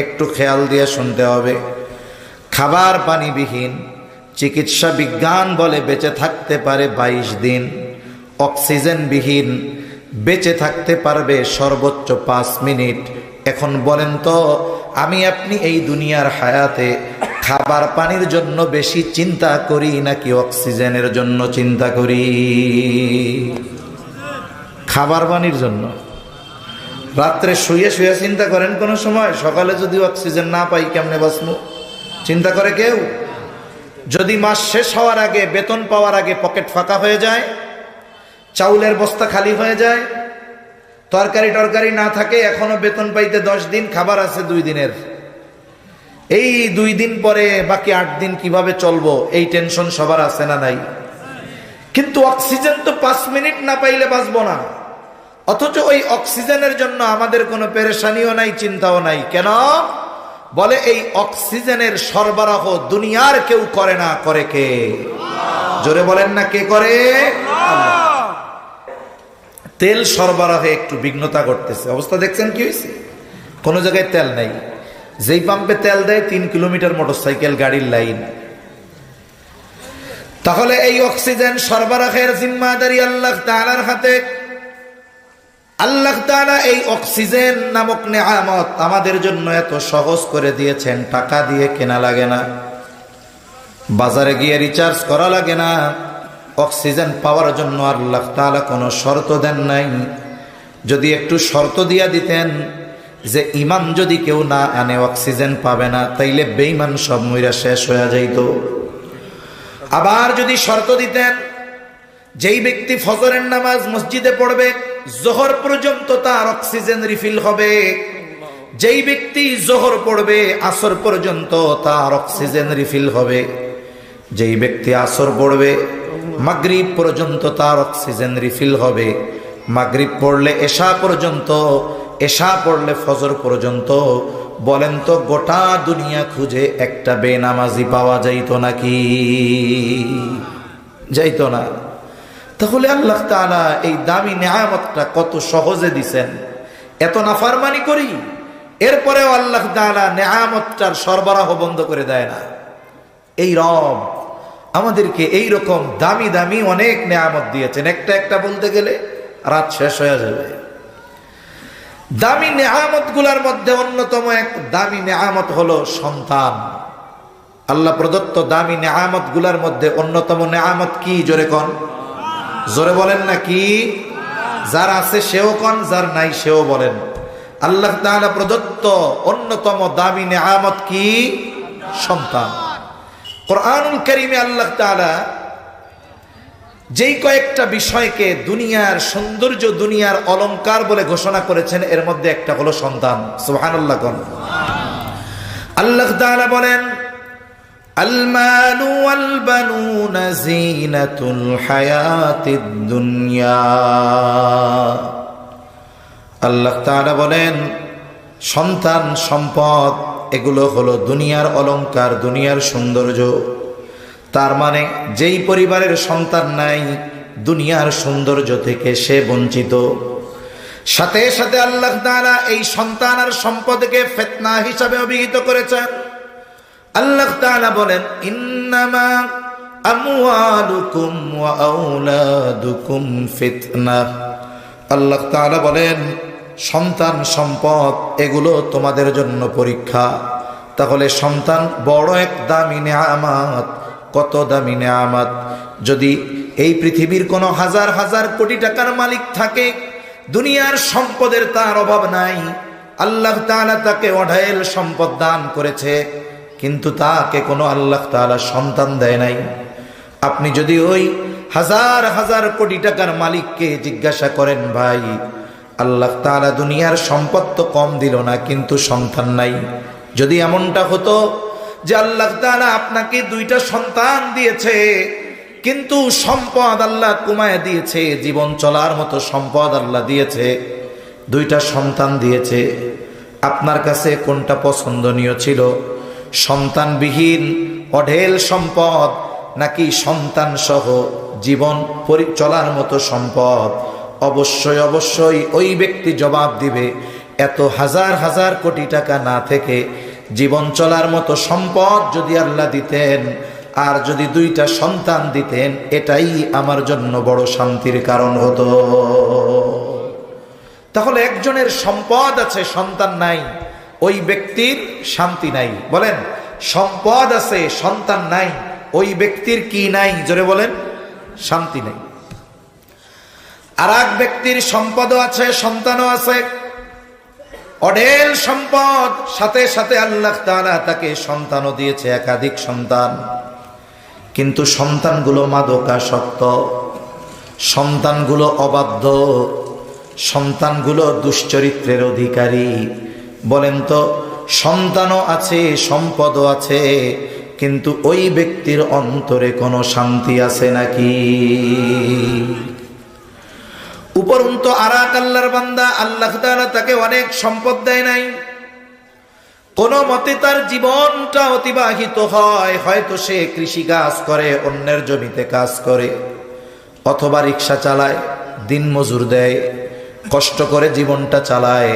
একটু খেয়াল দিয়ে শুনতে হবে। খাবার পানিবিহীন চিকিৎসা বিজ্ঞান বলে বেঁচে থাকতে পারে 22 দিন, অক্সিজেনবিহীন বেঁচে থাকতে পারবে সর্বোচ্চ 5 মিনিট। এখন বলেন তো, আমি আপনি এই দুনিয়ার হায়াতে খাবার পানির জন্য বেশি চিন্তা করি নাকি অক্সিজেনের জন্য চিন্তা করি? খাবার পানির জন্য। রাত্রে শুয়ে শুয়ে চিন্তা করেন কোন সময়, সকালে যদি অক্সিজেন না পাই কেমনে বাঁচবো? চিন্তা করে কেউ? যদি মাস শেষ হওয়ার আগে, বেতন পাওয়ার আগে পকেট ফাঁকা হয়ে যায়, চাউলের বস্তা খালি হয়ে যায়, তরকারি টরকারি না থাকে, এখনো বেতন পাইতে 10 দিন, খাবার আছে 2 দিনের, এই 2 দিন পরে বাকি 8 দিন কিভাবে চলবো, এই টেনশন সবার আছে না নাই? কিন্তু অক্সিজেন তো 5 মিনিট না পাইলে বাঁচবো না। অথচ ওই অক্সিজেনের জন্য আমাদের কোনো পেরেশানিও নাই, চিন্তাও নাই। কেন? বলে এই অক্সিজেনের সরবরাহ দুনিয়ার কেউ করে না, করে কে? জোরে বলেন না, কে করে? আল্লাহ। তেল সরবরাহে একটু বিঘ্নতা ঘটতেছে। অবস্থা দেখছেন কি হয়েছে? কোনো জায়গায় তেল নাই, যেই পাম্পে তেল দেয় 3 কিলোমিটার মোটরসাইকেল গাড়ির লাইন। তাহলে এই অক্সিজেন সরবরাহের জিম্মাদারি আল্লাহ তাআলার হাতে। আল্লাহ তাআলা এই অক্সিজেন নামক নেয়ামত আমাদের জন্য এত সহজ করে দিয়েছেন, টাকা দিয়ে কেনা লাগে না, বাজারে গিয়ে রিচার্জ করা লাগে না। অক্সিজেন পাওয়ার জন্য আল্লাহ তাআলা কোনো শর্ত দেন নাই। যদি একটু শর্ত দিয়া দিতেন যে ইমান যদি কেউ না আনে অক্সিজেন পাবে না, তাইলে বেঈমান সব মইরা শেষ হয়ে যাইত। আবার যদি শর্ত দিতেন যেই ব্যক্তি ফজরের নামাজ মসজিদে পড়বে জোহর পর্যন্ত তার অক্সিজেন রিফিল হবে, যেই ব্যক্তি জোহর পড়বে আসর পর্যন্ত তার অক্সিজেন রিফিল হবে, যেই ব্যক্তি আসর পড়বে মাগরিব পর্যন্ত তার অক্সিজেন রিফিল হবে, মাগরিব পড়লে এশা পর্যন্ত, এশা পড়লে ফজর পর্যন্ত। বলেন তো গোটা দুনিয়া খুঁজে একটা বেনামাজি পাওয়া যাইতো নাকি? যাইতো না। তাহলে আল্লাহ তাআলা এই দামি নেয়ামতটা কত সহজে দিছেন। এত নাফরমানি করি, এরপরেও আল্লাহ তাআলা নেয়ামতটার সরবরাহ বন্ধ করে দেয় না। এই রব আমাদেরকে এই রকম দামি দামি অনেক নেয়ামত দিয়েছেন, একটা একটা বলতে গেলে রাত শেষ হয়ে যাবে। দামি নেয়ামত গুলার মধ্যে অন্যতম এক দামি নেয়ামত হলো সন্তান। আল্লাহ প্রদত্ত দামি নেয়ামত গুলার মধ্যে অন্যতম নেয়ামত কি? জোরে কোন, জোরে বলেন না কি? যার আছে সেও কোন, যার নাই সেও বলেন। আল্লাহ তাআলা প্রদত্ত অন্যতম দামি নেয়ামত কি? সন্তান। কোরআনুল কারীমে আল্লাহ তাআলা যেই কয়েকটা বিষয়কে দুনিয়ার সৌন্দর্য, দুনিয়ার অলংকার বলে ঘোষণা করেছেন, এর মধ্যে একটা হলো সন্তান। সুবহানাল্লাহ কোন। আল্লাহ তাআলা বলেন আল মালু ওয়াল বানুনা যিনাতুল হায়াতিদ দুনিয়া। আল্লাহ তাআলা বলেন সন্তান, সম্পদ এগুলো হলো দুনিয়ার অলংকার, দুনিয়ার সৌন্দর্য। তার মানে যেই পরিবারের সন্তান নাই, দুনিয়ার সৌন্দর্য থেকে সে বঞ্চিত। সাথে সাথে আল্লাহ তাআলা এই সন্তান আর সম্পদকে ফিতনা হিসাবে অভিহিত করেছেন। আল্লাহ তাআলা বলেন ইন্নামা আমওয়ালুকুম ওয়া আওলাদুকুম ফিতনাহ। আল্লাহ তাআলা বলেন সন্তান সম্পদ এগুলো তোমাদের জন্য পরীক্ষা। তাহলে সন্তান বড় এক দামি নেয়ামত। কত দামি নেয়ামত! যদি এই পৃথিবীর কোনো হাজার হাজার কোটি টাকার মালিক থাকে, দুনিয়ার সম্পদের তার অভাব নাই, আল্লাহ তাআলা তাকে অঢেল সম্পদ দান করেছে, কিন্তু তাকে কোনো আল্লাহ তাআলা সন্তান দেয় নাই। আপনি যদি ওই হাজার হাজার কোটি টাকার মালিককে জিজ্ঞাসা করেন, ভাই আল্লাহ তাআলা দুনিয়ার সম্পদ তো কম দিল না, কিন্তু সন্তান নাই। যদি এমনটা হতো যে আল্লাহ তাআলা আপনাকে 2টা সন্তান দিয়েছে, কিন্তু সম্পদ আল্লাহ কমায় দিয়েছে, জীবন চলার মতো সম্পদ আল্লাহ দিয়েছে, 2টা সন্তান দিয়েছে, আপনার কাছে কোনটা পছন্দনীয় ছিল? সন্তানবিহীন অঢেল সম্পদ নাকি সন্তান সহ জীবন চলার মতো সম্পদ? অবশ্যই অবশ্যই ওই ব্যক্তি জবাব দিবে এত হাজার হাজার কোটি টাকা না থেকে জীবন চলার মতো সম্পদ যদি আল্লাহ দিতেন, আর যদি 2টা সন্তান দিতেন, এটাই আমার জন্য বড় শান্তির কারণ হতো। তাহলে একজনের সম্পদ আছে, সন্তান নাই, ওই ব্যক্তির শান্তি নাই। বলেন, সম্পদ আছে সন্তান নাই, ওই ব্যক্তির কি নাই? জোরে বলেন, শান্তি নাই। আর এক ব্যক্তির সম্পদও আছে, সন্তানও আছে, অঢেল সম্পদ, সাথে সাথে আল্লাহ তাআলা তাকে সন্তানও দিয়েছে, একাধিক সন্তান। কিন্তু সন্তানগুলো মাদকাসক্ত, সন্তানগুলো অবাধ্য, সন্তানগুলো দুশ্চরিত্রের অধিকারী। বলেন তো, সন্তানও আছে, সম্পদও আছে, কিন্তু ওই ব্যক্তির অন্তরে কোনো শান্তি আছে নাকি? উপরন্তু আরাক আল্লাহর বান্দা, আল্লাহ তাআলা তাকে অনেক সম্পদ দেয় নাই, কোন মতে তার জীবনটা অতিবাহিত হয়, হয়তো সে কৃষি কাজ করে, অন্যের জমিতে কাজ করে, অথবা রিক্সা চালায়, দিন মজুর দেয়, কষ্ট করে জীবনটা চালায়।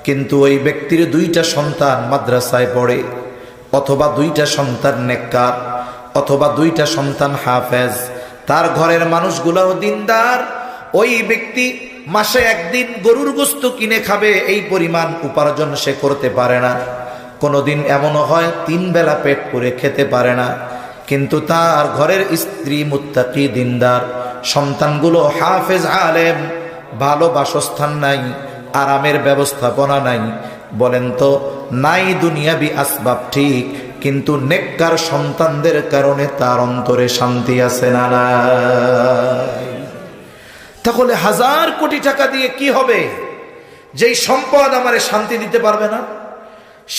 কিন্তু ওই ব্যক্তির 2টা সন্তান মাদ্রাসায় পড়ে, অথবা 2টা সন্তান নেককার, অথবা 2টা সন্তান হাফেজ, তার ঘরের মানুষগুলাও দিনদার। ওই ব্যক্তি মাসে একদিন গরুর গোশত কিনে খাবে, এই পরিমাণ উপার্জন সে করতে পারে না। কোনোদিন এমনও হয় 3 বেলা পেট পুরে খেতে পারে না। কিন্তু তার ঘরের স্ত্রী মুত্তাকি, দিনদার, সন্তানগুলো হাফেজ, আলেম, ভালো বাসস্থান নাই, আরামের ব্যবস্থাপনা নাই। বলেন তো, নাই দুনিয়াবি আসবাব ঠিক, কিন্তু নেককার সন্তানদের কারণে তার অন্তরে শান্তি আছে না নাই? তাহলে হাজার কোটি টাকা দিয়ে কি হবে, যেই সম্পদ আমারে শান্তি দিতে পারবে না?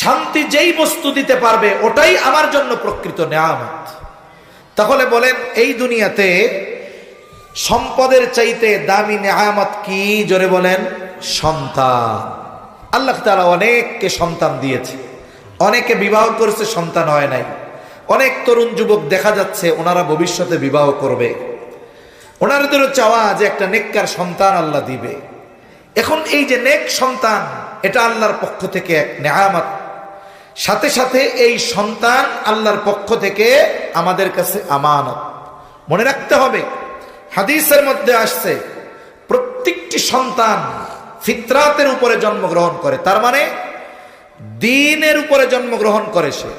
শান্তি যেই বস্তু দিতে পারবে, ওটাই আমার জন্য প্রকৃত নেয়ামত। তাহলে বলেন, এই দুনিয়াতে সম্পদের চাইতে দামি নেয়ামত কি? জোরে বলেন, সন্তান। আল্লাহ তাআলা অনেককে সন্তান দিয়েছে, অনেকে বিবাহ করেছে, সন্তান হয় নাই। অনেক তরুণ যুবক দেখা যাচ্ছে ওনারা ভবিষ্যতে বিবাহ করবে, ওনাদেরও চাওয়া যে একটা নেককার সন্তান আল্লাহ দিবে। এখন এই যে নেক সন্তান, এটা আল্লাহর পক্ষ থেকে এক নেয়ামত, সাথে সাথে এই সন্তান আল্লাহর পক্ষ থেকে আমাদের কাছে আমানত। মনে রাখতে হবে, হাদিসের মধ্যে আসছে প্রত্যেকটি সন্তান ফিতরাতের উপরে জন্মগ্রহণ করে, তার মানে দ্বীনের উপরে জন্মগ্রহণ করে, সে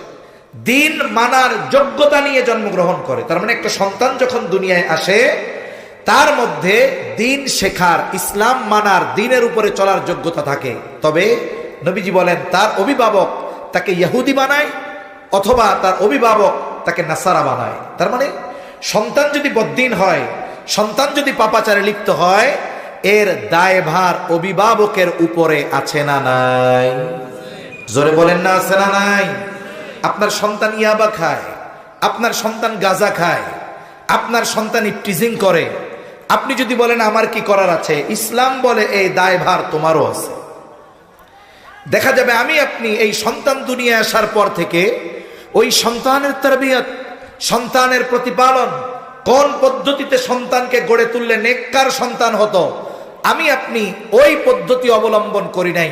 দ্বীন মানার যোগ্যতা নিয়ে জন্মগ্রহণ করে। তার মানে একটা সন্তান যখন দুনিয়ায় আসে, তার মধ্যে দ্বীন শেখার, ইসলাম মানার, দ্বীনের উপরে চলার যোগ্যতা থাকে। তবে নবীজি বলেন, তার অভিভাবক তাকে ইহুদি বানায়, অথবা তার অভিভাবক তাকে নাসারা বানায়। তার মানে সন্তান যদি বদ্দীন হয়, সন্তান যদি পাপাচারে লিপ্ত হয়, এর দায়ভার অভিভাবকের উপরে আছে না নাই? জোরে বলেন না, আছে না নাই? আপনার সন্তান ইয়াবা খায়, আপনার সন্তান গাঁজা খায়, আপনার সন্তান ইফটিজিং করে, আপনি যদি বলেন আমার কি করার আছে, ইসলাম বলে এই দায়ভার তোমারও আছে। দেখা যাবে আমি আপনি এই সন্তান দুনিয়ায় আসার পর থেকে ওই সন্তানের তারবিয়ত, সন্তানের প্রতিপালন, কোন পদ্ধতিতে সন্তানকে গড়ে তুললে নেককার সন্তান হতো, আমি আপনি ওই পদ্ধতি অবলম্বন করি নাই।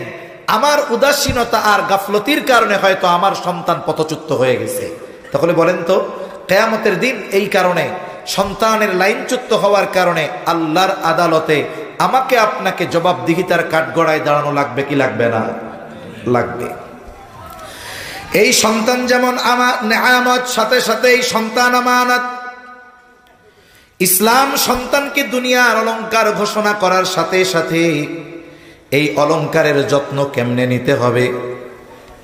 আমার উদাসীনতা আর গাফলতির কারণে হয়তো আমার সন্তান পথচ্যুত হয়ে গেছে। তাহলে বলেন তো, কিয়ামতের দিন এই কারণে, সন্তানের লাইনচ্যুত হওয়ার কারণে আল্লাহর আদালতে আমাকে আপনাকে জবাবদিহিতার কাঠগড়ায় দাঁড়ানো লাগবে কি লাগবে না? লাগবে। এই সন্তান যেমন আমার নেয়ামত, সাথে সাথে এই সন্তান আমানত। ইসলাম সন্তানকে দুনিয়ার অলংকার ঘোষণা করার সাথে সাথে এই অলংকারের যত্ন কেমনে নিতে হবে,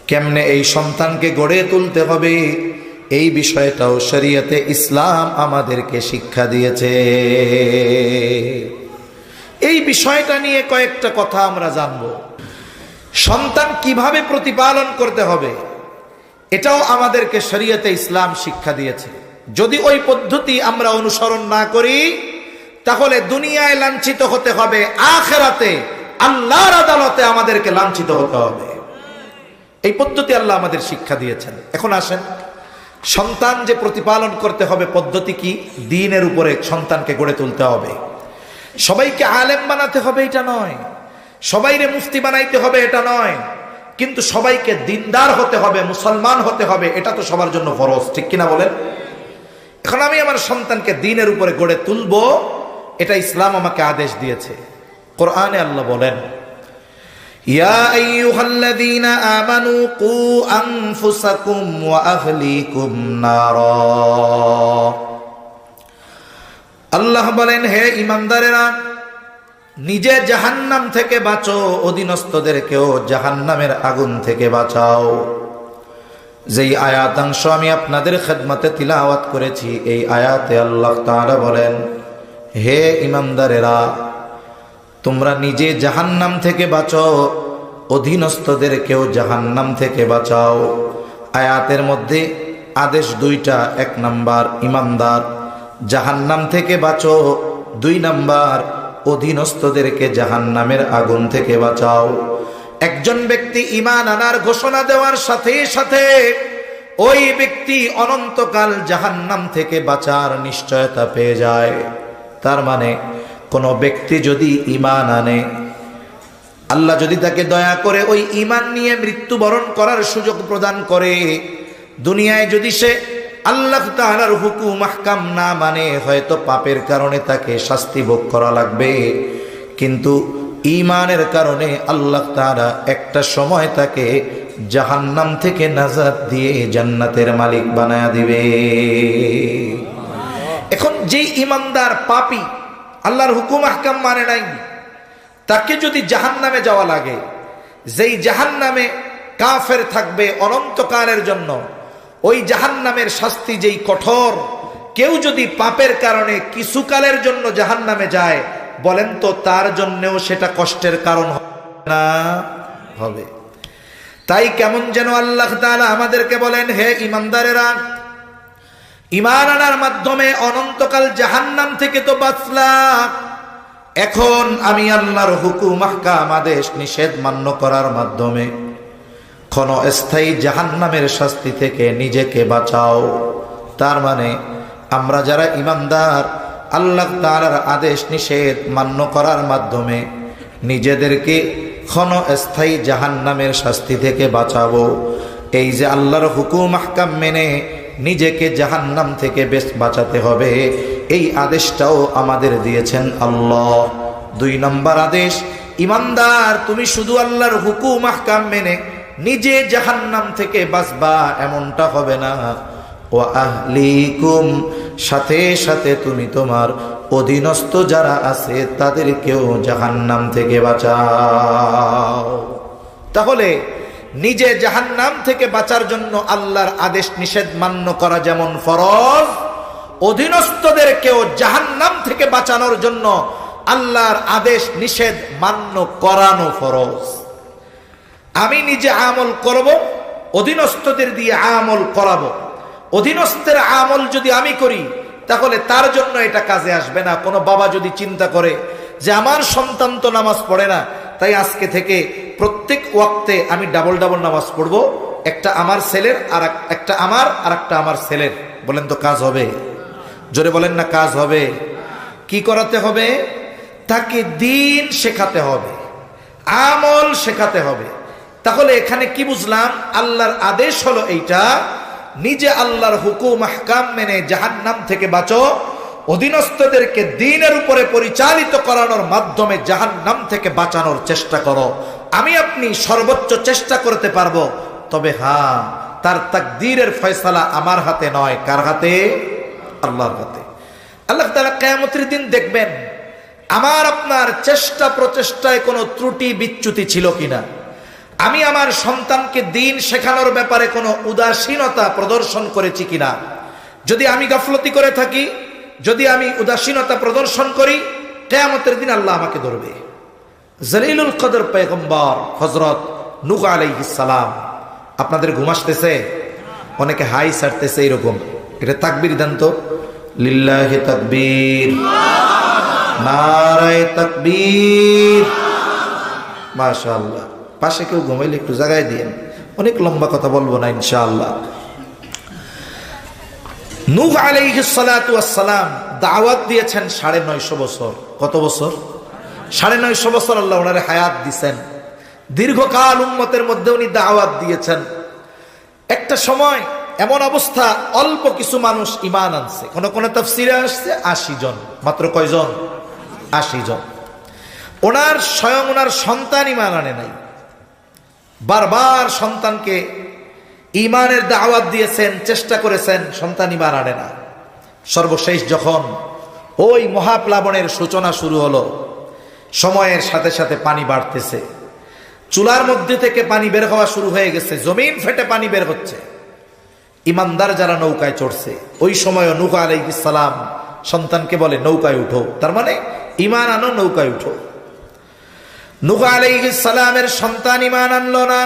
কেমনে এই সন্তানকে গড়ে তুলতে হবে, এই বিষয়টাও শরীয়তে ইসলাম আমাদেরকে শিক্ষা দিয়েছে। এই বিষয়টা নিয়ে কয়েকটা কথা আমরা জানব। সন্তান কিভাবে প্রতিপালন করতে হবে, এটাও আমাদেরকে শরীয়তে ইসলাম শিক্ষা দিয়েছে। যদি ওই পদ্ধতি আমরা অনুসরণ না করি, তাহলে দুনিয়ায় লাঞ্ছিত হতে হবে, আখিরাতে আল্লাহর আদালতে আমাদেরকে লাঞ্ছিত হতে হবে। এই পদ্ধতি আল্লাহ আমাদের শিক্ষা দিয়েছেন। এখন আসেন, সন্তান যে প্রতিপালন করতে হবে পদ্ধতি কি? দ্বীনের উপরে সন্তানকে গড়ে তুলতে হবে। সবাইকে আলেম বানাতে হবে এটা নয়, সবাইরে মুফতি বানাইতে হবে এটা নয়, কিন্তু সবাইকে দিনদার হতে হবে, মুসলমান হতে হবে, এটা তো সবার জন্য ফরজ, ঠিক কিনা বলেন? এখন আমি আমার সন্তানকে দ্বীনের উপরে গড়ে তুলবো, এটা ইসলাম আমাকে আদেশ দিয়েছে। কোরআনে আল্লাহ বলেন, ইয়া আইয়ুহাল্লাযীনা আমানু কু আনফুসাকুম ওয়া আহলিকুম নারা। আল্লাহ বলেন, হে ঈমানদারেরা, নিজে জাহান্নাম থেকে বাঁচো, অধীনস্থদেরকেও জাহান্নামের আগুন থেকে বাঁচাও। যেই আয়াতাংশ আমি আপনাদের খেদমতে তিলাওয়াত করেছি, এই আয়াতে আল্লাহ তাআলা বলেন, হে ঈমানদারেরা, তোমরা নিজে জাহান্নাম থেকে বাঁচো, অধীনস্থদেরকেও জাহান্নাম থেকে বাঁচাও। আয়াতের মধ্যে আদেশ দুইটা, 1 নাম্বার ঈমানদার জাহান্নাম থেকে বাঁচো, 2 নাম্বার অধীনস্থদেরকে জাহান্নামের আগুন থেকে বাঁচাও। একজন ব্যক্তি ঈমান আনার ঘোষণা দেওয়ার সাথে সাথে ওই ব্যক্তি অনন্তকাল জাহান্নাম থেকে বাঁচার নিশ্চয়তা পেয়ে যায়। তার মানে কোন ব্যক্তি যদি ঈমান আনে, আল্লাহ যদি তাকে দয়া করে ওই ঈমান নিয়ে মৃত্যুবরণ করার সুযোগ প্রদান করে, দুনিয়ায় যদি সে আল্লাহ তাআলার হুকুম আহকাম না মানে, হয়তো পাপের কারণে তাকে শাস্তি ভোগ করা লাগবে, কিন্তু ঈমানের কারণে আল্লাহ তাআলা একটা সময় তাকে জাহান্নাম থেকে নাজাত দিয়ে জান্নাতের মালিক বানায়া দিবে। এখন যেই ঈমানদার পাপী, আল্লাহর হুকুম আহকাম মানে নাই, তাকে যদি জাহান্নামে যাওয়া লাগে, যেই জাহান্নামে কাফের থাকবে অনন্তকালের জন্য, ওই জাহান্নামের শাস্তি যেই কঠোর, কেউ যদি পাপের কারণে কিছুকালের জন্য জাহান্নামে যায়, বলেন তো তার জন্যও সেটা কষ্টের কারণ হবে না? হবে। তাই কেমন যেন আল্লাহ তাআলা আমাদেরকে বলেন, হে ঈমানদারেরা, ঈমান আনার মাধ্যমে অনন্তকাল জাহান্নাম থেকে তো বাঁচলাম, এখন আমি আল্লাহর হুকুম আহকাম আদেশ নিষেধ মান্য করার মাধ্যমে ক্ষণস্থায়ী জাহান্নামের শাস্তি থেকে নিজেকে বাঁচাও। তার মানে আমরা যারা ঈমানদার, আল্লাহ তাআলার আদেশ নিষেধ মান্য করার মাধ্যমে নিজেদেরকে ক্ষণস্থায়ী জাহান্নামের শাস্তি থেকে বাঁচাবো। এই যে আল্লাহর হুকুম আহকাম মেনে নিজেকে জাহান্নাম থেকে বেশ বাঁচাতে হবে, এই আদেশটাও আমাদের দিয়েছেন আল্লাহ। 2 নম্বর আদেশ, ঈমানদার তুমি শুধু আল্লাহর হুকুম আহকাম মেনে নিজে জাহান্নাম থেকে বাঁচবা এমনটা হবে না, ওয়া আহলিকুম, সাথে সাথে তুমি তোমার অধীনস্থ যারা আছে তাদেরকেও জাহান্নাম থেকে বাঁচাও। তাহলে নিজে জাহান্নাম থেকে বাঁচার জন্য আল্লাহর আদেশ নিষেধ মান্য করা যেমন ফরজ, অধীনস্থদেরকেও জাহান্নাম থেকে বাঁচানোর জন্য আল্লাহর আদেশ নিষেধ মান্য করানো ফরজ। আমি নিজে আমল করব, অধীনস্থদের দিয়ে আমল করাবো। অধীনস্থের আমল যদি আমি করি, তাহলে তার জন্য এটা কাজে আসবে না। কোনো বাবা যদি চিন্তা করে যে আমার সন্তান তো নামাজ পড়ে না, তাই আজকে থেকে প্রত্যেক ওয়াক্তে আমি ডাবল ডাবল নামাজ পড়বো, একটা আমার ছেলের আর একটা আমার ছেলের, বলেন তো কাজ হবে? জোরে বলেন না, কাজ হবে? কি করাতে হবে? তাকে দিন শেখাতে হবে, আমল শেখাতে হবে। তাহলে এখানে কি বুঝলাম? আল্লাহর আদেশ হলো এইটা, নিজে আল্লাহর হুকুম আহকাম মেনে জাহান্নাম থেকে বাঁচো, অধীনস্থদেরকে দ্বীনের উপরে পরিচালিত করানোর মাধ্যমে জাহান্নাম থেকে বাঁচানোর চেষ্টা করো। আমি আপনি সর্বোচ্চ চেষ্টা করতে পারবো, তবে হ্যাঁ, তার তাকদীরের ফয়সালা আমার হাতে নয়। কার হাতে? আল্লাহর হাতে। আল্লাহ তাআলা কিয়ামতের দিন দেখবেন আমার আপনার চেষ্টা প্রচেষ্টায় কোনো ত্রুটি বিচ্যুতি ছিল কিনা, আমি আমার সন্তানকে দ্বীন শেখানোর ব্যাপারে কোনো উদাসীনতা প্রদর্শন করেছি কিনা। যদি আমি গাফলতি করে থাকি, যদি আমি উদাসীনতা প্রদর্শন করি, কিয়ামতের দিন আল্লাহ আমাকে ধরবে। জলিলুল কদর পয়গম্বর হযরত নূহ আলাইহিস সালাম, আপনাদের ঘুম আসতেছে? অনেকে হাই ছাড়তেছে এরকম, এটা তাকবীর দেন তো। লিল্লাহি তাকবীর, নারায়ে তাকবীর, মাশাআল্লাহ। পাশে কেউ ঘুমাইলে একটু জায়গায় দিয়েন, অনেক লম্বা কথা বলবো না ইনশাআল্লাহ। নূহ আলাইহিস সালাতু ওয়াস সালাম দাওয়াত দিয়েছেন 950 বছর। কত বছর? 950 বছর আল্লাহ ওনারে হায়াত দিছেন, দীর্ঘকাল উম্মতের মধ্যে উনি দাওয়াত দিয়েছেন। একটা সময় এমন অবস্থা, অল্প কিছু মানুষ ঈমান আনছে। কোন কোন তাফসীরে আসছে 80 জন, মাত্র কয়জন? 80 জন। ওনার স্বয়ং ওনার সন্তান ঈমান আনে নাই। বারবার সন্তানকে ঈমানের দাওয়াত দিয়েছেন, চেষ্টা করেছেন, সন্তান ঈমান আনে না। সর্বশেষ যখন ওই মহাপ্লাবনের সূচনা শুরু হলো, সময়ের সাথে সাথে পানি বাড়তেছে, চুলার মধ্যে থেকে পানি বের হওয়া শুরু হয়ে গেছে, জমিন ফেটে পানি বের হচ্ছে। ইমানদার যারা নৌকায় চড়ছে, ওই সময় নূহ আলাইহিস সালাম সন্তানকে বলে নৌকায় উঠো, তার মানে ঈমান আনো, নৌকায় উঠো। নূহ আলাইহিস সালামের সন্তান ঈমান আনলো না।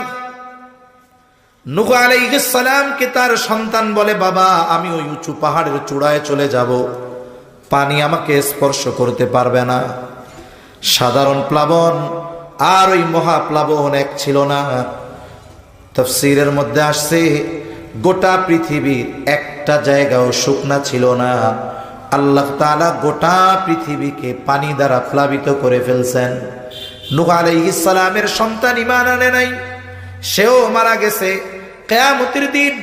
নূহ আলাইহিস সালামকে তার সন্তান বলে, বাবা আমি ওই উঁচু পাহাড়ের চূড়ায় চলে যাব, পানি আমাকে স্পর্শ করতে পারবে না। সাধারণ প্লাবন আর ওই মহাপ্লাবন এক ছিল না। তাফসীরের মধ্যে আসছে গোটা পৃথিবীর একটা জায়গাও শুকনা ছিল না। আল্লাহ তাআলা গোটা পৃথিবীকে পানি দ্বারা প্লাবিত করে ফেলছেন। নূহ আলাইহিস সালামের সন্তান ঈমান আনে নাই, সেও মারা গেছে। কিয়ামতের দিন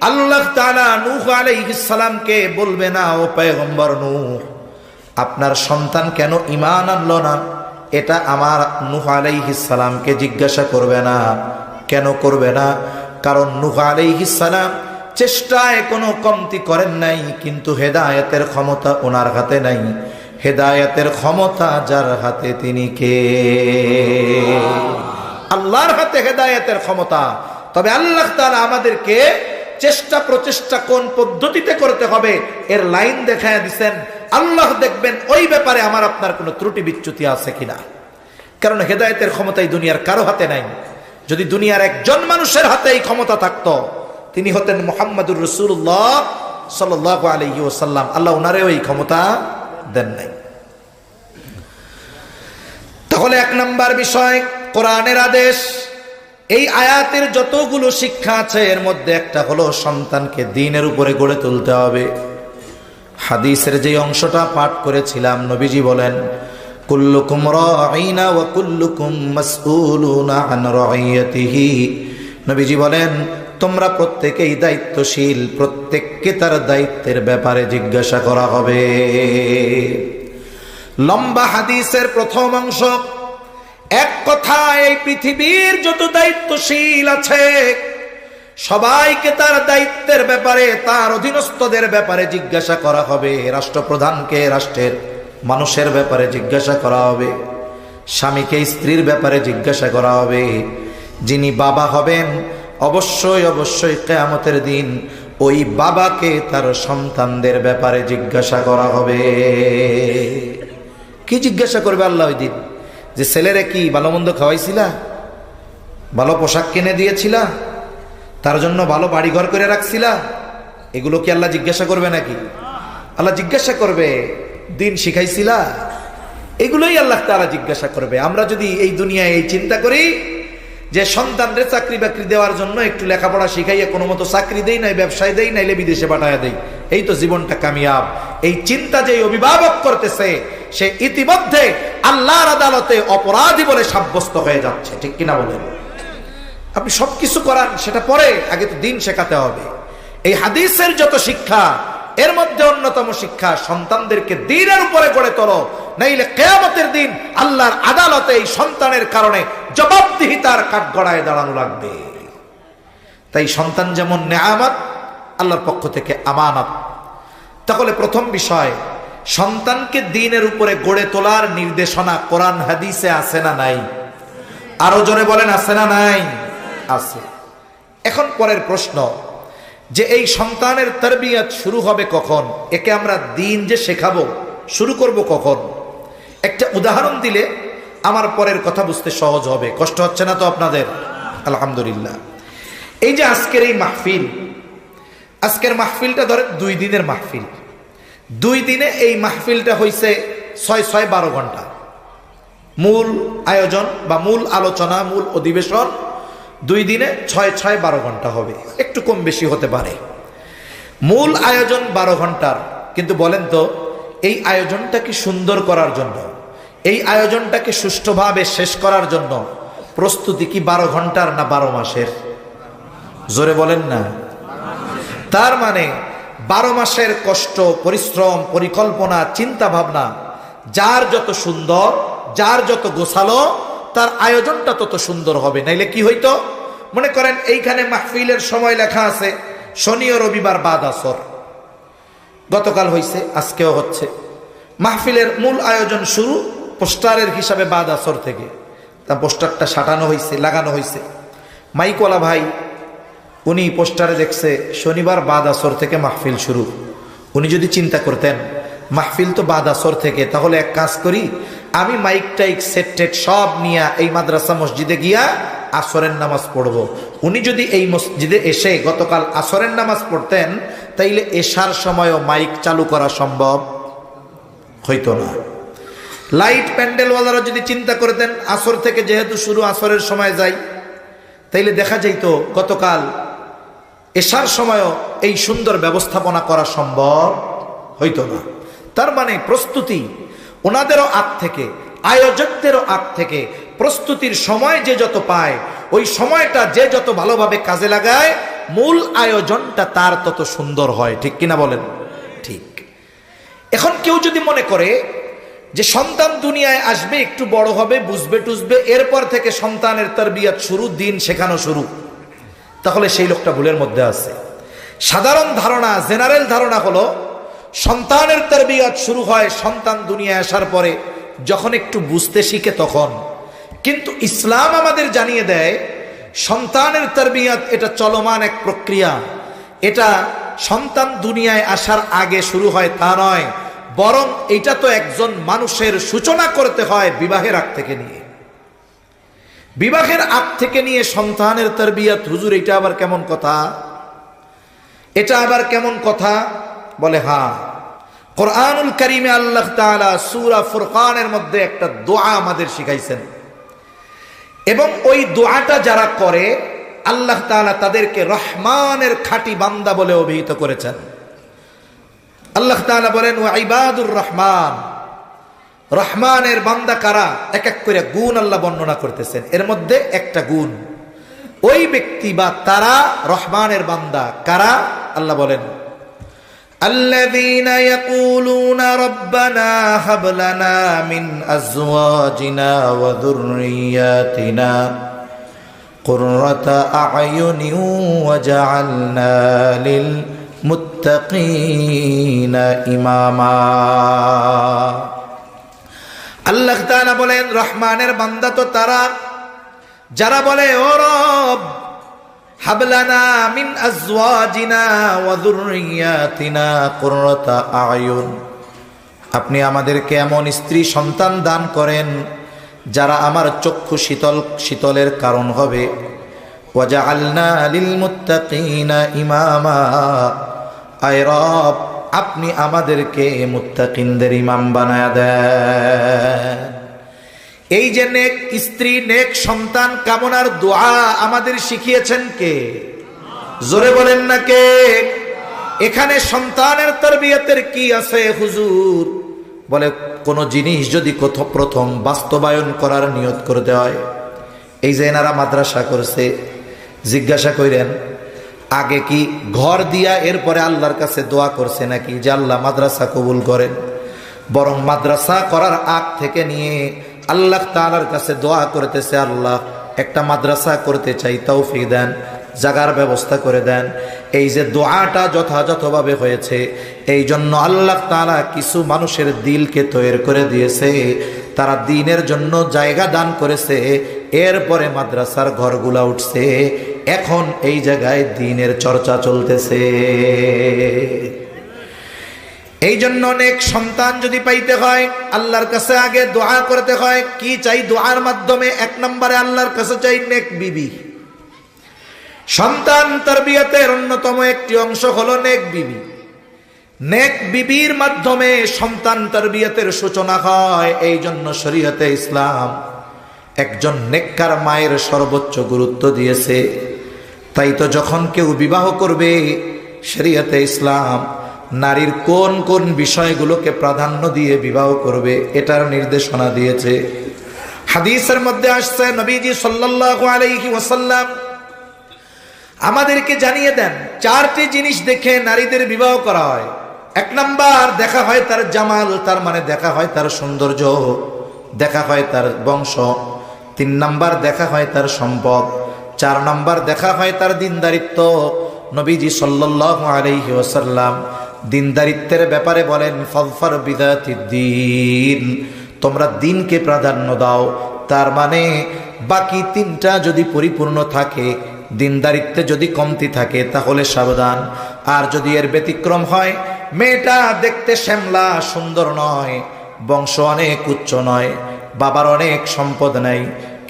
আল্লাহ তাআলা নূহ আলাইহিস সালামকে বলবে না, ও পয়গম্বর নূহ, আপনার সন্তান কেন ঈমান আনলো না? এটা আমার নূহ আলাইহিস সালামকে জিজ্ঞাসা করবে না। কেন করবে না? কারণ নূহ আলাইহিস সালাম চেষ্টায় কোনো কমতি করেন নাই, কিন্তু হেদায়েতের ক্ষমতা ওনার হাতে নাই। হেদায়েতের ক্ষমতা যার হাতে তিনি কে? আল্লাহর হাতে হেদায়েতের ক্ষমতা। তবে আল্লাহ তাআলা আমাদেরকে চেষ্টা প্রচেষ্টা কোন পদ্ধতিতে করতে হবে এর লাইন দেখায় দিবেন। আল্লাহ দেখবেন ওই ব্যাপারে আমার আপনার কোনো ত্রুটি বিচ্যুতি আছে কিনা। কারণ হেদায়েতের ক্ষমতা এই দুনিয়ার কারো হাতে নাই। যদি দুনিয়ার একজন মানুষের হাতে এই ক্ষমতা থাকতো, তিনি হতেন মুহাম্মদুর রাসূলুল্লাহ সাল্লাল্লাহু আলাইহি ওয়াসাল্লাম। আল্লাহ ওনারেও এই ক্ষমতা দেন নাই। তাহলে এক নাম্বার বিষয় কোরআনের আদেশ। এই আয়াতের যতগুলো শিক্ষা আছে এর মধ্যে একটা হলো সন্তানকে দ্বীনের উপরে গড়ে তুলতে হবে। হাদিসের যে অংশটা পাঠ করেছিলাম, নবীজি বলেন কুল্লুকুম রাঈনা ওয়া কুল্লুকুম মাসউলুনা আন রাইয়াতিহি। নবীজি বলেন তোমরা প্রত্যেকেই দায়িত্বশীল, প্রত্যেককে তার দায়িত্বের ব্যাপারে জিজ্ঞাসা করা হবে। লম্বা হাদিসের প্রথম অংশ। এক কথায় এই পৃথিবীর যত দায়িত্বশীল আছে সবাইকে তার দায়িত্বের ব্যাপারে, তার অধীনস্থদের ব্যাপারে জিজ্ঞাসা করা হবে। রাষ্ট্রপ্রধানকে রাষ্ট্রের মানুষের ব্যাপারে জিজ্ঞাসা করা হবে, স্বামীকে স্ত্রীর ব্যাপারে জিজ্ঞাসা করা হবে, যিনি বাবা হবেন অবশ্যই অবশ্যই কিয়ামতের দিন ওই বাবাকে তার সন্তানদের ব্যাপারে জিজ্ঞাসা করা হবে। কি জিজ্ঞাসা করবে আল্লাহ ওই দিন? যে ছেলেরে কি ভালো মন্দ খাওয়াইছিলা, ভালো পোশাক কিনে দিয়েছিলা, তার জন্য ভালো বাড়ি ঘর করে রাখছিলা, এগুলো কি আল্লাহ জিজ্ঞাসা করবে নাকি? আল্লাহ জিজ্ঞাসা করবে দিন শিখাইছিলা, এগুলোই আল্লাহ তাআলা জিজ্ঞাসা করবে। আমরা যদি এই দুনিয়ায় এই চিন্তা করি যে সন্তানদের চাকরি বাকরি দেওয়ার জন্য একটু লেখাপড়া শিখাইয়া কোনো মতো চাকরি দেই নাই, ব্যবসায় দেই, নাইলে বিদেশে পাঠায় দেই, এই তো জীবনটা কামিয়াব, এই চিন্তা যে অভিভাবক করতেছে সে ইতিমধ্যে আল্লাহর আদালতে অপরাধী বলে সাব্যস্ত হয়ে যাচ্ছে। ঠিক কিনা বলেন? আপনি সবকিছু করান সেটা পরে, আগে তো দিন শেখাতে হবে। এই হাদিসের যত শিক্ষা এর মধ্যে অন্যতম শিক্ষা সন্তানদেরকে দ্বীনের উপরে গড়ে তোলো, নাইলে কিয়ামতের দিন আল্লাহর আদালতে এই সন্তানের কারণে জবাবদিহিতার কাঠগড়ায় দাঁড়ানো লাগবে। তাই সন্তান যেমন নেয়ামত, আল্লাহর পক্ষ থেকে আমানত। তাহলে প্রথম বিষয়, সন্তানকে দ্বীনের উপরে গড়ে তোলার নির্দেশনা কোরআন হাদিসে আছে না নাই? আরো জোরে বলেন, আছে না নাই? আছে। এখন পরের প্রশ্ন যে এই সন্তানের তারবিয়াত শুরু হবে কখন? একে আমরা দ্বীন যে শেখাবো শুরু করব কখন? একটা উদাহরণ দিলে আমার পরের কথা বুঝতে সহজ হবে। কষ্ট হচ্ছে না তো আপনাদের? আলহামদুলিল্লাহ। এই যে আজকের এই মাহফিল, আজকের মাহফিলটা ধরে 2 দিনের মাহফিল। 2 দিনে এই মাহফিলটা হইছে 6-12 ঘন্টা। মূল আয়োজন বা মূল আলোচনা, মূল অধিবেশন 2 দিনে 6-12 ঘন্টা হবে, একটু কম বেশি হতে পারে। মূল আয়োজন 12 ঘন্টার। কিন্তু বলেন তো এই আয়োজনটা কি সুন্দর করার জন্য, এই আয়োজনটাকে সুষ্ঠুভাবে শেষ করার জন্য প্রস্তুতি কি 12 ঘন্টার না 12 মাসের? জোরে বলেন না। তার মানে 12 মাসের কষ্ট, পরিশ্রম, পরিকল্পনা, চিন্তা ভাবনা, যার যত সুন্দর, যার যত গোছালো, তার আয়োজনটা তত সুন্দর হবে। নাইলে কি হইতো? মনে করেন এইখানে মাহফিলের সময় লেখা আছে শনি ও রবিবার বাদ আসর, গতকাল হইছে, আজকেও হচ্ছে। মাহফিলের মূল আয়োজন শুরু পোস্টারের হিসাবে বাদ আসর থেকে, তা পোস্টারটা সাটানো হয়েছে, লাগানো হয়েছে। মাইকওয়ালা ভাই উনি পোস্টারে দেখছে শনিবার বাদ আসর থেকে মাহফিল শুরু। উনি যদি চিন্তা করতেন মাহফিল তো বাদ আসর থেকে, তাহলে এক কাজ করি, আমি মাইক টাইক সেট টেট সব নিয়ে এই মাদ্রাসা মসজিদে গিয়া আসরের নামাজ পড়ব। উনি যদি এই মসজিদে এসে গতকাল আসরের নামাজ পড়তেন, তাইলে এশার সময়ও মাইক চালু করা সম্ভব হইতো না। লাইট প্যান্ডেলওয়ালারা যদি চিন্তা করতেন আসর থেকে যেহেতু শুরু, আসরের সময় যাই, তাইলে দেখা যাইত গতকাল এশার সময়ও এই সুন্দর ব্যবস্থাপনা করা সম্ভব হইতো না। তার মানে প্রস্তুতি ওনাদেরও আগ থেকে, আয়োজকদেরও আগ থেকে প্রস্তুতির সময় যে যত পায়, ওই সময়টা যে যত ভালোভাবে কাজে লাগায়, মূল আয়োজনটা তার তত সুন্দর হয়। ঠিক কিনা বলেন? ঠিক। এখন কেউ যদি মনে করে যে সন্তান দুনিয়ায় আসবে, একটু বড় হবে, বুঝবে টুঝবে, এরপর থেকে সন্তানের তারবিয়াত শুরু, দিন শেখানো শুরু, তাহলে সেই লোকটা ভুলের মধ্যে আছে। সাধারণ ধারণা, জেনারেল ধারণা হলো সন্তানের তারবিয়াত শুরু হয় সন্তান দুনিয়ায় আসার পরে, যখন একটু বুঝতে শিখে তখন। কিন্তু ইসলাম আমাদের জানিয়ে দেয় সন্তানের তারবিয়াত এটা চলমান এক প্রক্রিয়া। এটা সন্তান দুনিয়ায় আসার আগে শুরু হয় তা নয়, বরং এটা তো একজন মানুষের সূচনা করতে হয় বিবাহের আগ থেকে নিয়ে। বিবাহের আগ থেকে নিয়ে সন্তানের তারবিয়াত, হুজুর এটা আবার কেমন কথা? এটা আবার কেমন কথা? বলে হ্যাঁ, কোরআনুল কারীমে আল্লাহ তাআলা সূরা ফুরকানের মধ্যে একটা দোয়া আমাদের শিখাইছেন, এবং ওই দোয়াটা যারা করে আল্লাহ তাআলা তাদেরকে রহমানের খাঁটি বান্দা বলে অভিহিত করেছেন। আল্লাহ তাআলা বলেন ওয়া ইবাদুর রহমান, রহমানের বান্দা কারা? এক এক করে গুণ আল্লাহ বর্ণনা করতেছেন। এর মধ্যে একটা গুণ, ওই ব্যক্তি বা তারা রহমানের বান্দা কারা? আল্লাহ বলেন الذين يقولون ربنا هب لنا من أزواجنا وذرياتنا قرة أعين وجعلنا للمتقين إماما। আল্লাহ তাআলা বলেন রহমানের বান্দা তো তারা যারা বলে ও রব হাবলানা মিন আজওয়াজিনা ওয়া যুররিয়াতিনা কুররাতা আয়ুন, আপনি আমাদেরকে এমন স্ত্রী সন্তান দান করেন যারা আমার চক্ষু শীতলের কারণ হবে। ওয়াজআলনা লিল মুত্তাকিনা ইমামা, আয় রব আপনি আমাদেরকে মুত্তাকিনদের ইমাম বানায়া দেন। এই যে নেক স্ত্রী, নেক সন্তান কামনার দোয়া আমাদের শিখিয়েছেন কে? জোরে বলেন না কে? এখানে সন্তানের তারবিয়াতের কি আছে হুজুর? বলে কোন জিনিস যদি প্রথম বাস্তবায়ন করার নিয়ত করতে হয়, এই যে এনারা মাদ্রাসা করছে, জিজ্ঞাসা করেন আগে কি ঘর দিয়া এরপরে আল্লাহর কাছে দোয়া করছে নাকি যে আল্লাহ মাদ্রাসা কবুল করেন? বরং মাদ্রাসা করার আগ থেকে নিয়ে আল্লাহ তাআলার কাছে দোয়া করতেছে, আল্লাহ একটা মাদ্রাসা করতে চাই, তৌফিক দেন, জায়গার ব্যবস্থা করে দেন। এই যে দোয়াটা যথাযথভাবে হয়েছে, এই জন্য আল্লাহ তাআলা কিছু মানুষের দিলকে তৈরি করে দিয়েছে, তারা দ্বীনের জন্য জায়গা দান করেছে, এরপরে মাদ্রাসার ঘরগুলা উঠছে, এখন এই জায়গায় দ্বীনের চর্চা চলতেছে। এই জন্য নেক সন্তান যদি পাইতে হয় আল্লাহর কাছে আগে দোয়া করতে হয়। কি চাই দোয়ার মাধ্যমে? এক নম্বরে আল্লাহর কাছে চাই নেক বিবি। সন্তান তারবিয়াতের অন্যতম একটি অংশ হলো নেক বিবি। নেক বিবির মাধ্যমে সন্তান তারবিয়াতের সূচনা হয়। এই জন্য শরীয়তে ইসলাম একজন নেককার মায়ের সর্বোচ্চ গুরুত্ব দিয়েছে। তাই তো যখন কেউ বিবাহ করবে শরীয়তে ইসলাম নারীর কোন কোন বিষয়গুলোকে প্রাধান্য দিয়ে বিবাহ করবে এটার নির্দেশনা দিয়েছে। হাদিসের মধ্যে আসছে নবীজি সাল্লাল্লাহু আলাইহি ওয়াসাল্লাম আমাদেরকে জানিয়ে দেন 4টি জিনিস দেখে নারীদের বিবাহ করা হয়। 1 নাম্বার, দেখা হয় তার জামাল, তার মানে দেখা হয় তার সৌন্দর্য, দেখা হয় তার বংশ। 3 নাম্বার, দেখা হয় তার সম্পদ। 4 নাম্বার, দেখা হয় তার দিনদারিত্ব। নবীজি সাল্লাল্লাহু আলাইহি ওয়াসাল্লাম দিনদারিত্বের ব্যাপারে বলেন ফাযফার বিযাতিদ দ্বীন, তোমরা দিনকে প্রাধান্য দাও। তার মানে বাকি 3টা যদি পরিপূর্ণ থাকে, দিনদারিত্বে যদি কমতি থাকে তাহলে সাবধান। আর যদি এর ব্যতিক্রম হয়, মেয়েটা দেখতে শ্যামলা সুন্দর নয়, বংশ অনেক উচ্চ নয়, বাবার অনেক সম্পদ নাই,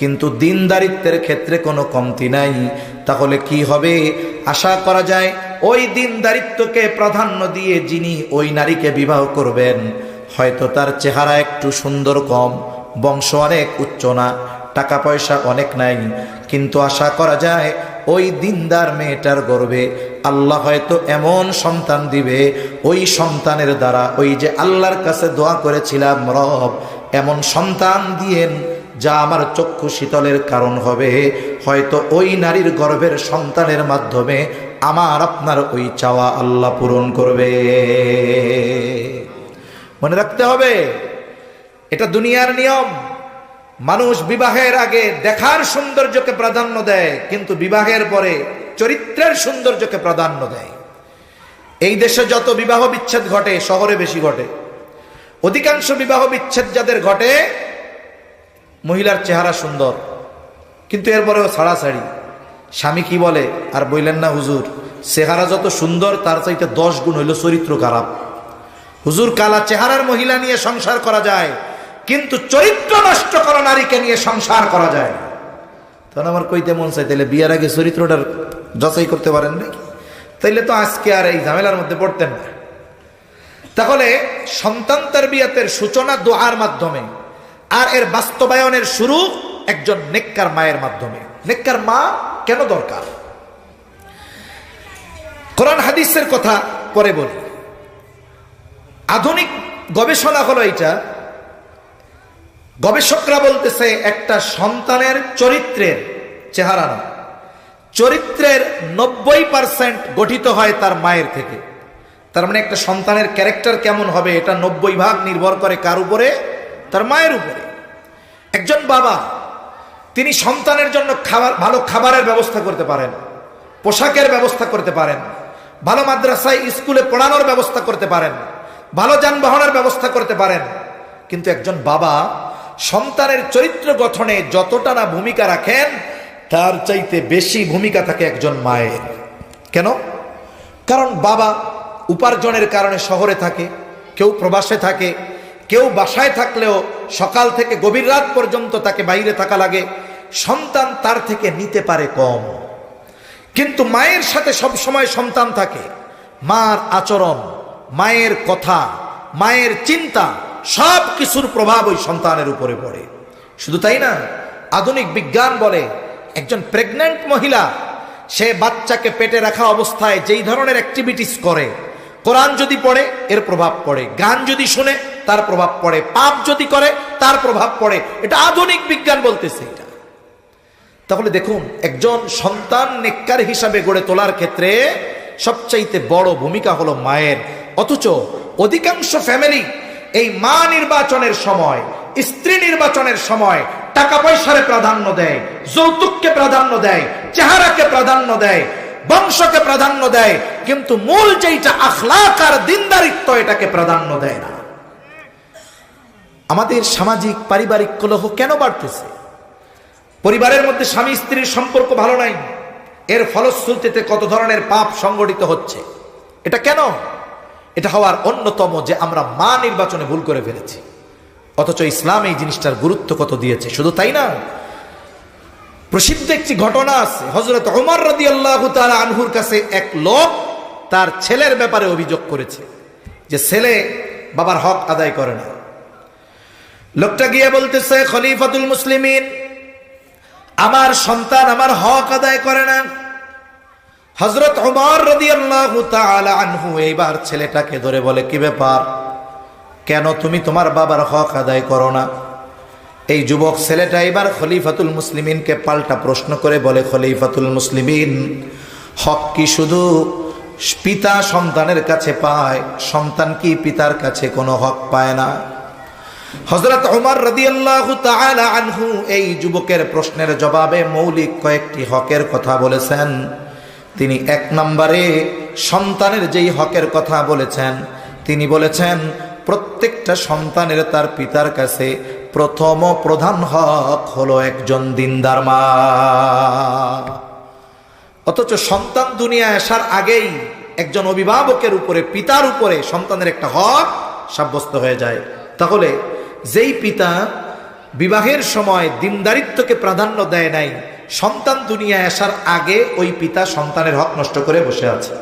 কিন্তু দিনদারিত্বের ক্ষেত্রে কোনো কমতি নাই, তাহলে কি হবে? আশা করা যায় ওই দিনদারিত্বকে প্রাধান্য দিয়ে যিনি ওই নারীকে বিবাহ করবেন, হয়তো তার চেহারা একটু সুন্দর কম, বংশ অনেক উচ্চ না, টাকা পয়সা অনেক নাই, কিন্তু আশা করা যায় ওই দিনদার মেয়েটার গর্ভে আল্লাহ হয়তো এমন সন্তান দিবে, ওই সন্তানের দ্বারা ওই যে আল্লাহর কাছে দোয়া করেছিলাম, রব এমন সন্তান দিয়েন যা আমার চক্ষু শীতলের কারণ হবে, হয়তো ওই নারীর গর্ভের সন্তানের মাধ্যমে আমার আপনার ওই চাওয়া আল্লাহ পূরণ করবে। মনে রাখতে হবে, এটা দুনিয়ার নিয়ম। মানুষ বিবাহের আগে দেখার সৌন্দর্যকে প্রাধান্য দেয়, কিন্তু বিবাহের পরে চরিত্রের সৌন্দর্যকে প্রাধান্য দেয়। এই দেশে যত বিবাহ বিচ্ছেদ ঘটে, শহরে বেশি ঘটে। অধিকাংশ বিবাহ বিচ্ছেদ যাদের ঘটে, মহিলার চেহারা সুন্দর কিন্তু এরপরেও ছাড়াছাড়ি। স্বামী কি বলে আর বললেন না, হুজুর চেহারা যত সুন্দর তার চাইতে 10 গুণ হইল চরিত্র খারাপ। হুজুর কালা চেহারার মহিলা নিয়ে সংসার করা যায়, কিন্তু চরিত্র নষ্ট করা নারীকে নিয়ে সংসার করা যায় না। তখন আমার কইতে মন চাই, তাহলে বিয়ের আগে চরিত্রটার যাচাই করতে পারেন নাকি? তাইলে তো আজকে আর এই ঝামেলার মধ্যে পড়তেন না। তাহলে সন্তান তারবিয়াতের সূচনা দোয়ার মাধ্যমে, আর এর বাস্তবায়নের শুরু একজন নেককার মায়ের মাধ্যমে। নেককার মা কেন দরকার? কোরআন হাদিসের কথা পরে বলি। আধুনিক গবেষণা হলো এটা, গবেষকরা বলতেছে একটা সন্তানের চরিত্রের, চেহারা না, চরিত্রের 90% গঠিত হয় তার মায়ের থেকে। তার মানে একটা সন্তানের ক্যারেক্টার কেমন হবে এটা 90% নির্ভর করে কার উপরে? তার মায়ের উপরে। একজন বাবা, তিনি সন্তানের জন্য ভালো খাবারের ব্যবস্থা করতে পারেন, পোশাকের ব্যবস্থা করতে পারেন, ভালো মাদ্রাসায় স্কুলে পড়ানোর ব্যবস্থা করতে পারেন, ভালো যানবাহনের ব্যবস্থা করতে পারেন, কিন্তু একজন বাবা সন্তানের চরিত্র গঠনে যতটা না ভূমিকা রাখেন, তার চাইতে বেশি ভূমিকা থাকে একজন মায়ের। কেন? কারণ বাবা উপার্জনের কারণে শহরে থাকে, কেউ প্রবাসে থাকে, কেউ বাসায় থাকলেও সকাল থেকে গভীর রাত পর্যন্ত তাকে বাইরে থাকা লাগে, সন্তান তার থেকে নিতে পারে কম। কিন্তু মায়ের সাথে সব সময় সন্তান থাকে, মার আচরণ, মায়ের কথা, মায়ের চিন্তা, সব কিছুর প্রভাব ওই সন্তানের উপরে পড়ে। শুধু তাই না, আধুনিক বিজ্ঞান বলে একজন প্রেগন্যান্ট মহিলা, সে বাচ্চাকে পেটে রাখা অবস্থায় যেই ধরনের অ্যাক্টিভিটিস করে, কোরআন যদি পড়ে এর প্রভাব পড়ে, গান যদি শুনে তার প্রভাব পড়ে, পাপ যদি করে তার প্রভাব পড়ে। এটা আধুনিক বিজ্ঞান বলতেছে এটা। তাহলে দেখুন, একজন সন্তান নেককার হিসাবে গড়ে তোলার ক্ষেত্রে সবচাইতে বড় ভূমিকা হলো মায়ের। অথচ অধিকাংশ ফ্যামিলি এই মা নির্বাচনের সময়, স্ত্রী নির্বাচনের সময় টাকা পয়সারে প্রাধান্য দেয়, যৌতুককে প্রাধান্য দেয়, চেহারাকে প্রাধান্য দেয়, বংশকে প্রাধান্য দেয়, কিন্তু মূল যেটা আখলাক আর দিনদারিত্ব এটাকে প্রাধান্য দেয় না। আমাদের সামাজিক পারিবারিক কলহ কেন বাড়তেছে? পরিবারের মধ্যে স্বামী স্ত্রীর সম্পর্ক ভালো নাই, এর ফলশ্রুতিতে কত ধরনের পাপ সংগঠিত হচ্ছে। এটা কেন? এটা হওয়ার অন্যতম যে আমরা মা নির্বাচনে ভুল করে ফেলেছি। অথচ ইসলাম এই জিনিসটার গুরুত্ব কত দিয়েছে। শুধু তাই না, প্রসিদ্ধ একটি ঘটনা আছে, হযরত ওমর রাদিয়াল্লাহু তাআলা আনহুর কাছে এক লোক তার ছেলের ব্যাপারে অভিযোগ করেছে যে ছেলে বাবার হক আদায় করে না। লোকটা গিয়ে বলতেছে, খলিফাতুল মুসলিমিন, আমার সন্তান আমার হক আদায় করে না। হযরত ওমর রাদিয়াল্লাহু তাআলা আনহু এইবার ছেলেটাকে ধরে বলে, কি ব্যাপার, কেন তুমি তোমার বাবার হক আদায় করো না? এই যুবক ছেলেটা এবার খলিফাতুল মুসলিমিনকে পাল্টা প্রশ্ন করে বলে, খলিফাতুল মুসলিমিন, হক কি শুধু পিতা সন্তানের কাছে পায়? সন্তান কি পিতার কাছে কোনো হক পায় না? হযরত ওমর রাদিয়াল্লাহু তাআলা আনহু এই যুবকের প্রশ্নের জবাবে মৌলিক কয়েকটি হকের কথা বলেছেন। তিনি এক নম্বরে সন্তানের যেই হকের কথা বলেছেন, তিনি বলেছেন প্রত্যেকটা সন্তানের তার পিতার কাছে প্রথম ও প্রধান হক হলো একজন দিনদার মা। অথচ সন্তান দুনিয়ায় আসার আগেই একজন অভিভাবকের উপরে, পিতার উপরে সন্তানের একটা হক সাব্যস্ত হয়ে যায়। তাহলে যেই পিতা বিবাহের সময় দিনদারিত্বকে প্রাধান্য দেয় নাই, সন্তান দুনিয়ায় আসার আগে ওই পিতা সন্তানের হক নষ্ট করে বসে আছে।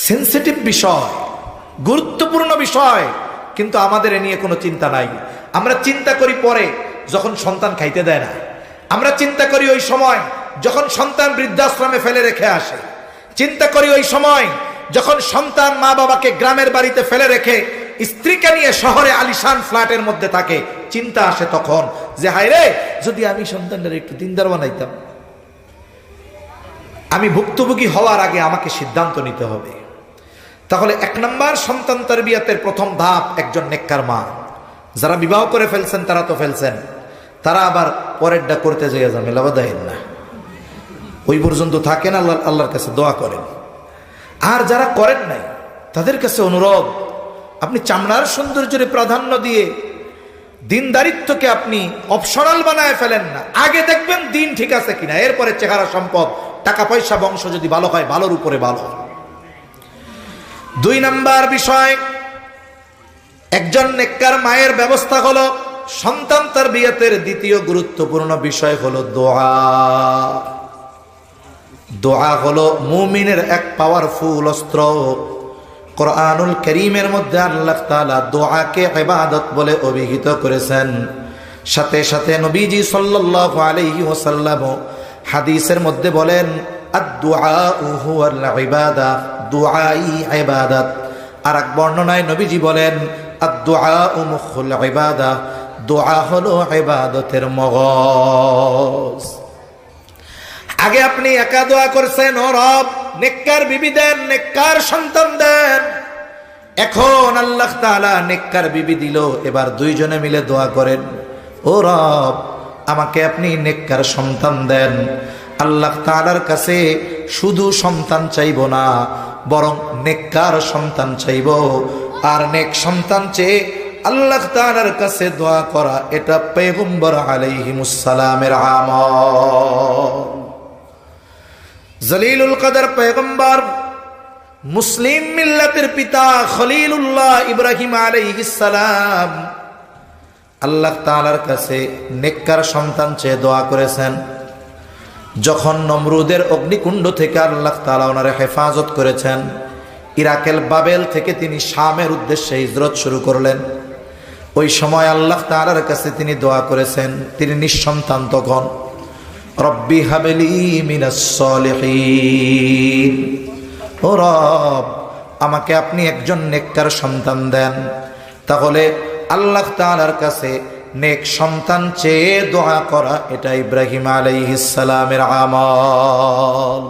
সেনসিটিভ বিষয়, গুরুত্বপূর্ণ বিষয়, কিন্তু আমাদের এ নিয়ে কোনো চিন্তা নাই। আমরা চিন্তা করি পরে, যখন সন্তান খাইতে দেয় না। আমরা চিন্তা করি ওই সময় যখন সন্তান বৃদ্ধাশ্রমে ফেলে রেখে আসে। চিন্তা করি ওই সময় যখন সন্তান মা বাবাকে গ্রামের বাড়িতে ফেলে রেখে স্ত্রীকে নিয়ে শহরে আলিশান ফ্ল্যাটের মধ্যে থাকে। চিন্তা আসে তখন যে হায় রে, যদি আমি সন্তানদের একটু দিনদার বানাইতাম। আমি ভুক্তভোগী হওয়ার আগে আমাকে সিদ্ধান্ত নিতে হবে। তাহলে এক নম্বর সন্তান তারবিয়াতের প্রথম ধাপ একজন নেককার মা। যারা বিবাহ করে ফেলছেন তারা তো ফেলছেন, তারা আবার পরেরটা করতে যেয়ে ঝামেলা বাঁধাইন না, ওই পর্যন্ত থাকেন, আল্লাহর কাছে দোয়া করেন। আর যারা করেন নাই তাদের কাছে অনুরোধ, আপনি চামড়ার সৌন্দর্যের প্রাধান্য দিয়ে দিনদারিত্বকে আপনি অপশনাল বানায় ফেলেন না। আগে দেখবেন দিন ঠিক আছে কিনা, এরপরে চেহারা, সম্পদ, টাকা পয়সা, বংশ যদি ভালো হয়, ভালোর উপরে ভালো। দুই নাম্বার বিষয়, একজন নেককার মায়ের ব্যবস্থা হলো সন্তান তারবিয়াতের দ্বিতীয় গুরুত্বপূর্ণ বিষয় হলো দোয়া। দোয়া হলো মুমিনের এক পাওয়ারফুল অস্ত্র। কোরআনুল কারীমের মধ্যে আল্লাহ তাআলা দোয়াকে ইবাদত বলে অভিহিত করেছেন। সাথে সাথে নবীজি সাল্লাল্লাহু আলাইহি ওয়াসাল্লাম হাদিসের মধ্যে বলেন, আদ-দুআউ হুয়াল ইবাদা, দুআই ইবাদত। আর এক বর্ণনায় নবীজি বলেন, আদ-দুআউ মুখুল ইবাদা, দোয়া হলো ইবাদতের মগজ। আগে আপনি একা দোয়া করছেন, ও রব নেককার বিবি দেন, নেককার সন্তান দেন। এখন আল্লাহ তাআলা নেককার বিবি দিল, এবার দুইজনে মিলে দোয়া করেন, ও রব আমাকে আপনি নেককার সন্তান দেন। আল্লাহ তাআলার কাছে শুধু সন্তান চাইব না, বরং নেককার সন্তান চাইব। আর নেক সন্তান চেয়ে আল্লাহ তাআলার কাছে দোয়া করা, এটা পয়গম্বর আলাইহিমুস সালামের আমল। জলিলুল কদর পয়গম্বর, মুসলিম মিল্লাতের পিতা খলিলুল্লাহ ইব্রাহিম আলাইহিস সালাম আল্লাহ তাআলার কাছে নেককার সন্তান চেয়ে দোয়া করেছেন। যখন নমরুদের অগ্নিকুণ্ড থেকে আল্লাহ তাআলা ওনারে হেফাজত করেছেন, ইরাকের বাবেল থেকে তিনি শামের উদ্দেশ্যে হিজরত শুরু করলেন। ওই সময় আল্লাহ তাআলার কাছে তিনি দোয়া করেছেন, তিনি নিঃসন্তান তখন, রব্বি হাবলি মিনাস সলিহিন, ও রব আমাকে আপনি একজন নেককার সন্তান দেন। তাহলে আল্লাহ তাআলার কাছে নেক সন্তান চেয়ে দোয়া করা, এটা ইব্রাহিম আলাইহিস সালামের আমল।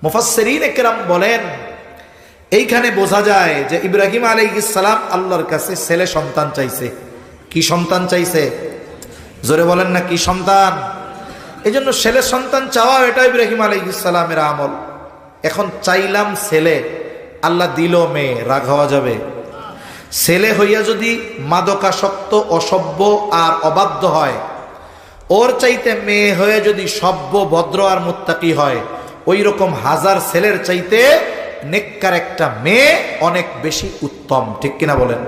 মুফাসসিরিন একরাম বলেন, এইখানে বোঝা যায় যে ইব্রাহিম আলাইহিস সালাম আল্লাহর কাছে ছেলে সন্তান চাইছে। কি সন্তান চাইছে? জোরে বলেন না, কি সন্তান? এই জন্য ছেলে সন্তান চাওয়া, এটা ইব্রাহিম আলাইহিস সালামের আমল। এখন চাইলাম ছেলে, আল্লাহ দিল মেয়ে, রাগ হওয়া যাবে? ছেলে হইয়া যদি মাদকাসক্ত, অসভ্য আর অবাধ্য হয়, ওর চাইতে মেয়ে হয়ে যদি সভ্য, ভদ্র আর মুত্তাকি হয়, ওই রকম হাজার ছেলের চাইতে নেককার একটা মেয়ে অনেক বেশি উত্তম। ঠিক কিনা বলেন?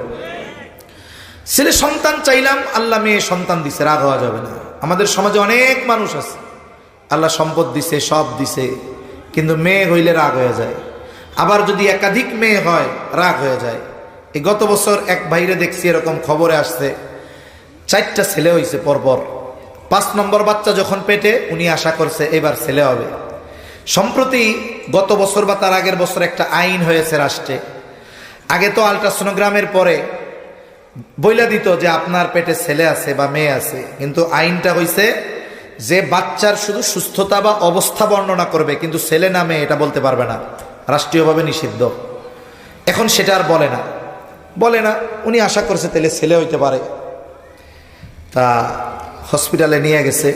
ছেলে সন্তান চাইলাম, আল্লাহ মেয়ে সন্তান দিছে, রাগ হওয়া যাবে না। আমাদের সমাজে অনেক মানুষ আছে, আল্লাহ সম্পদ দিছে, সব দিছে, কিন্তু মেয়ে হইলে রাগ হয়ে যায়। আবার যদি একাধিক মেয়ে হয়, রাগ হয়ে যায়। এই গত বছর এক ভাইরে দেখছি, এরকম খবরে আসছে, 4টা ছেলে হয়েছে পরপর। 5 নম্বর বাচ্চা যখন পেটে, উনি আশা করছে এবার ছেলে হবে। সম্প্রতি গত বছর বা তার আগের বছর একটা আইন হয়েছে রাষ্ট্রে। আগে তো আলট্রাসোনোগ্রামের পরে বইলা দিত যে আপনার পেটে ছেলে আছে বা মেয়ে আছে, কিন্তু আইনটা হইছে যে বাচ্চার শুধু সুস্থতা বা অবস্থা বর্ণনা করবে, কিন্তু ছেলে না মেয়ে এটা বলতে পারবে না, রাষ্ট্রীয়ভাবে নিষিদ্ধ। এখন সেটা আর বলে না। উনি আশা করছে তাহলে ছেলে হইতে পারে, তা হসপিটালে নিয়ে গেছে,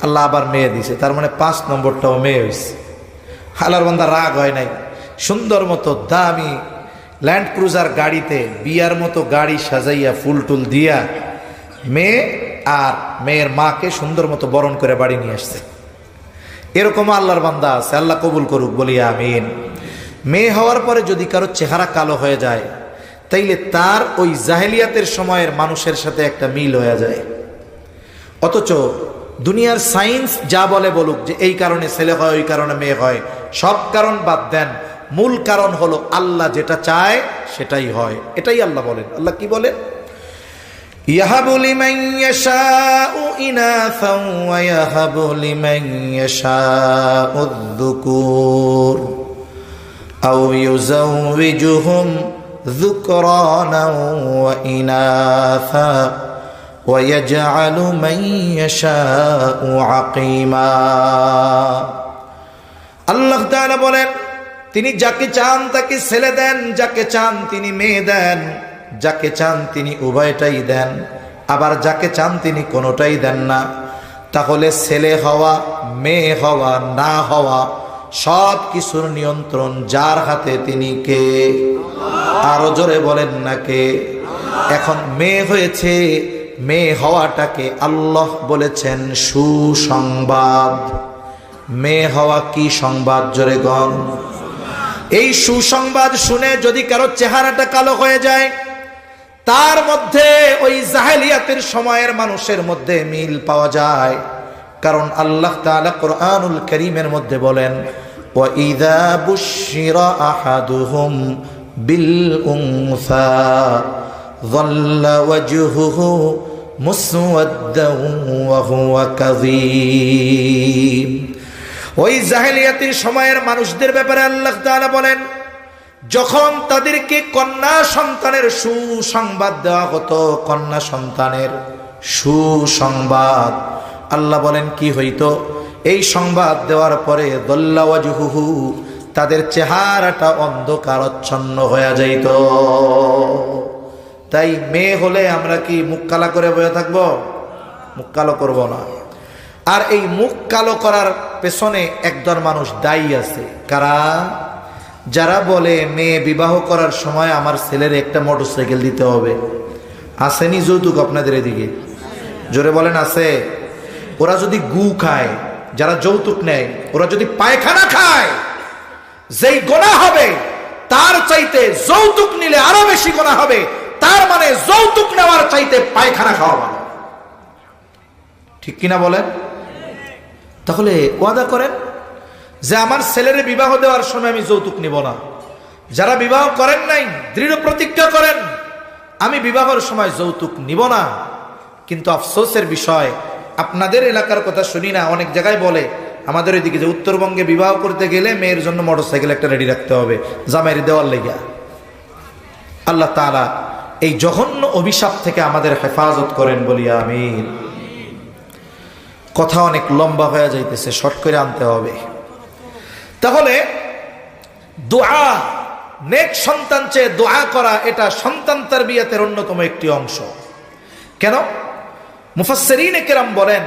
আল্লাহ আবার মেয়ে দিছে, তার মানে 5 নম্বরটাও মেয়ে হয়েছে। হালার বান্দা রাগ হয় নাই, সুন্দর মতো দামি ল্যান্ড ক্রুজার গাড়িতে বিয়ার মতো গাড়ি সাজাইয়া ফুল টুল দিয়া মেয়ে আর মেয়ের মাকে সুন্দর মতো বরণ করে বাড়ি নিয়ে আসছে। এরকম আল্লাহর বান্দা আছে, আল্লাহ কবুল করুক বলি আমিন। মেয়ে হওয়ার পরে যদি কারো চেহারা কালো হয়ে যায়, তাইলে তার ওই জাহেলিয়াতের সময়ের মানুষের সাথে একটা মিল হয়ে যায়। অথচ দুনিয়ার সায়েন্স যা বলে বলুক যে এই কারণে ছেলে হয়, ওই কারণে মেয়ে হয়, সব কারণ বাদ দেন, মূল কারণ হলো আল্লাহ যেটা চায় সেটাই হয়। এটাই আল্লাহ বলেন। আল্লাহ কি বলেন? ইয়াহাবু লিমান ইয়াশাউ ইনাসা ওয়া ইয়াহাবু লিমান ইয়াশাউ যুকুর আও ইউযাওয়িজুহুম যুকরানা ওয়া ইনাসা ওয়া ইয়াজআলু মান ইয়াশাউ আকিমা। আল্লাহ তাআলা বলেন, তিনি যাকে চান তাকে ছেলে দেন, যাকে চান তিনি মেয়ে দেন, যাকে চান তিনি উভয়টাই দেন, আবার যাকে চান তিনি কোনোটাই দেন না। তাহলে ছেলে হওয়া মেয়ে হওয়া না হওয়া সব কিছুর নিয়ন্ত্রণ যার হাতে তিনি কে? আরো জোরে বলেন না কে? এখন মেয়ে হয়েছে, মেয়ে হওয়াটাকে আল্লাহ বলেছেন সুসংবাদ। মেয়ে হওয়া কি সংবাদ? জোরে গণ। এই সুসংবাদ শুনে যদি কারো চেহারাটা কালো হয়ে যায়, তার মধ্যে ওই জাহেলিয়াতের সময়ের মানুষের মধ্যে মিল পাওয়া যায়। কারণ আল্লাহ তাআলা কোরআনুল কারীমের মধ্যে বলেন, ওয়া ইযা বুশিরা আহাদুহুম বিল উনসা যাল্লা ওয়াজহুহু মুসওয়াদ্দান ওয়া হুয়া কাযীম। ওই জাহেলিয়াতের সময়ের মানুষদের ব্যাপারে আল্লাহ তাআলা বলেন, যখন তাদেরকে কন্যা সন্তানের সুসংবাদ দেওয়া হতো, কন্যা সন্তানের সুসংবাদ, আল্লাহ বলেন কি হইতো? এই সংবাদ দেওয়ার পরে দল্লা ওয়াজহুহু, তাদের চেহারাটা অন্ধকারচ্ছন্ন হয়ে যাইত। তাই মেয়ে হলে আমরা কি মুখ কালা করে বসে থাকবো? মুখ কালো করব না। আর এই মুখ কালো করার পেছনে একদল মানুষ দায়ী আছে। কারা? যারা বলে মেয়ে বিবাহ করার সময় আমার ছেলের একটা মোটরসাইকেল দিতে হবে। আসেনি যৌতুক আপনাদের এদিকে? জোরে বলেন আছে? ওরা যদি গু খায়, যারা যৌতুক নেয়, ওরা যদি পায়খানা খায়, যেই গোনাহ হবে তার চাইতে যৌতুক নিলে আরো বেশি গোনাহ হবে। তার মানে যৌতুক নেওয়ার চাইতে পায়খানা খাওয়া ভালো। ঠিক কিনা বলেন? তাহলে ওয়াদা করেন যে আমার ছেলের বিবাহ দেওয়ার সময় আমি যৌতুক নিব না। যারা বিবাহ করেন নাই, দৃঢ় প্রতিজ্ঞা করেন আমি বিবাহের সময় যৌতুক নিব না। কিন্তু আফসোসের বিষয়, আপনাদের এলাকার কথা শুনি না, অনেক জায়গায় বলে আমাদের এদিকে যে উত্তরবঙ্গে বিবাহ করতে গেলে মেয়ের জন্য মোটরসাইকেল একটা রেডি রাখতে হবে জামাইয়ের দেওয়ার লেগা। আল্লাহ তাআলা এই জঘন্য অভিশাপ থেকে আমাদের হেফাজত করেন বলি আমিন। কথা অনেক লম্বা হয়ে যাইতেছে, শর্ট করে আনতে হবে। তাহলে দোয়া, নেক সন্তান চেয়ে দোয়া করা, এটা সন্তান তারবিয়াতের অন্যতম একটি অংশ। কেন? মুফাসসিরিনে কেরাম বলেন,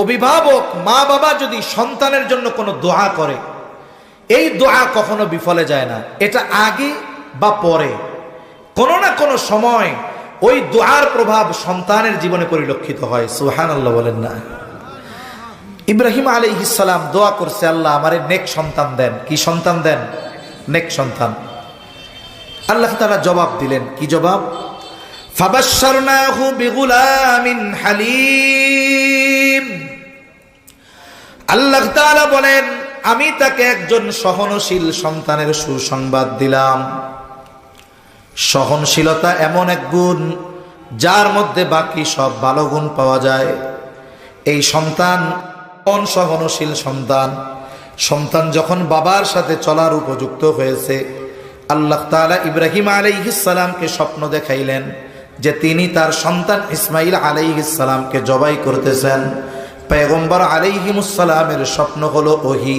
অভিভাবক মা বাবা যদি সন্তানের জন্য কোনো দোয়া করে, এই দোয়া কখনো বিফলে যায় না। এটা আগে বা পরে কোনো না কোনো সময় ওই দোয়ার প্রভাব সন্তানের জীবনে পরিলক্ষিত হয়। সুবহানাল্লাহ বলেন না? ইব্রাহিম আলাইহিস সালাম দোয়া করছে, আল্লাহ আমারে নেক সন্তান দেন। কি সন্তান দেন? নেক সন্তান। আল্লাহ তাআলা জবাব দিলেন। কি জবাব? ফাবাশশারনাহু বিগুলামিন হালিম। আল্লাহ তাআলা বলেন, আমি তাকে একজন সহনশীল সন্তানের সুসংবাদ দিলাম। সহনশীলতা এমন এক গুণ যার মধ্যে বাকি সব ভালো গুণ পাওয়া যায়। এই সন্তান কোন সহনশীল সন্তান? সন্তান যখন বাবার সাথে চলার উপযুক্ত হয়েছে, আল্লাহ তাআলা ইব্রাহিম আলাইহিস সালামকে স্বপ্ন দেখাইলেন যে তিনি তার সন্তান ইসমাইল আলাইহিস সালামকে জবাই করতেছেন। পয়গম্বর আলাইহিমুস সালামের স্বপ্ন হলো ওহী।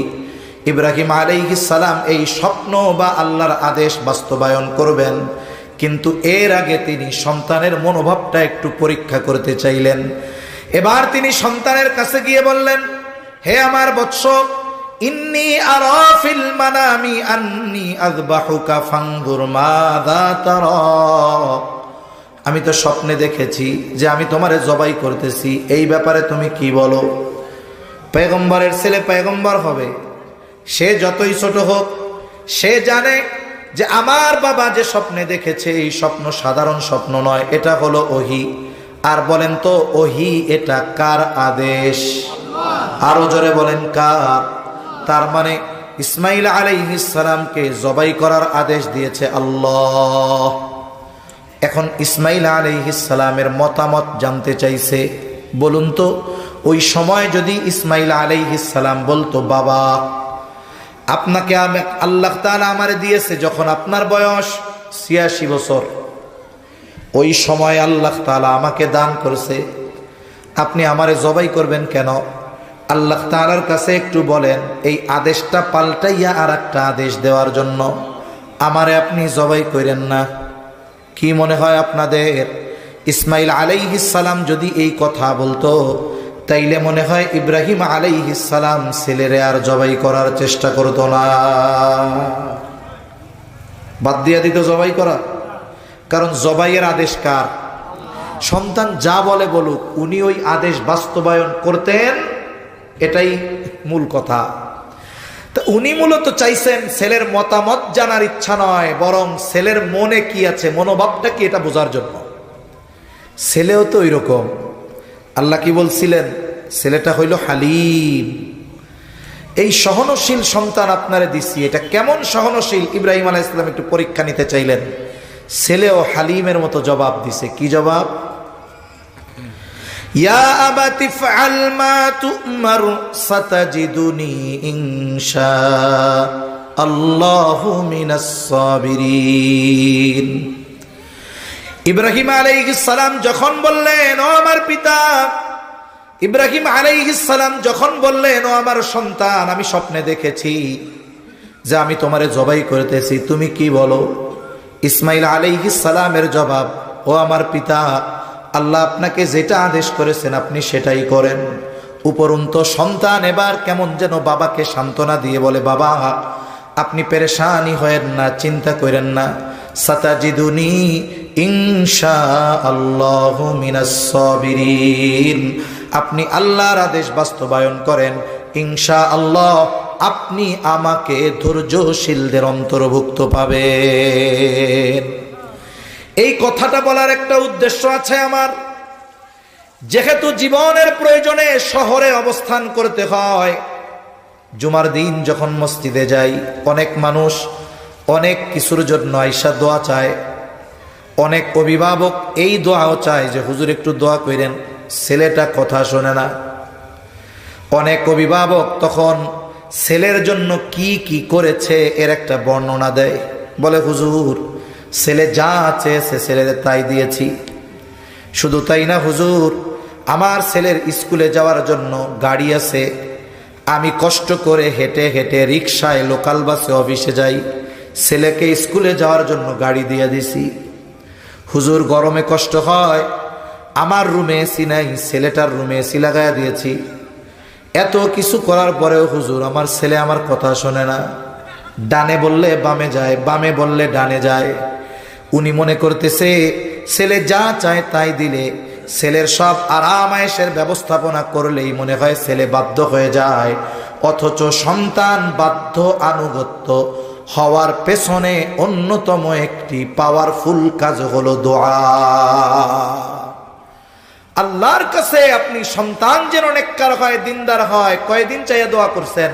ইব্রাহিম আলাইহিস সালাম এই স্বপ্ন বা আল্লাহর আদেশ বাস্তবায়ন করবেন, কিন্তু এর আগে তিনি সন্তানের মনোভাবটা একটু পরীক্ষা করতে চাইলেন। এবার তিনি সন্তানের কাছে গিয়ে বললেন, হে আমার বৎস, ইন্নী আরা ফিল মানামি আন্নী আযবাহুকা ফানজুর মাযা তারা। আমি তো স্বপ্নে দেখেছি যে আমি তোমারে জবাই করতেছি, এই ব্যাপারে তুমি কি বলো? পয়গম্বরের ছেলে পয়গম্বর হবে, সে যতই ছোট হোক, সে জানে যে আমার বাবা যে স্বপ্নে দেখেছে এই স্বপ্ন সাধারণ স্বপ্ন নয়, এটা হলো ওহী। আর বলেন তো ওহী এটা কার আদেশ? আরো জোরে বলেন কার? তার মানে ইসমাইল আলাইহিস সালামকে জবাই করার আদেশ দিয়েছে আল্লাহ। এখন ইসমাইল আলাইহিস সালামের মতামত জানতে চাইছে। বলুন তো, ওই সময় যদি ইসমাইল আলাইহিস সালাম বলতো, বাবা আপনাকে আল্লাহ তাআলা আমারে দিয়েছে যখন আপনার বয়স ৮৬ বছর, ওই সময় আল্লাহ তাআলা আমাকে দান করছে, আপনি আমারে জবাই করবেন কেন? আল্লাহ তাআলার কাছে একটু বলেন এই আদেশটা পাল্টাইয়া আর একটা আদেশ দেওয়ার জন্য, আমারে আপনি জবাই করেন না। কি মনে হয় আপনাদের? ইসমাইল আলাইহিস সালাম যদি এই কথা বলতো, তাইলে মনে হয় ইব্রাহিম আলাইহিস সালাম ছেলেরে আর জবাই করার চেষ্টা করতো না, বাদ দিয়া দিত জবাই করা। কারণ জবাইয়ের আদেশ কার? সন্তান যা বলে বলুক, উনি ওই আদেশ বাস্তবায়ন করতেন, এটাই মূল কথা। তো উনি মূলত চাইছেন ছেলের মতামত জানার ইচ্ছা নয়, বরং ছেলের মনে কি আছে, মনোভাবটা কি, এটা বোঝার জন্য। ছেলেও তো ওই রকম। আল্লাহ কি বলছিলেন? ছেলেটা হইল হালিম। এই সহনশীল সন্তান আপনারে দিছি, এটা কেমন সহনশীল? ইব্রাহিম আলাইহিস সালাম একটু পরীক্ষা নিতে চাইলেন। ছেলেও হালিমের মতো জবাব দিছে। কি জবাব? ইয়া আবাতি ফাআল মা তু'মার সাতাজিদুনি ইনশাআল্লাহু মিনাস সাবিরিন। ইব্রাহিম আলাইহিস সালাম যখন বললেন, ও আমার পিতা, ইব্রাহিম আলাইহিস সালাম যখন বললেন, ও আমার সন্তান, আমি স্বপ্নে দেখেছি যে আমি তোমারে জবাই করতেছি, তুমি কি বলো? ইসমাইল আলাইহিস সালামের জবাব, ও আমার পিতা, আল্লাহ আপনাকে যেটা আদেশ করেছেন আপনি সেটাই করেন। উপরন্ত সন্তান এবার কেমন যেন বাবাকে সান্ত্বনা দিয়ে বলে, বাবা আপনি পেরেশানি হয়েন না, চিন্তা করেন না, সাতাজিদুনি ইনশাআল্লাহু মিনাস সাবিরিন। আপনি আল্লাহর আদেশ বাস্তবায়ন করেন, ইনশাআল্লাহ আপনি আমাকে ধৈর্যশীলদের অন্তর্ভুক্ত পাবেন। এই কথাটা বলার একটা উদ্দেশ্য আছে আমার। যেহেতু জীবনের প্রয়োজনে শহরে অবস্থান করতে হয়, জুমার দিন যখন মসজিদে যাই, অনেক মানুষ অনেক কিছুর জন্য আইসা দোয়া চায়। অনেক অভিভাবক এই দোয়াও চায় যে হুজুর একটু দোয়া করেন, ছেলেটা কথা শোনে না। অনেক অভিভাবক তখন ছেলের জন্য কি কি করেছে এর একটা বর্ণনা দেয়, বলে হুজুর ছেলে যা চেয়েছে ছেলের তাই দিয়েছি। শুধু তাই না হুজুর, আমার ছেলের স্কুলে যাওয়ার জন্য গাড়ি আছে, আমি কষ্ট করে হেঁটে হেঁটে রিক্সায় লোকাল বাসে অফিসে যাই, ছেলেকে স্কুলে যাওয়ার জন্য গাড়ি দিয়ে দিছি। হুজুর গরমে কষ্ট হয়, আমার রুমে এসি নাই, ছেলেটার রুমে এসি লাগাইয়া দিয়েছি। এত কিছু করার পরেও হুজুর আমার ছেলে আমার কথা শোনে না, ডানে বললে বামে যায়, বামে বললে ডানে যায়। উনি মনে করতেছে ছেলে যা চায় তাই দিলে, ছেলের সব আরাম আয়েশের ব্যবস্থাপনা করলেই মনে হয় ছেলে বাধ্য হয়ে যায়। অথচ সন্তান বাধ্য আনুগত্য হওয়ার পেছনে অন্যতম একটি পাওয়ারফুল কাজ হলো দোয়া। আল্লাহর কাছে আপনি সন্তান যেন নেককার হয়, দিনদার হয়, কয়দিন চাইয়া দোয়া করছেন?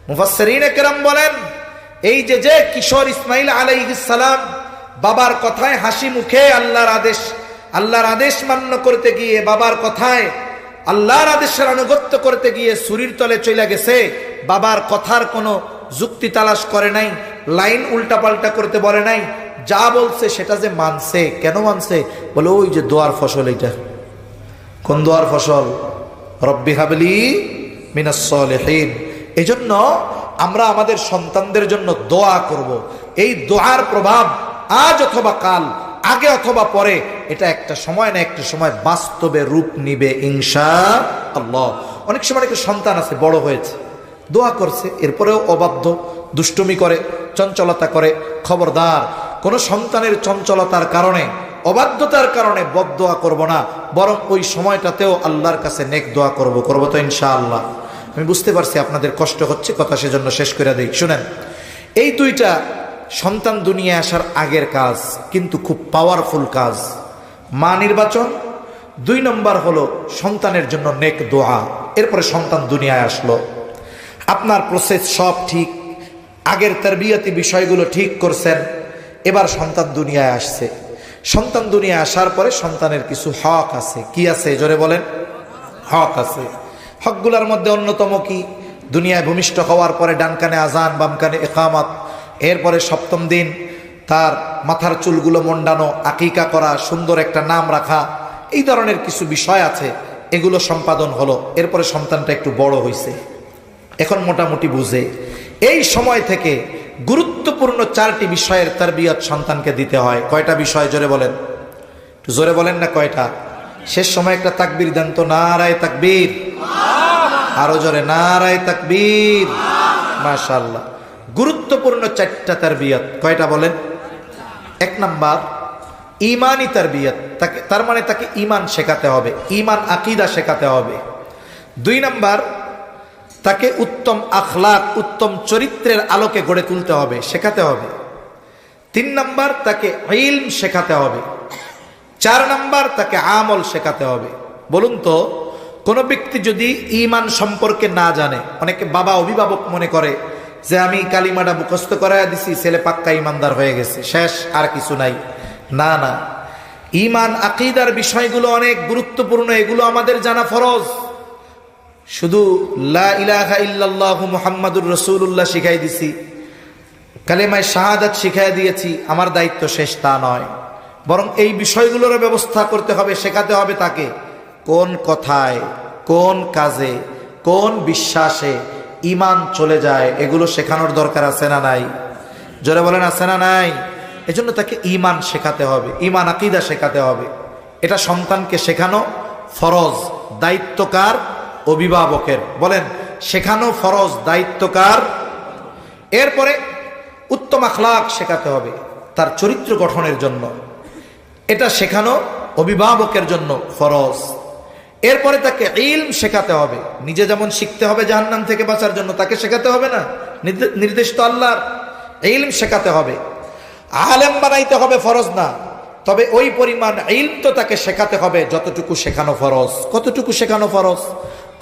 মুফাসসিরিনে কেরাম বলেন, এই যে কিশোর ইসমাইল আলাইহিস সালাম বাবার কথায় হাসি মুখে আল্লাহর আদেশ মান্য করতে গিয়ে বাবার কথায় আল্লাহর আদেশের আনুগত্য করতে গিয়ে ছুরির তলে চলে গেছে, বাবার কথার কোনো যুক্তি তালাশ করে নাই, লাইন উল্টাপাল্টা করতে বলে নাই, যা বলছে সেটা যে মানছে। কেন মানছে? বলে ওই যে দোয়ার ফসল। এইটা কোন দোয়ার ফসল? রব্বি হাবলি মিনাস সলিহিন। এজন্য আমরা আমাদের সন্তানদের জন্য দোয়া করব। এই দোয়ার প্রভাব আজ অথবা কাল, আগে অথবা পরে, এটা একটা সময় না একটা সময় বাস্তবে রূপ নিবে ইনশাআল্লাহ। অনেক সময় একটা সন্তান আছে, বড় হয়েছে, দোয়া করছে, এরপরেও অবাধ্য, দুষ্টুমি করে, চঞ্চলতা করে। খবরদার, কোন সন্তানের চঞ্চলতার কারণে, অবাধ্যতার কারণে বদদোয়া করব না, বরং ওই সময়টাতেও আল্লাহর কাছে নেক দোয়া করব তো ইনশাআল্লাহ। আমি বুঝতে পারছি আপনাদের কষ্ট হচ্ছে, কথা সেজন্য শেষ করে দিই। শুনেন, এই দুইটা সন্তান দুনিয়ায় আসার আগের কাজ, কিন্তু খুব পাওয়ারফুল কাজ। মা নির্বাচন, 2 নম্বর হলো সন্তানের জন্য নেক দোয়া। এরপরে সন্তান দুনিয়ায় আসলো, আপনার প্রসেস সব ঠিক, আগের তারবিয়াতি বিষয়গুলো ঠিক করছেন, এবার সন্তান দুনিয়ায় আসছে। সন্তান দুনিয়ায় আসার পরে সন্তানের কিছু হক আছে। কি আছে? জোরে বলেন। হক আছে। হকগুলোর মধ্যে অন্যতম কি? দুনিয়ায় ভূমিষ্ঠ হওয়ার পরে ডান কানে আজান, বাম কানে ইকামত, এরপরে 7ম দিন তার মাথার চুলগুলো মুন্ডানো, আকিকা করা, সুন্দর একটা নাম রাখা, এই ধরনের কিছু বিষয় আছে, এগুলো সম্পাদন হলো। এরপরে সন্তানটা একটু বড় হয়েছে, এখন মোটামুটি বুঝে। এই সময় থেকে গুরুত্বপূর্ণ 4টি বিষয়ের তারবিয়ত সন্তানকে দিতে হয়। কয়টা বিষয়? জোরে বলেন, একটু জোরে বলেন না কয়টা? শেষ সময় একটা তাকবীর দেন তো, নারায়ে তাকবীর। আরো জোরে, নারায়ে তাকবীর। মাশাআল্লাহ। গুরুত্বপূর্ণ 4টা তারবিয়ত। কয়টা বলেন? 1 নাম্বার ঈমানি তারবিয়ত, তার মানে তাকে ঈমান শেখাতে হবে, ঈমান আকীদা শেখাতে হবে। 2 নাম্বার তাকে উত্তম আখলাক, উত্তম চরিত্রের আলোকে গড়ে তুলতে হবে, শেখাতে হবে। 3 নাম্বার তাকে ইলম শেখাতে হবে। 4 নাম্বার তাকে আমল শেখাতে হবে। বলুন তো, কোন ব্যক্তি যদি ঈমান সম্পর্কে না জানে, অনেকে বাবা অভিভাবক মনে করে যে আমি কালিমাটা মুখস্থ করায় দিছি, ছেলে পাক্কা ঈমানদার হয়ে গেছে, শেষ, আর কিছু নাই। না না, ঈমান আকীদার বিষয়গুলো অনেক গুরুত্বপূর্ণ, এগুলো আমাদের জানা ফরজ। শুধু লা ইলাহা ইল্লাল্লাহু মুহাম্মাদুর রাসূলুল্লাহ শিখাই দিছি, কালেমায়ে শাহাদাত শিখাই দিয়েছি, আমার দায়িত্ব শেষ, তা নয়। বরং এই বিষয়গুলোর ব্যবস্থা করতে হবে, শেখাতে হবে তাকে কোন কথায়, কোন কাজে, কোন বিশ্বাসে ঈমান চলে যায়, এগুলো শেখানোর দরকার আছে না নাই? জোরে বলেন, আছে না নাই? এজন্য তাকে ঈমান শেখাতে হবে, ঈমান আকীদা শেখাতে হবে। এটা সন্তানকে শেখানো ফরজ, দায়িত্বকার অভিভাবকের। বলেন, শেখানো ফরজ, দায়িত্বকার। এরপরে উত্তম আখলাক শেখাতে হবে তার চরিত্র গঠনের জন্য, এটা শেখানো অভিভাবকের জন্য ফরজ। এরপরে তাকে ইলম শেখাতে হবে, নিজে যেমন শিখতে হবে জাহান্নাম থেকে বাঁচার জন্য, তাকে শেখাতে হবে না? নির্দেশ তো আল্লাহর। ইলম শেখাতে হবে, আলেম বানাইতে হবে ফরজ না, তবে ওই পরিমাণ ইলম তো তাকে শেখাতে হবে যতটুকু শেখানো ফরজ। কতটুকু শেখানো ফরজ?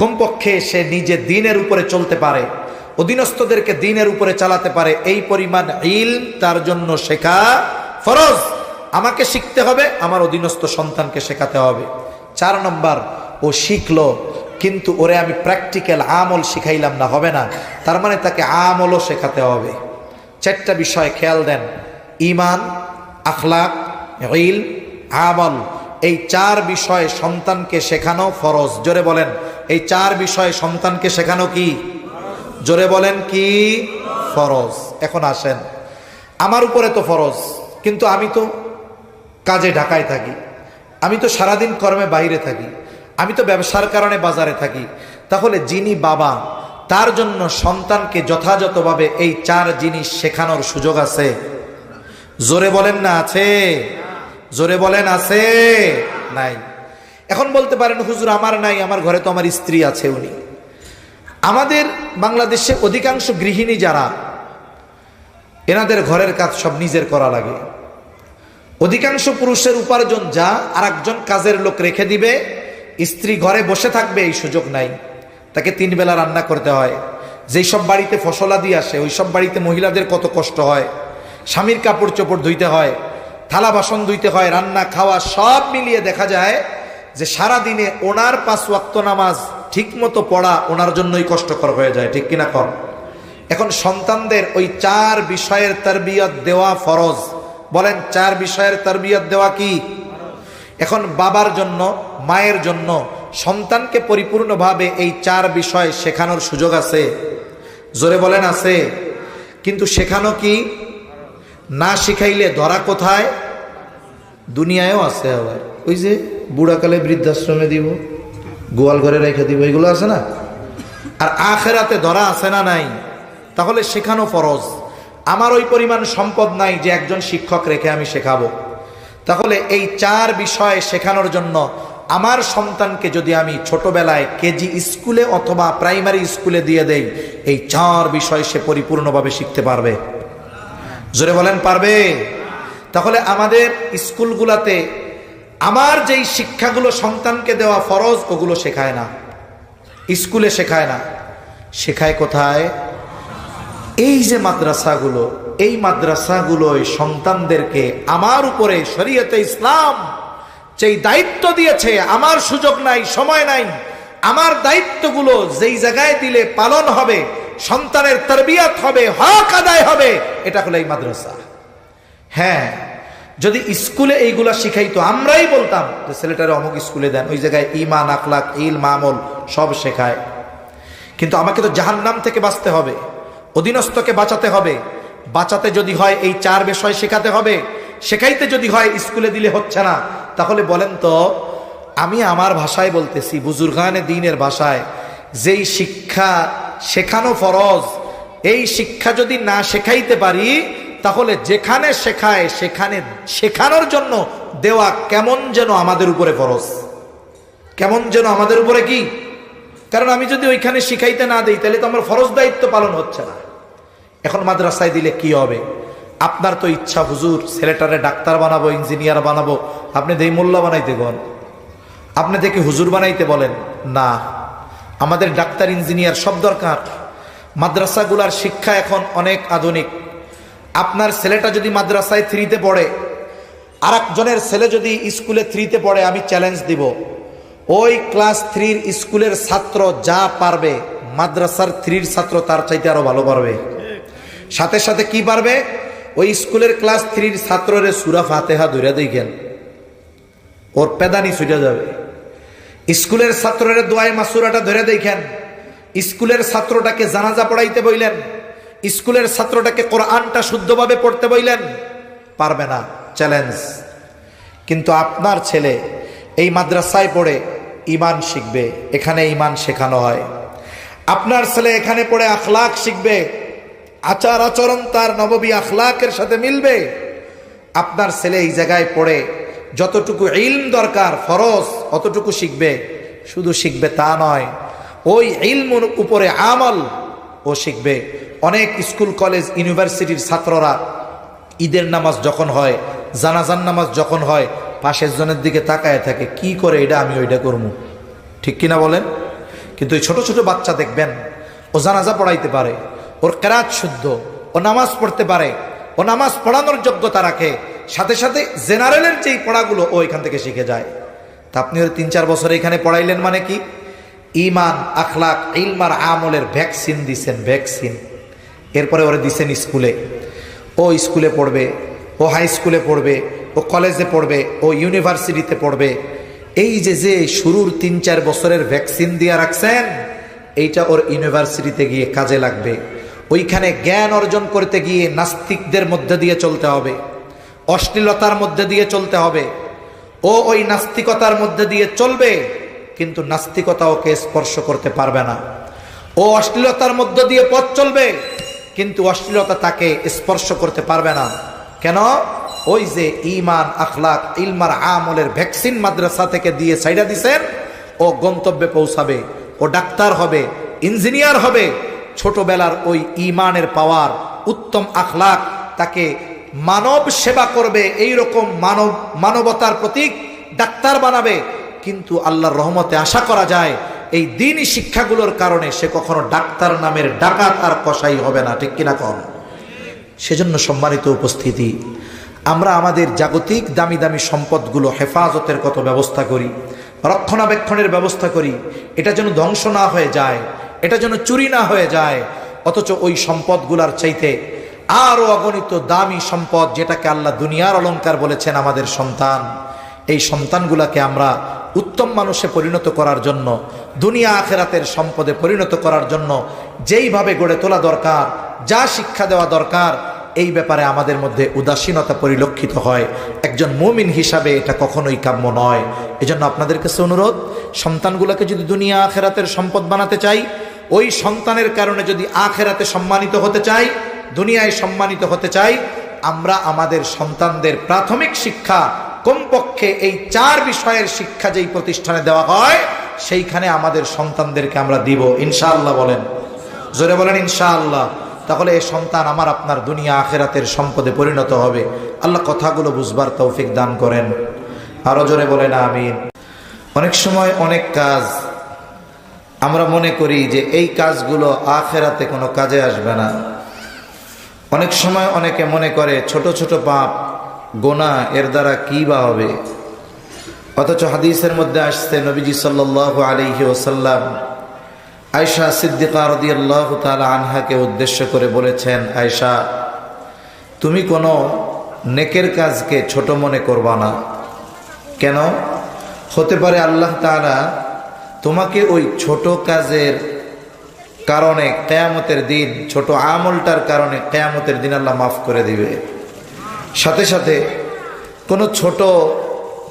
কমপক্ষে সে নিজে দ্বীনের উপরে চলতে পারে, অধীনস্থদেরকে দ্বীনের উপরে চালাতে পারে, এই পরিমাণ ইলম তার জন্য শেখা ফরজ। আমাকে শিখতে হবে, আমার অধীনস্থ সন্তানকে শেখাতে হবে। 4 নম্বর, ও শিখলো কিন্তু ওরে আমি প্র্যাকটিক্যাল আমল শিখাইলাম না, হবে না। তার মানে তাকে আমলও শেখাতে হবে। 4টা বিষয় খেয়াল দেন, ঈমান, আখলাক, ইলম, আমল। এই 4 বিষয় সন্তানকে শেখানো ফরজ। জোরে বলেন, এই 4 বিষয় সন্তানকে শেখানো কি? জোরে বলেন, কি ফরজ? এখন আসেন, আমার উপরে তো ফরজ, কিন্তু আমি তো কাজে ঢাকায় থাকি, আমি তো সারাদিন কর্মে বাইরে থাকি, আমি তো ব্যবসার কারণে বাজারে থাকি। তাহলে যিনি বাবা, তার জন্য সন্তানকে যথাযথভাবে এই 4 জিনিস শেখানোর সুযোগ আছে? জোরে বলেন না আছে? জোরে বলেন, আছে? নাই। এখন বলতে পারেন, হুজুর আমার নাই, আমার ঘরে তো আমার স্ত্রী আছে। উনি, আমাদের বাংলাদেশে অধিকাংশ গৃহিণী যারা, এনাদের ঘরের কাজ সব নিজের করা লাগে। অধিকাংশ পুরুষের উপার্জন যা আরেকজন কাজের লোক রেখে দিবে, স্ত্রী ঘরে বসে থাকবে এই সুযোগ নাই। তাকে 3 বেলা রান্না করতে হয়। যেই সব বাড়িতে ফসলাদি আসে, ওই সব বাড়িতে মহিলাদের কত কষ্ট হয়। স্বামীর কাপড় চোপড় ধুইতে হয়, থালা বাসন ধুইতে হয়, রান্না খাওয়া সব মিলিয়ে দেখা যায় যে সারা দিনে ওনার 5 ওয়াক্ত নামাজ ঠিকমতো পড়া ওনার জন্যই কষ্টকর হয়ে যায়, ঠিক কিনা কর? এখন সন্তানদের ওই 4 বিষয়ের তারবিয়ত দেওয়া ফরজ। বলেন 4 বিষয়ের তারবিয়ত দেওয়া কি? এখন বাবার জন্য, মায়ের জন্য সন্তানকে পরিপূর্ণভাবে এই 4 বিষয় শেখানোর সুযোগ আছে? জোরে বলেন আছে। কিন্তু শেখানো কি? না শিখাইলে ধরা কোথায়? দুনিয়ায়ও আছে। আবার ওই যে বুড়াকালে বৃদ্ধাশ্রমে দিব, গোয়াল ঘরে রেখে দিব, এগুলো আছে না? আর আখেরাতে ধরা আছে না নাই? তাহলে শেখানো ফরজ। আমার ওই পরিমাণ সম্পদ নাই যে একজন শিক্ষক রেখে আমি শেখাবো। তাহলে এই 4 বিষয় শেখানোর জন্য আমার সন্তানকে যদি আমি ছোটবেলায় কেজি স্কুলে অথবা প্রাইমারি স্কুলে দিয়ে দেই, এই 4 বিষয় সে পরিপূর্ণভাবে শিখতে পারবে। জোরে বলেন পারবে? তাহলে আমাদের স্কুলগুলোতে আমার যেই শিক্ষাগুলো সন্তানকে দেওয়া ফরজ ওগুলো শেখায় না, স্কুলে শেখায় না। শেখায় কোথায়? এই যে মাদ্রাসাগুলো, এই মাদ্রাসাগুলোয় সন্তানদেরকে আমার উপরে শরীয়তে ইসলাম যেই দায়িত্ব দিয়েছে, আমার সুযোগ নাই, সময় নাই, আমার দায়িত্বগুলো যেই জায়গায় দিলে পালন হবে, সন্তানের তারবিয়াত হবে, হক আদায় হবে, এটা হলো এই মাদ্রাসা। হ্যাঁ, যদি স্কুলে এইগুলা শিখাইতো, আমরাই বলতাম যে ছেলেটারে অমুক স্কুলে দেন, ওই জায়গায় ঈমান, আখলাক, ইলম, আমল সব শেখায়। কিন্তু আমাকে তো জাহান্নাম থেকে বাঁচতে হবে, অধীনস্থকে বাঁচাতে হবে। বাঁচাতে যদি হয় এই 4 বিষয় শেখাতে হবে। শেখাইতে যদি হয় স্কুলে দিলে হচ্ছে না, তাহলে বলেন তো, আমি আমার ভাষায় বলতেছি, বুজুর্গানে দ্বীনের ভাষায়, যেই শিক্ষা শেখানো ফরজ, এই শিক্ষা যদি না শেখাইতে পারি, তাহলে যেখানে শেখায় সেখানে শেখানোর জন্য দেওয়া কেমন যেন আমাদের উপরে ফরজ, কেমন যেন আমাদের উপরে কি? কারণ আমি যদি ওইখানে শিখাইতে না দিই, তাহলে তো আমার ফরজ দায়িত্ব পালন হচ্ছে না। এখন মাদ্রাসায় দিলে কি হবে? আপনার তো ইচ্ছা, হুজুর ছেলেটারে ডাক্তার বানাবো, ইঞ্জিনিয়ার বানাবো, আপনি দেই মোল্লা বানাইতে গন, আপনি দেখে হুজুর বানাইতে বলেন না। আমাদের ডাক্তার, ইঞ্জিনিয়ার সব দরকার। মাদ্রাসাগুলার শিক্ষা এখন অনেক আধুনিক। আপনার ছেলেটা যদি মাদ্রাসায় 3-তে পড়ে, আর একজনের ছেলে যদি স্কুলে 3-তে পড়ে, আমি চ্যালেঞ্জ দিব, ওই ক্লাস 3-র স্কুলের ছাত্র যা পারবে, মাদ্রাসার 3-র ছাত্র তার চাইতে আরো ভালো পারবে। সাথে সাথে কি পারবে? ওই স্কুলের ক্লাস 3-র ছাত্ররে সূরা ফাতিহা ধরে দেখেন, ওর পেদানি ছুটে যাবে। স্কুলের ছাত্ররে দোয়ায়ে মাসুরাটা ধরে দেখেন, স্কুলের ছাত্রটাকে জানাজা পড়াইতে বইলেন, স্কুলের ছাত্রটাকে কোরআনটা শুদ্ধভাবে পড়তে বইলেন, পারবে না, চ্যালেঞ্জ। কিন্তু আপনার ছেলে এই মাদ্রাসায় পড়ে ঈমান শিখবে, এখানে ঈমান শেখানো হয়। আপনার ছেলে এখানে পড়ে আখলাক শিখবে, আচার আচরণ তার নববী আখলাকের সাথে মিলবে। আপনার ছেলে এই জায়গায় পড়ে যতটুকু ইলম দরকার ফরজ অতটুকু শিখবে। শুধু শিখবে তা নয়, ওই ইলমের উপরে আমল ও শিখবে। অনেক স্কুল, কলেজ, ইউনিভার্সিটির ছাত্ররা ঈদের নামাজ যখন হয়, জানাজার নামাজ যখন হয়, পাশের জনের দিকে তাকায় থাকে, কি করে এটা আমি ওইটা করবো, ঠিক কিনা বলেন? কিন্তু এই ছোট ছোট বাচ্চা দেখবেন, ও জানাজা পড়াইতে পারে, ওর কেরাত শুদ্ধ, ও নামাজ পড়তে পারে, ও নামাজ পড়ানোর যোগ্যতা রাখে, সাথে সাথে জেনারেলের যেই পড়াগুলো ও এখান থেকে শিখে যায়। তা আপনি ওর 3-4 বছর এখানে পড়াইলেন মানে কি? ঈমান, আখলাক, ইলম আর আমলের ভ্যাকসিন দিছেন, ভ্যাকসিন। এরপরে ওরে দিছেন স্কুলে, ও স্কুলে পড়বে, ও হাই স্কুলে পড়বে, ও কলেজে পড়বে, ও ইউনিভার্সিটিতে পড়বে। এই যে যে শুরুর 3-4 বছরের ভ্যাকসিন দিয়ে রাখছেন, এইটা ওর ইউনিভার্সিটিতে গিয়ে কাজে লাগবে। ওইখানে জ্ঞান অর্জন করতে গিয়ে নাস্তিকদের মধ্যে দিয়ে চলতে হবে, অশ্লীলতার মধ্যে দিয়ে চলতে হবে। ও ওই নাস্তিকতার মধ্যে দিয়ে চলবে, কিন্তু নাস্তিকতা ওকে স্পর্শ করতে পারবে না। ও অশ্লীলতার মধ্য দিয়ে পথ চলবে, কিন্তু অশ্লীলতা তাকে স্পর্শ করতে পারবে না। কেন? ওই যে ঈমান, আখলাক, ইলম আর আমলের ভ্যাকসিন মাদ্রাসা থেকে দিয়ে সাইডা দিছেন, ও গন্তব্যে পৌঁছাবে, ও ডাক্তার হবে, ইঞ্জিনিয়ার হবে। ছোটবেলার ওই ঈমানের পাওয়ার, উত্তম আখলাক তাকে মানব সেবা করবে, এই রকম মানবতার প্রতীক ডাক্তার বানাবে। কিন্তু আল্লাহর রহমতে আশা করা যায় এই দ্বীনি শিক্ষাগুলোর কারণে সে কখনো ডাক্তার নামের ডাকাত আর কসাই হবে না, ঠিক কিনা কম? সেজন্য সম্মানিত উপস্থিতি, আমরা আমাদের জাগতিক দামি দামি সম্পদগুলো হেফাজতের কত ব্যবস্থা করি, রক্ষণাবেক্ষণের ব্যবস্থা করি, এটা যেন ধ্বংস না হয়ে যায়, এটা যেন চুরি না হয়ে যায়। অথচ ওই সম্পদগুলার চাইতে আরো অগণিত দামি সম্পদ, যেটাকে আল্লাহ দুনিয়ার অলংকার বলেছেন, আমাদের সন্তান, এই সন্তানগুলাকে আমরা উত্তম মানুষে পরিণত করার জন্য, দুনিয়া আখেরাতের সম্পদে পরিণত করার জন্য যেইভাবে গড়ে তোলা দরকার, যা শিক্ষা দেওয়া দরকার, এই ব্যাপারে আমাদের মধ্যে উদাসীনতা পরিলক্ষিত হয়। একজন মুমিন হিসাবে এটা কখনোই কাম্য নয়। এজন্য আপনাদের কাছে অনুরোধ, সন্তানগুলোকে যদি দুনিয়া আখেরাতের সম্পদ বানাতে চাই, ওই সন্তানের কারণে যদি আখেরাতে সম্মানিত হতে চাই, দুনিয়ায় সম্মানিত হতে চাই, আমরা আমাদের সন্তানদের প্রাথমিক শিক্ষা কমপক্ষে এই 4 বিষয়ের শিক্ষা যেই প্রতিষ্ঠানে দেওয়া হয়, সেইখানে আমাদের সন্তানদেরকে আমরা দিব ইনশাআল্লাহ। বলেন, জোরে বলেন ইনশাআল্লাহ। তাহলে এই সন্তান আমার আপনার দুনিয়া আখেরাতের সম্পদে পরিণত হবে। আল্লাহ কথাগুলো বুঝবার তৌফিক দান করেন। আরো জোরে বলেন আমিন। অনেক সময় অনেক কাজ আমরা মনে করি যে এই কাজগুলো আখেরাতে কোনো কাজে আসবে না। অনেক সময় অনেকে মনে করে ছোট ছোট পাপ গোনা, এর দ্বারা কি বা হবে। অথচ হাদিসের মধ্যে আসছে, নবীজি সাল্লাল্লাহু আলাইহি ওয়াসাল্লাম আয়েশা সিদ্দিকা রাদিয়াল্লাহু তাআলা আনহাকে উদ্দেশ্য করে বলেছেন, আয়েশা, তুমি কোনো নেকের কাজকে ছোট মনে করবা না। কেন? হতে পারে আল্লাহ তাআলা তোমাকে ওই ছোট কাজের কারণে কিয়ামতের দিন, ছোট আমলটার কারণে কিয়ামতের দিন আল্লাহ মাফ করে দিবে। সাথে সাথে কোনো ছোট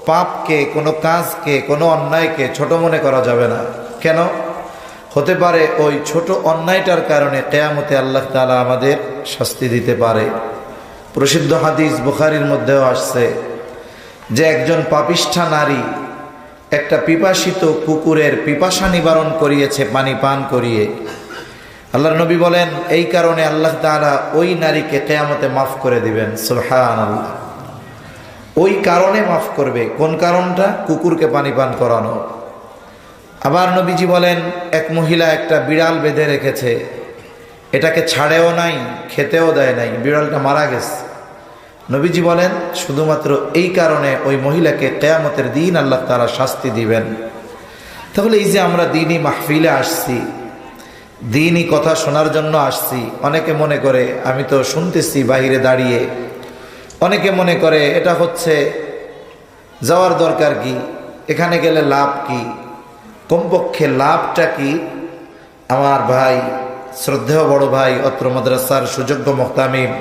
পাপকে, কোনো কাজকে, কোনো অন্যায়কে ছোট মনে করা যাবে না। কেন? হতে পারে ওই ছোট অন্যায়টার কারণে কিয়ামতে আল্লাহ তাআলা আমাদের শাস্তি দিতে পারে। প্রসিদ্ধ হাদিস বুখারীর মধ্যেও আসছে যে একজন পাপিষ্ঠা নারী একটা পিপাসিত কুকুরের পিপাসা নিবারণ করিয়েছে পানি পান করিয়ে। আল্লাহর নবী বলেন, এই কারণে আল্লাহ তাআলা ওই নারীকে কিয়ামতে মাফ করে দিবেন। সুবহানাল্লাহ। ওই কারণে মাফ করবে। কোন কারণটা? কুকুরকে পানি পান করানো। আবার নবীজি বলেন, এক মহিলা একটা বিড়াল বেঁধে রেখেছে, এটাকে ছাড়েও নাই, খেতেও দেয় নাই, বিড়ালটা মারা গেছে। নবীজি বলেন, শুধুমাত্র এই কারণে ওই মহিলাকে কিয়ামতের দিন আল্লাহ তাআলা শাস্তি দিবেন। তাহলে এই যে আমরা দ্বীনি মাহফিলে আসছি, দ্বীনি কথা শোনার জন্য আসছি, অনেকে মনে করে আমি তো শুনতেছি বাইরে দাঁড়িয়ে, অনেকে মনে করে এটা হচ্ছে যাওয়ার দরকার কি, এখানে গেলে লাভ কি, কমপক্ষে লাভটা কি। আমার ভাই, শ্রদ্ধেয় বড় ভাই, অত্র মাদ্রাসার সুযোগ্য মুহতামিম,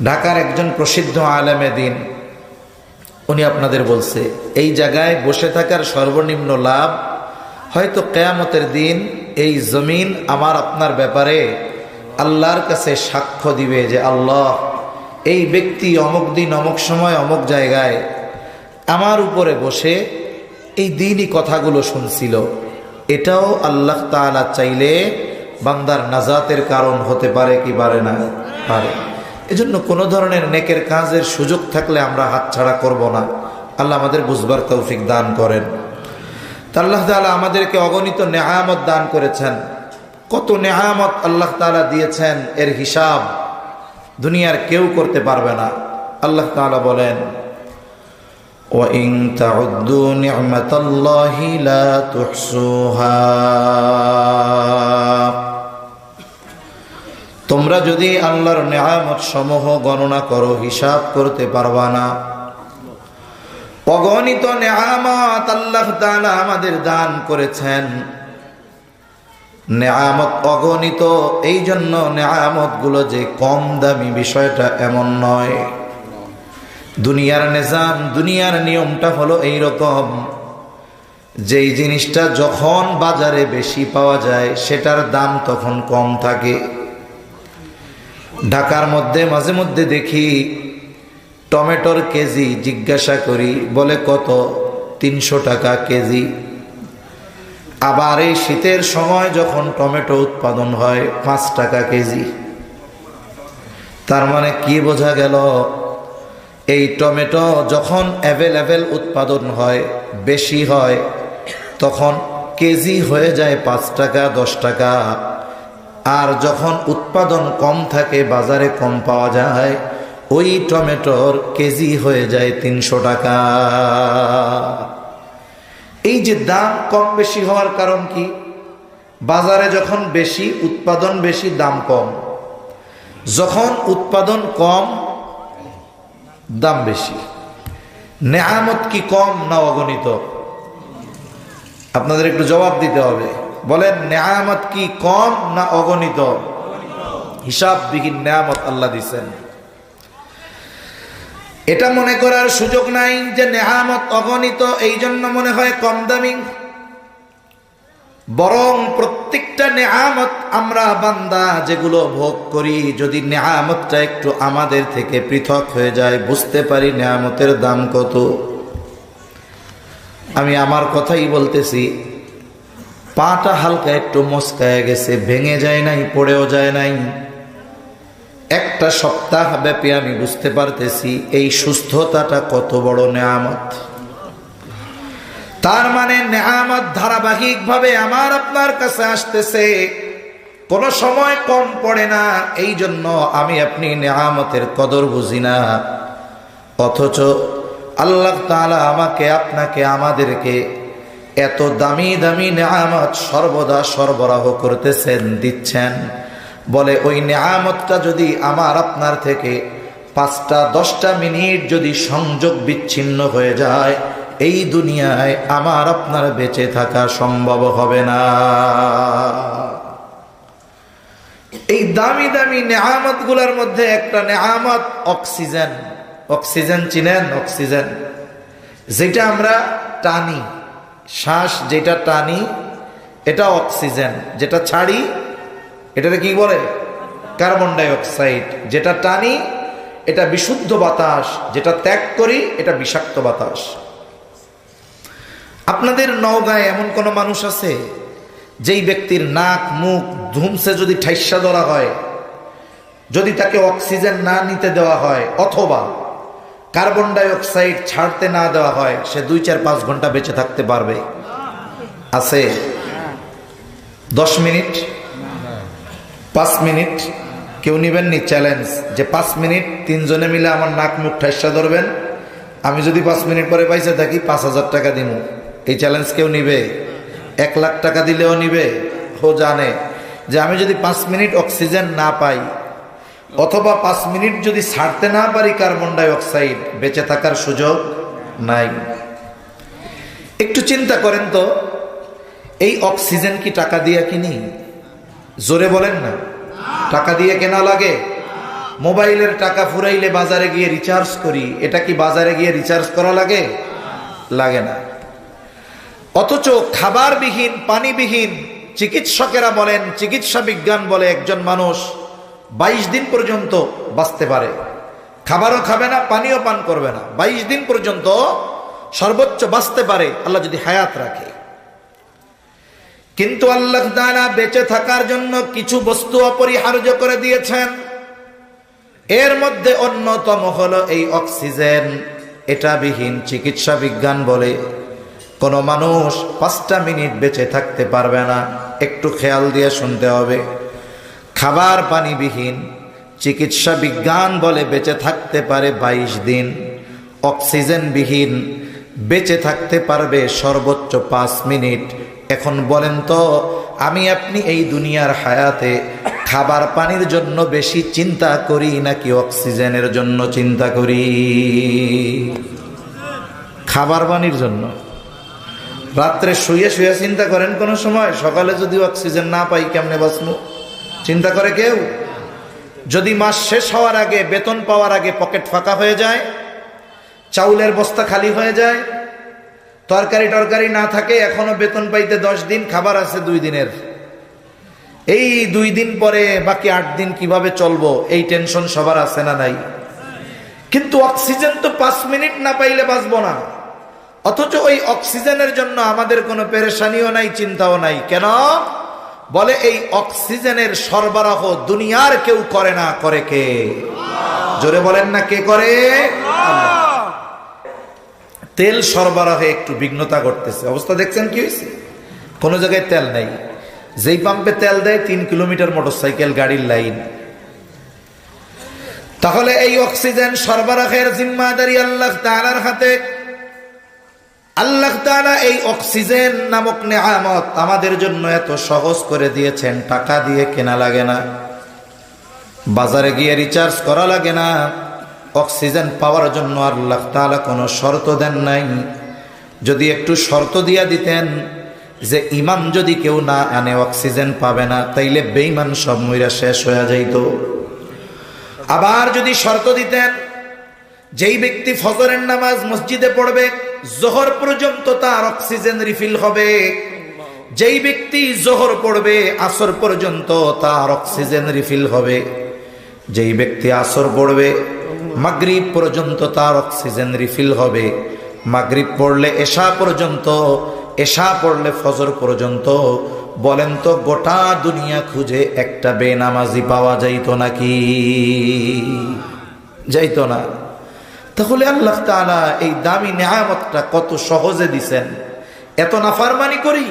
ঢাকার একজন প্রসিদ্ধ আলেমে দ্বীন, উনি আপনাদের বলছে, এই জায়গায় বসে থাকার সর্বনিম্ন লাভ হয়তো কিয়ামতের দিন এই জমিন আমার আপনার ব্যাপারে আল্লাহর কাছে সাক্ষ্য দিবে যে আল্লাহ, এই ব্যক্তি অমুক দিন অমুক সময় অমুক জায়গায় আমার উপরে বসে এই দ্বীনি কথাগুলো শুনছিল। এটাও আল্লাহ তাআলা চাইলে বান্দার নাজাতের কারণ হতে পারে কি পারে না? পারে। এজন্য কোনো ধরনের নেকের কাজের সুযোগ থাকলে আমরা হাতছাড়া করব না। আল্লাহ আমাদের বুঝবার তৌফিক দান করেন। তা আল্লাহ তাআলা আমাদেরকে অগণিত নেয়ামত দান করেছেন। কত নেয়ামত আল্লাহ তাআলা দিয়েছেন, এর হিসাব দুনিয়ার কেউ করতে পারবে না। আল্লাহ তাআলা বলেন, وَإِن تَعُدُّوا نِعْمَةَ اللَّهِ لَا تُحْصُوهَا। তোমরা যদি আল্লাহর নেয়ামত সমূহ গণনা করো, হিসাব করতে পারবা না। অগণিত নেয়ামত আল্লাহ তাআলা আমাদের দান করেছেন। নেয়ামত অগণিত, এই জন্য নেয়ামত গুলো যে কম দামি বিষয়টা এমন নয়। দুনিয়ার নিজাম, দুনিয়ার নিয়মটা হলো এইরকম, যেই জিনিসটা যখন বাজারে বেশি পাওয়া যায় সেটার দাম তখন কম থাকে। ঢাকার মধ্যে মাঝে মধ্যে দেখি টমেটোর কেজি জিজ্ঞাসা করি, বলে কত? 300 টাকা কেজি। আবার এই শীতের সময় যখন টমেটো উৎপাদন হয় 5 টাকা কেজি। তার মানে কি বোঝা গেল? এই টমেটো যখন অ্যাভেলেবেল উৎপাদন হয়, বেশি হয়, তখন কেজি হয়ে যায় 5 টাকা 10 টাকা। আর যখন উৎপাদন কম থাকে, বাজারে কম পাওয়া যায়, ওই টমেটোর কেজি হয়ে যায় 300 টাকা। এই যে দাম কম বেশি হওয়ার কারণ কি? বাজারে যখন বেশি উৎপাদন বেশি, দাম কম। যখন উৎপাদন কম, দাম বেশি। নেয়ামত কি কম না অগণিত? আপনাদের একটু জবাব দিতে হবে। বলেন, নেয়ামত কি কম না অগণিত? হিসাববিহীন নেয়ামত আল্লাহ দিছেন। এটা মনে করার সুযোগ নাই যে নেয়ামত অগণিত, এই জন্য মনে হয় কম দামি। বরং প্রত্যেকটা নেয়ামত আমরা বান্দা যেগুলো ভোগ করি, যদি নেয়ামতটা একটু আমাদের থেকে পৃথক হয়ে যায়, বুঝতে পারি নেয়ামতের দাম কত। আমি আমার কথাই বলতেছি, পাটা হালকা একটু মচকায় গেছে, ভেঙে যায় নাই, পড়েও যায় নাই। একটা সপ্তাহ ব্যাপী আমি বুঝতে পারতেছি এই সুস্থতাটা কত বড় নেয়ামত। তার মানে নেয়ামত ধারাবাহিকভাবে আমার আপনার কাছে আসতেছে, কোন সময় কম পড়ে না। এই জন্য আমি আপনি নেয়ামতের কদর বুঝি না, অথচ আল্লাহ তাআলা আমাকে আপনাকে আমাদেরকে এত দামি দামি নেয়ামত সর্বদা সরবরাহ করতেছেন, দিচ্ছেন। বলে ওই নেয়ামতটা যদি আমার আপনার থেকে 5-10 মিনিট যদি সংযোগ বিচ্ছিন্ন হয়ে যায়, এই দুনিয়ায় আমার আপনার বেঁচে থাকা সম্ভব হবে না। এই দামি দামি নেয়ামত গুলার মধ্যে একটা নেয়ামত অক্সিজেন। অক্সিজেন চিনেন? অক্সিজেন যেটা আমরা টানি, শ্বাস যেটা টানি এটা অক্সিজেন, যেটা ছাড়ি এটাকে কি বলে? Carbon die oxide. যেটা টানি এটা বিশুদ্ধ বাতাস, যেটা ত্যাগ করি এটা বিষাক্ত বাতাস। আপনাদের নওগাঁয় এমন কোন মানুষ আছে যেই ব্যক্তির নাক মুখ ধুমসে যদি ঠাইসা ধরা হয়, যদি তাকে অক্সিজেন না নিতে দেওয়া হয় অথবা কার্বন ডাই অক্সাইড ছাড়তে না দেওয়া হয়, সে 2-4-5 ঘন্টা বেঁচে থাকতে পারবে? আছে? 10 মিনিট, 5 মিনিট কেউ নিবেন নি চ্যালেঞ্জ যে 5 মিনিট 3 জনে মিলে আমার নাক মুখ ঠাইসা ধরবেন, আমি যদি 5 মিনিট পরে পাইছে থাকি 5,000 টাকা দিব? এই চ্যালেঞ্জ কেউ নিবে? 1 লাখ টাকা দিলেও নিবে? ও জানে যে আমি যদি 5 মিনিট অক্সিজেন না পাই অথবা 5 মিনিট যদি ছাড়তে না পারি কার্বন ডাই অক্সাইড, বেঁচে থাকার সুযোগ নাই। একটু চিন্তা করেন তো, এই অক্সিজেন কি টাকা দিয়ে কিনি? জোরে বলেন না। টাকা দিয়ে কেনা লাগে? মোবাইলের টাকা ফুরাইলে বাজারে গিয়ে রিচার্জ করি, এটা কি বাজারে গিয়ে রিচার্জ করা লাগে? লাগে না। অথচ খাবারবিহীন, পানিবিহীন, চিকিৎসকেরা বলেন, চিকিৎসা বিজ্ঞান বলে একজন মানুষ 22 দিন পর্যন্ত বাঁচতে পারে। খাবারও খাবে না, পানিও পান করবে না, 22 দিন পর্যন্ত সর্বোচ্চ বাঁচতে পারে আল্লাহ যদি হায়াত রাখে। কিন্তু আল্লাহ তাআলা বেঁচে থাকার জন্য কিছু বস্তু অপরিহার্য করে দিয়েছেন। এর মধ্যে অন্যতম হলো এই অক্সিজেন। এটা বিহীন চিকিৎসা বিজ্ঞান বলে কোন মানুষ 5টা মিনিট বেঁচে থাকতে পারবে না। একটু খেয়াল দিয়ে শুনতে হবে। খাবার পানি বিহীন চিকিৎসা বিজ্ঞান বলে বেঁচে থাকতে পারে 22 দিন। অক্সিজেন বিহীন বেঁচে থাকতে পারবে সর্বোচ্চ 5 মিনিট। এখন বলেন তো, আমি আপনি এই দুনিয়ার হায়াতে খাবার পানির জন্য বেশি চিন্তা করি নাকি অক্সিজেনের জন্য চিন্তা করি? খাবার পানির জন্য। রাত্রে শুয়ে শুয়ে চিন্তা করেন কোন সময় সকালে যদি অক্সিজেন না পাই কেমনে বাঁচবো? চিন্তা করে কেউ? যদি মাস শেষ হওয়ার আগে, বেতন পাওয়ার আগে পকেট ফাঁকা হয়ে যায়, চাউলের বস্তা খালি হয়ে যায়, তরকারি টরকারি না থাকে, এখনো বেতন পাইতে 10 দিন, খাবার আছে 2 দিনের, এই 2 দিন পরে বাকি 8 দিন কিভাবে চলবো, এই টেনশন সবার আছে না নাই? কিন্তু অক্সিজেন তো 5 মিনিট না পাইলে বাঁচবো না। অথচ ওই অক্সিজেনের জন্য আমাদের কোনো পেরেশানিও নাই, চিন্তাও নাই। কেন? বলে এই অক্সিজেনের সরবরাহ দুনিয়ার কেউ করে না, করে কে? জোরে বলেন না, কে করে? আল্লাহ। তেল সরবরাহে একটু বিঘ্নতা ঘটতেছে। অবস্থা দেখছেন কি হয়েছে? কোনো জায়গায় তেল নাই। যেই পাম্পে তেল দেয় 3 কিলোমিটার মোটরসাইকেল গাড়ির লাইন। তাহলে এই অক্সিজেন সরবরাহের জিম্মাদারি আল্লাহ তাআলার হাতে। আল্লাহ তাআলা এই অক্সিজেন নামক নেয়ামত আমাদের জন্য এত সহজ করে দিয়েছেন, টাকা দিয়ে কেনা লাগে না, বাজারে গিয়ে রিচার্জ করা লাগে না। অক্সিজেন পাওয়ার জন্য আল্লাহ তাআলা কোনো শর্ত দেন নাই। যদি একটু শর্ত দিয়া দিতেন যে ইমান যদি কেউ না আনে অক্সিজেন পাবে না, তাইলে বেঈমান সব মইরা শেষ হয়ে যাইত। আবার যদি শর্ত দিতেন যেই ব্যক্তি ফজরের নামাজ মসজিদে পড়বে জোহর পর্যন্ত তার অক্সিজেন রিফিল হবে, যেই ব্যক্তি জোহর পড়বে আসর পর্যন্ত তার অক্সিজেন রিফিল হবে, যেই ব্যক্তি আসর পড়বে মাগরিব পর্যন্ত তার অক্সিজেন রিফিল হবে, মাগরিব পড়লে এশা পর্যন্ত, এশা পড়লে ফজর পর্যন্ত। বলেন তো গোটা দুনিয়া খুঁজে একটা বেনামাজি পাওয়া যাইতো নাকি? যাইতো না। তাহলে আল্লাহ তাআলা এই দামি নেয়ামতটা কত সহজে দিছেন, এত নাফরমানি করি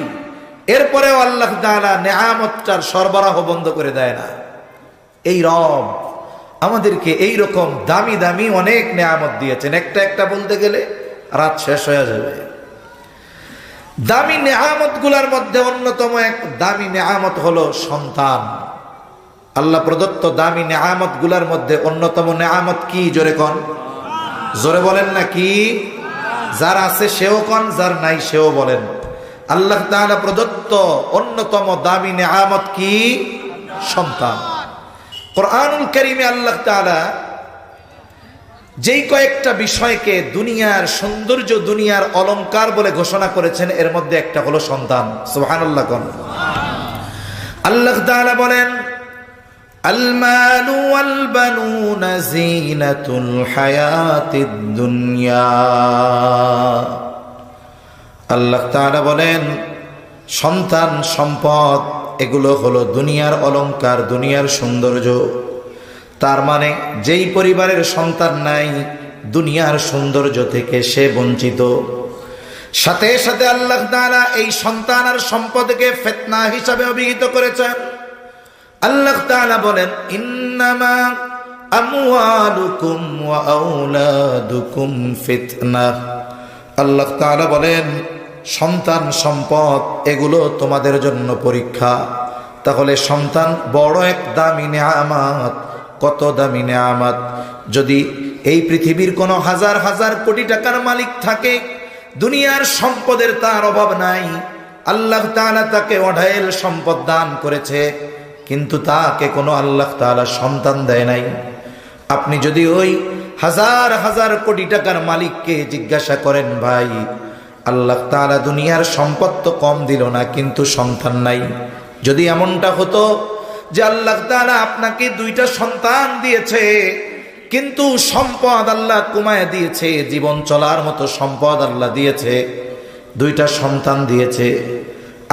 এরপরেও আল্লাহ তাআলা নেয়ামতটার সরবরাহ বন্ধ করে দেয় না। এই রব আমাদেরকে এই রকম দামি দামি অনেক নেয়ামত দিয়েছেন, একটা একটা বলতে গেলে রাত শেষ হয়ে যাবে। দামি নেয়ামত গুলার মধ্যে অন্যতম এক দামি নেয়ামত হলো সন্তান। আল্লাহ প্রদত্ত দামি নেয়ামত গুলার মধ্যে অন্যতম নেয়ামত কি? জোরে কন, জোরে বলেন না কি? যার আছে সেও কন, যার নাই সেও বলেন। আল্লাহ তাআলা প্রদত্ত অন্যতম দামি নেয়ামত কি? সন্তান। কুরআনুল কারীমে আল্লাহ তাআলা যেই কয়েকটা বিষয়কে দুনিয়ার সৌন্দর্য, দুনিয়ার অলংকার বলে ঘোষণা করেছেন, এর মধ্যে একটা হলো সন্তান। সুবহানাল্লাহ কোন। আল্লাহ তাআলা বলেন আল মালু ওয়াল বানুনা যিনাতুল হায়াতিদ দুনিয়া। আল্লাহ তাআলা বলেন সন্তান সম্পদ এগুলো হলো দুনিয়ার অলংকার, দুনিয়ার সৌন্দর্য। তার মানে যেই পরিবারের সন্তান নাই দুনিয়ার সৌন্দর্য থেকে সে বঞ্চিত। সাথে সাথে আল্লাহ তাআলা এই সন্তান আর সম্পদকে ফিতনা হিসাবে অভিহিত করেছেন। আল্লাহ তাআলা বলেন ইন্নামা আমওয়ালুকুম ওয়া আওলাদুকুম ফিতনা। আল্লাহ তাআলা বলেন সন্তান সম্পদ এগুলো তোমাদের জন্য পরীক্ষা। তাহলে সন্তান বড় এক দামি নেয়ামত। কত দামি নেয়ামত! যদি এই পৃথিবীর কোনো হাজার হাজার কোটি টাকার মালিক থাকে, দুনিয়ার সম্পদের তার অভাব নাই, আল্লাহ তাআলা তাকে অঢেল সম্পদ দান করেছে, কিন্তু তাকে কোনো আল্লাহ তাআলা সন্তান দেয় নাই। আপনি যদি ওই হাজার হাজার কোটি টাকার মালিককে জিজ্ঞাসা করেন, ভাই আল্লাহ তাআলা দুনিয়ার সম্পদ তো কম দিল না, কিন্তু সন্তান নাই। যদি এমনটা হতো যে আল্লাহ তাআলা আপনাকে দুইটা সন্তান দিয়েছে, কিন্তু সম্পদ আল্লাহ কমায় দিয়েছে, জীবন চলার মতো সম্পদ আল্লাহ দিয়েছে, দুইটা সন্তান দিয়েছে,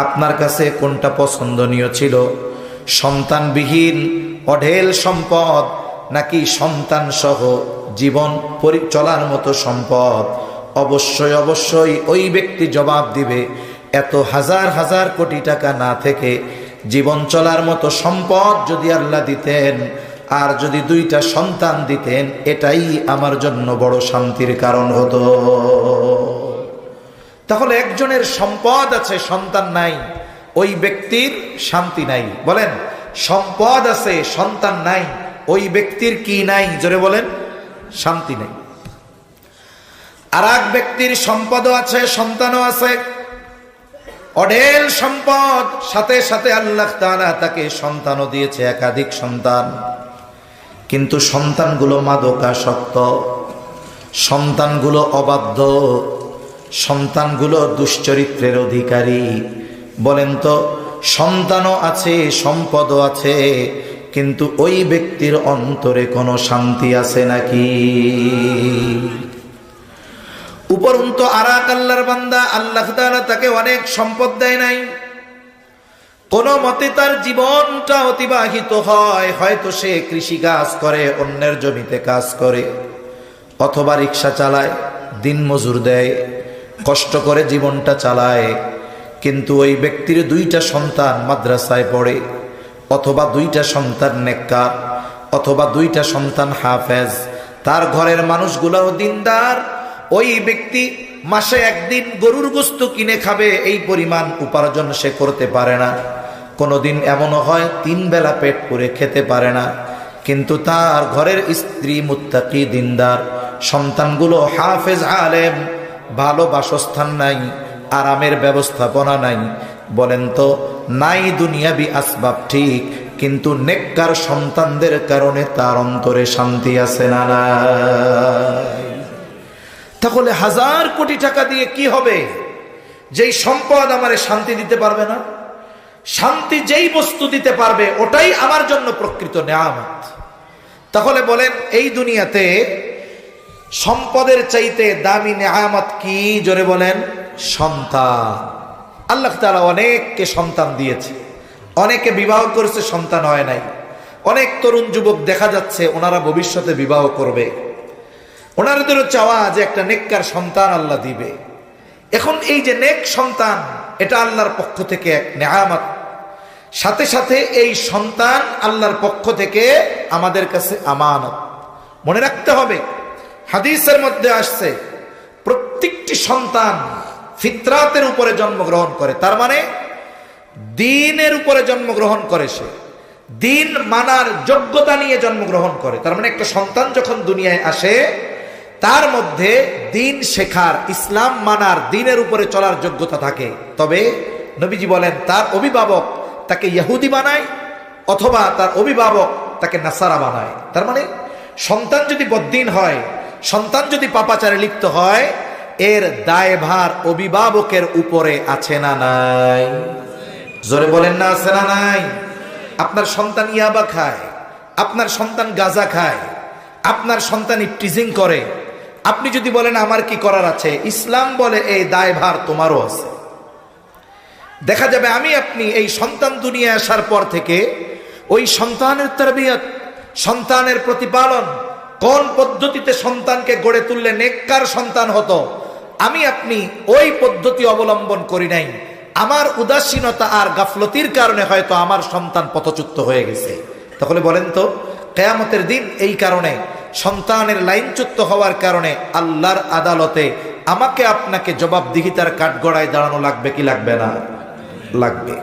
আপনার কাছে কোনটা পছন্দনীয় ছিল? সন্তানবিহীন অঢেল সম্পদ নাকি সন্তান সহ জীবন চলার মতো সম্পদ? অবশ্যই অবশ্যই ওই ব্যক্তি জবাব দিবে এত হাজার হাজার কোটি টাকা না থেকে জীবন চলার মতো সম্পদ যদি আল্লাহ দিতেন, আর যদি দুইটা সন্তান দিতেন, এটাই আমার জন্য বড় শান্তির কারণ হতো। তাহলে একজনের সম্পদ আছে সন্তান নাই, ওই ব্যক্তির শান্তি নাই। বলেন সম্পদ আছে সন্তান নাই, ওই ব্যক্তির কি নাই? জোরে বলেন, শান্তি নাই। আর এক ব্যক্তির সম্পদও আছে সন্তানও আছে, অঢেল সম্পদ, সাথে সাথে আল্লাহ তাআলা তাকে সন্তানও দিয়েছে, একাধিক সন্তান, কিন্তু সন্তানগুলো মাদকাসক্ত, সন্তানগুলো অবাধ্য, সন্তানগুলো দুশ্চরিত্রের অধিকারী। বলেন তো সন্তানও আছে সম্পদও আছে, কিন্তু ওই ব্যক্তির অন্তরে কোনো শান্তি আছে নাকি? উপরন্তু আর এক আল্লাহর বান্দা, আল্লাহ তাআলা তাকে অনেক সম্পদ দেয় নাই, কোন মতে তার জীবনটা অতিবাহিত হয়, হয়তো সে কৃষি কাজ করে, অন্যের জমিতে কাজ করে, অথবা রিক্সা চালায়, দিন মজুর দেয়, কষ্ট করে জীবনটা চালায়। কিন্তু ওই ব্যক্তির দুইটা সন্তান মাদ্রাসায় পড়ে, অথবা দুইটা সন্তান নেককার, অথবা দুইটা সন্তান হাফেজ, তার ঘরের মানুষগুলোও দিনদার, ওই ব্যক্তি মাসে একদিন গরুর গোশত কিনে খাবে এই পরিমাণ উপার্জন সে করতে পারে না। কোনোদিন এমনও হয় 3 বেলা পেট পুরে খেতে পারে না, কিন্তু তার ঘরের স্ত্রী মুত্তাকি দিনদার, সন্তানগুলো হাফেজ আলেম, ভালো বাসস্থান নাই, আরামের ব্যবস্থাপনা নাই। বলেন তো, নাই দুনিয়াবি আসবাব ঠিক, কিন্তু নেককার সন্তানদের কারণে তার অন্তরে শান্তি আছে না নাই? তাহলে 1000 কোটি টাকা দিয়ে কি হবে? যেই সম্পদ আমারে শান্তি দিতে পারবে না, শান্তি যেই বস্তু দিতে পারবে ওটাই আমার জন্য প্রকৃত নেয়ামত। তাহলে বলেন, এই দুনিয়াতে সম্পদের চাইতে দামি নেয়ামত কি? জোরে বলেন, সন্তান। আল্লাহ তাআলা অনেককে সন্তান দিয়েছে, অনেকে বিবাহ করেছে, সন্তান হয় নাই। অনেক তরুণ যুবক দেখা যাচ্ছে ওনারা ভবিষ্যতে বিবাহ করবে, ওনাদেরও চাওয়া যে একটা নেককার সন্তান আল্লাহ দিবে। এখন এই যে নেক সন্তান, এটা আল্লাহর পক্ষ থেকে এক নেয়ামত। সাথে সাথে এই সন্তান আল্লাহর পক্ষ থেকে আমাদের কাছে আমানত। মনে রাখতে হবে, হাদিসের মধ্যে আসছে প্রত্যেকটি সন্তান ফিতরাতের উপরে জন্মগ্রহণ করে, তার মানে দ্বীনের উপরে জন্মগ্রহণ করে, সে দ্বীন মানার যোগ্যতা নিয়ে জন্মগ্রহণ করে। তার মানে একটা সন্তান যখন দুনিয়ায় আসে তার মধ্যে দ্বীন শেখার, ইসলাম মানার, দ্বীনের উপরে চলার যোগ্যতা থাকে। তবে নবীজি বলেন তার অভিভাবক তাকে ইহুদি বানায় অথবা তার অভিভাবক তাকে নাসারা বানায়। তার মানে সন্তান যদি বদ্দীন হয়, সন্তান যদি পাপাচারে লিপ্ত হয়, এর দায়ভার অভিভাবকের উপরে আছে না নাই? জোরে বলেন না, আছে না নাই? আপনার সন্তান ইয়াবা খায়, আপনার সন্তান গাঁজা খায়, আপনার সন্তান ইফটিজিং করে, আপনি যদি বলেন আমার কি করার আছে, ইসলাম বলে এই দায়ভার তোমারও আছে। দেখা যাবে আমি আপনি এই সন্তান দুনিয়ায় আসার পর থেকে ওই সন্তানের তারবিয়ত, সন্তানের প্রতিপালন, কোন পদ্ধতিতে সন্তানকে গড়ে তুললে নেককার সন্তান হতো, আমি আপনি ওই পদ্ধতি অবলম্বন করি নাই। আমার উদাসীনতা আর গাফলতির কারণে হয়তো আমার সন্তান পথচ্যুত হয়ে গেছে। তাহলে বলেন তো, কিয়ামতের দিন এই কারণে সন্তানের লাইনচ্যুত হওয়ার কারণে আল্লাহর আদালতে আমাকে আপনাকে জবাবদিহিতার কাঠগড়ায় দাঁড়ানো লাগবে কি লাগবে না? লাগবে।